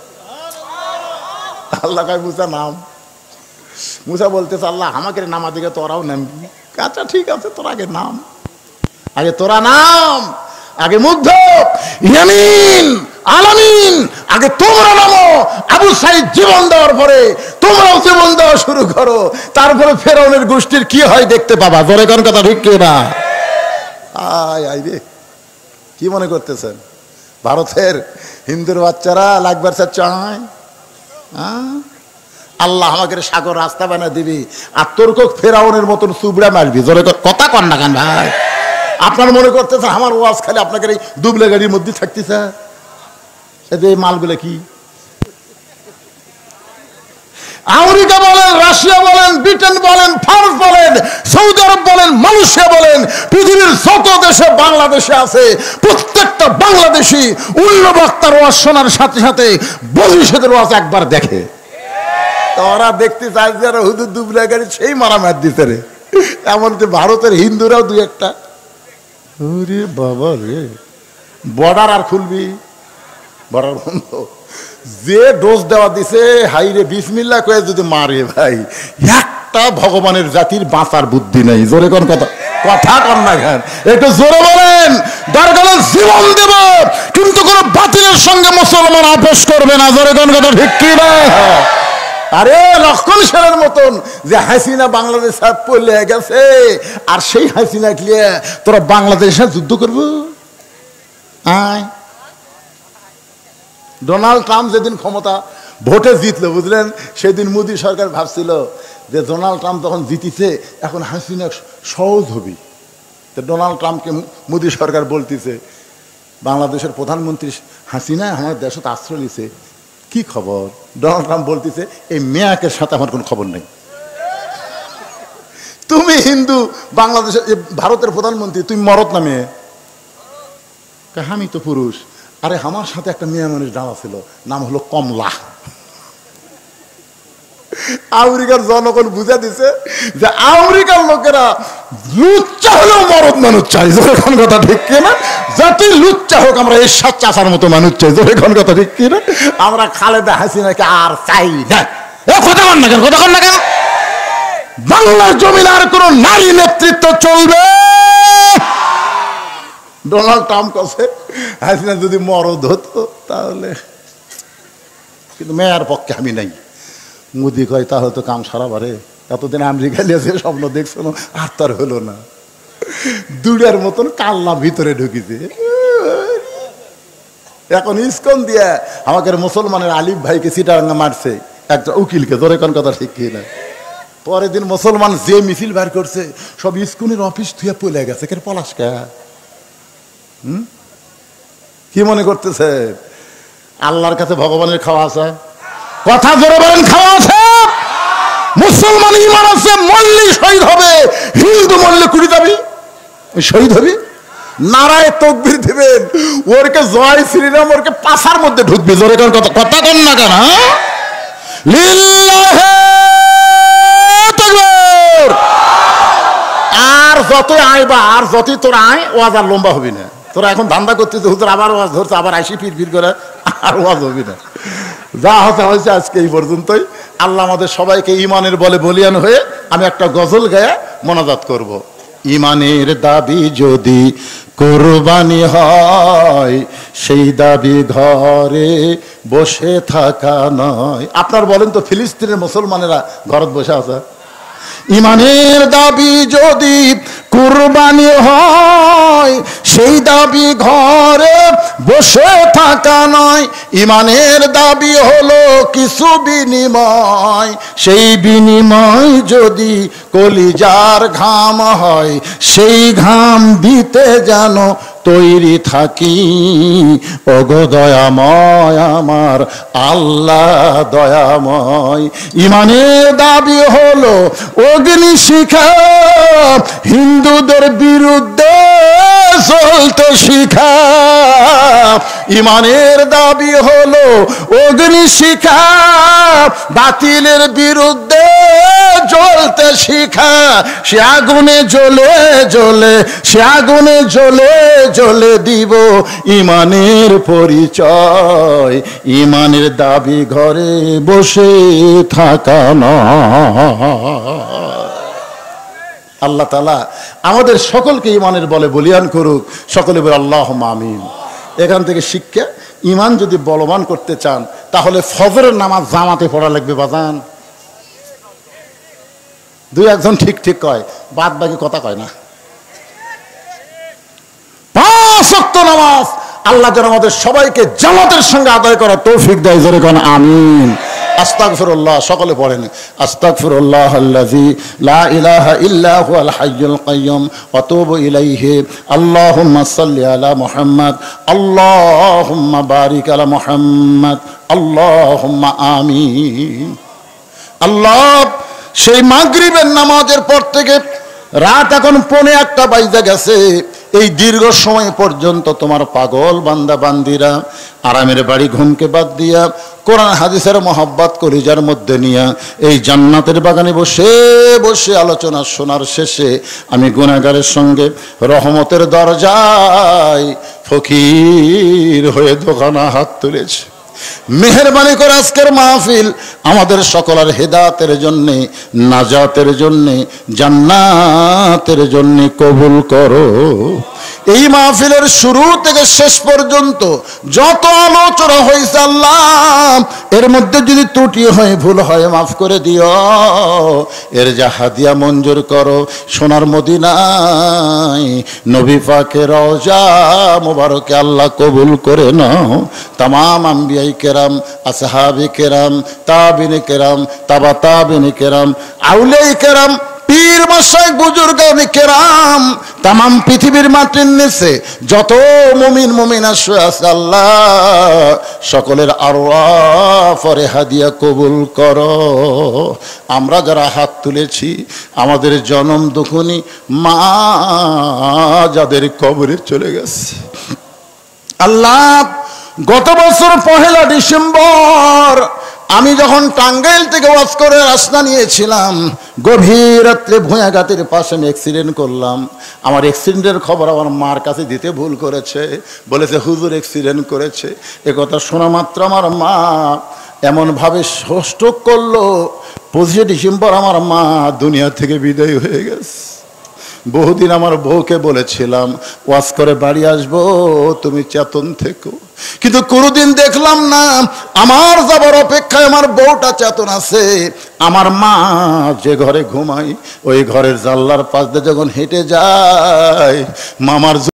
আল্লাহ কয়, মুসা নাম। মুসা বলতেছে, আল্লাহ আমাকে নামা দিকে তোরাও নামবি। আচ্ছা ঠিক আছে, তোর আগে নাম, আগে তোরা নাম, আগে মুগ্ধ, ইয়ামিন, আলামিন, আগে তোমরা নামো। আবু সাইদ জীবন দেওয়ার পরে তোমরাও জীবন দেওয়া শুরু করো, তারপরে ফেরাউনের গোষ্ঠীর কি হয় দেখতে পাবা। জোরে কোন কথা ঠিক কি না? আয় আয় রে, কি মনে করতেছেন ভারতের হিন্দুর বাচ্চারা লাগবার চায়? আল্লাহ আমাকে সাগর রাস্তা বানা দিবি, আর তোর কোক ফেরাউনের মতন চুবড়া মারবি। জোরে কথা কন না কেন ভাই? আপনার মনে করতেছে আমার ওয়াজ খালি আপনাকে এই দুবলে গাড়ির মধ্যে থাকতেছে? এই মালগুলো কি? আমেরিকা বলেন, রাশিয়া বলেন, ব্রিটেন বলেন, ফ্রান্স বলেন, সৌদি আরব বলেন, মালয়েশিয়া বলেন, পৃথিবীর যত দেশে বাংলাদেশে আছে, প্রত্যেকটা বাংলাদেশি অন্য বক্তার ওয়াজ শোনার সাথে সাথে ভবিষ্যতের ওয়াজ একবার দেখে। ওরা দেখতে চাই যে হুদুর দুবলা গাড়ি সেই মারামার দিতে রে। এমনকি ভারতের হিন্দুরাও দুই একটা। ওরে বাবা রে, বর্ডার আর খুলবি? বর্ডার বন্ধ। যে ডোজ দেওয়া দিছে, হাই রে বিসমিল্লাহ কয়ে যদি মারে ভাই, একটা ভগবানের জাতির বাঁচার বুদ্ধি নেই। জোরে কোন কথা, কথা কন না কেন? একটু জোরে বলেন। দরকার জীবন দেব, কিন্তু কোন বাতিলের সঙ্গে মুসলমান আপোষ করবে না। জোরে কোন কথা ঠিক কি না? আরে লক্ষণ সেনের মতন যে হাসিনা বাংলাদেশ পড়লে গেছে, আর সেই হাসিনা গিয়ে তোরা বাংলাদেশের যুদ্ধ করব? আয়, ডোনাল্ড ট্রাম্প যেদিন ক্ষমতা ভোটে জিতলো, বুঝলেন, সেদিন মোদী সরকার ভাবছিল যে ডোনাল্ড ট্রাম্প তখন জিতিছে, এখন হাসিনা সহজ হবি। তো ডোনাল্ড ট্রাম্পকে মোদী সরকার বলতেছে, বাংলাদেশের প্রধানমন্ত্রী হাসিনা আমার দেশত আশ্রয় নিছে, কি খবর? ডোনাল্ড ট্রাম্প বলতেছে, এই মেয়াকের সাথে আমার কোনো খবর নেই। তুমি হিন্দু, বাংলাদেশের ভারতের প্রধানমন্ত্রী, তুমি মরদ না মেয়ে? আমি তো পুরুষ। আরে আমার সাথে একটা মেয়ে মানুষ দাঁড়া ছিল, নাম হলো কমলা। আমেরিকার জনগণ বুঝা দিছে যে আমেরিকার লোকেরা লুচ্চা হলেও মরদ মানুষ চাই। যখন কথা ঠিক কিনা? যতই লুচ্চা হোক, আমরা এরশাদ চাচার মতো মানুষ চাই। যখন কথা ঠিক কিনা? আমরা খালেদা হাসিনাকে আর চাই না। কথা কন না কেন? কথা কন না কেন? বাংলার জমিন আর কোন নারী নেতৃত্ব চলবে? ডোনাল্ড ট্রাম্প কাছে হাসিনা যদি মরদ হতো তাহলে, কিন্তু মেয়ার পক্ষে আমি নাই। মোদি কয়, তাহলে তো কাম সারা বারে। এতদিন আমেরিকা লিয়েছে স্বপ্ন দেখছো না, আর তার হলো না। দুড়ার মতন কাল্লা ভিতরে ঢুকিছে। এখন ইসকন দিয়ে আমাকে মুসলমানের আলিফ ভাইকে চিটারাঙ্গা মারছে, একটা উকিলকে। ধরে কোন কথা ঠিক কি না? পরের দিন মুসলমান যে মিছিল বার করছে, সব ইসকনের অফিস থুয়ে পলে গেছে। কে পলাশকা? কি মনে করতেছে আল্লাহর কাছে ভগবানের খাওয়া আছে? কথা জোরে বলেন, খাওয়া আছে? মুসলমান ইমান আছে, মল্লি শহীদ হবে। হিন্দু মল্লে কুড়ি যাবি, শহীদ হবি, নারায় তকবীর দিবেন, ওরকে জয় শ্রীরাম, ওরকে পাশার মধ্যে ঢুকবি। জোরে কোন কথা, কথা কন না কেন? লিল্লাহে তাকবীর। আর যতই আইবা, আর যতই তোর আয়, ওয়াজ আর লম্বা হবি না। তোরা এখন ধান্দা করতেছে, হুজুর আবার ওয়াজ ধরছে, আবার আইসি ফির ফির করে, আর ওয়াজ হবি না। যা হয়েছে আজকে এই পর্যন্তই। আল্লাহ আমাদের সবাইকে ইমানের বলে বলিয়ান হয়ে আমি একটা গজল গায়ে মোনাজাত করব। ইমানের দাবি যদি কোরবানি হয়, সেই দাবি ঘরে বসে থাকা নয়। আপনার বলেন তো, ফিলিস্তিনের মুসলমানেরা ঘরত বসে আছে? ইমানের দাবি যদি কুরবানি হয়, সেই দাবি ঘরে বসে থাকা নয়। ইমানের দাবি হলো কিছু বিনিময়, সেই বিনিময় যদি কলিজার ঘাম হয়, সেই ঘাম দিতে যেন তৈরি থাকি। ওগো দয়াময় আমার আল্লাহ দয়াময়। ইমানের দাবি হলো অগ্নিশিখা, হিন্দুদের বিরুদ্ধে চলতে শিখা। ইমানের দাবি হলো অগ্নিশিখা, বাতিলের বিরুদ্ধে জ্বলতে শিখা। সে আগুনে জ্বলে জ্বলে, সে আগুনে জ্বলে জ্বলে দিব ইমানের পরিচয়। ইমানের দাবি ঘরে বসে থাকা নয়। আল্লাহ তাআলা আমাদের সকলকে ইমানের বলে বলিয়ান করুক। সকলে বলে আল্লাহুম্মা আমিন। এখান থেকে শিক্ষা, ইমান যদি বলবান করতে চান তাহলে ফজরের নামাজ জামাতে পড়া লাগবে বাজান। দুই একজন ঠিক ঠিক কয়, বাদ বাকি কথা কয় না। 5 ওয়াক্ত নামাজ আল্লাহ যেন আমাদের সবাইকে জামাতের সঙ্গে আদায় করার তৌফিক দেয়। জোরে কোন আমিন। আস্তাগফিরুল্লাহ, সকলে পড়েন আস্তাগফিরুল্লাহ আল্লাযী লা ইলাহা ইল্লা হুয়াল হাইয়ুল কাইয়্যুম ওয়া তুবু ইলাইহি। আল্লাহুম্মা সাল্লি আলা মুহাম্মাদ, আল্লাহুম্মা বারিক আলা মুহাম্মাদ, আল্লাহুম্মা আমিন। আল্লাহ, সেই মাগরিবের নামাজের পর থেকে রাত এখন 1:45 বাজে গেছে। এই দীর্ঘ সময় পর্যন্ত তোমার পাগল বান্দা বান্দিরা আরামের বাড়ি ঘুমকে বাদ দিয়া কোরআন হাদিসের মহব্বত কলিজার মধ্যে নিয়া এই জান্নাতের বাগানে বসে বসে আলোচনা শোনার শেষে আমি গুনাহগারের সঙ্গে রহমতের দরজায় ফকির হয়ে দোকানা হাত তুলেছি। মেহেরবানি করে আজকের মাহফিল আমাদের সকলের হেদায়েতের জন্য, নাজাতের জন্য, জান্নাতের জন্য কবুল করো। এই মাহফিলের শুরু থেকে শেষ পর্যন্ত যত আলোচনা হয়েছে আল্লাহ, এর মধ্যে যদি ত্রুটি হয়, ভুল হয়, মাফ করে দিও। এর যা হাদিয়া মঞ্জুর করো সোনার মদিনায় নবী পাকের রওজা মোবারকে আল্লাহ কবুল করে নাও। তামাম আম্বিয়াই কেরাম, আসহাবে কেরাম, তাবিনে কেরাম, তাবা তাবিনে কেরাম, আউলিয়াই কেরাম, পীর মাশায়েখ বুজুর্গানে কেরাম, তামাম পৃথিবীর মাটির নিচে যত মুমিন মুমিনা শুয়ে আছে আল্লাহ, সকলের আরওয়াহ পরে হাদিয়া কবুল করো। আমরা যারা হাত তুলেছি, আমাদের জনম দুঃখনী মা যাদের কবরে চলে গেছে আল্লাহ, গত বছর 1 ডিসেম্বর আমি যখন টাঙ্গাইল থেকে ওয়াজ করে রাস্তা নিয়েছিলাম, গভীর রাত্রে ভুঁয়াঘাতের পাশে আমি অ্যাক্সিডেন্ট করলাম। আমার অ্যাক্সিডেন্টের খবর আমার মার কাছে দিতে ভুল করেছে, বলেছে হুজুর অ্যাক্সিডেন্ট করেছে। একথা শোনা মাত্র আমার মা এমনভাবে স্ট্রোক করলো, 25 ডিসেম্বর আমার মা দুনিয়া থেকে বিদায় হয়ে গেছে। বহুদিন আমার বউকে বলেছিলাম ওয়াজ করে বাড়ি আসবো, তুমি চেতন থেকো, কিন্তু কোনোদিন দেখলাম না। আমার যাবার অপেক্ষায় আমার বউটা চেতন আছে। আমার মা যে ঘরে ঘুমাই ওই ঘরের জানলার পাশ দিয়ে যখন হেঁটে যায়, মামার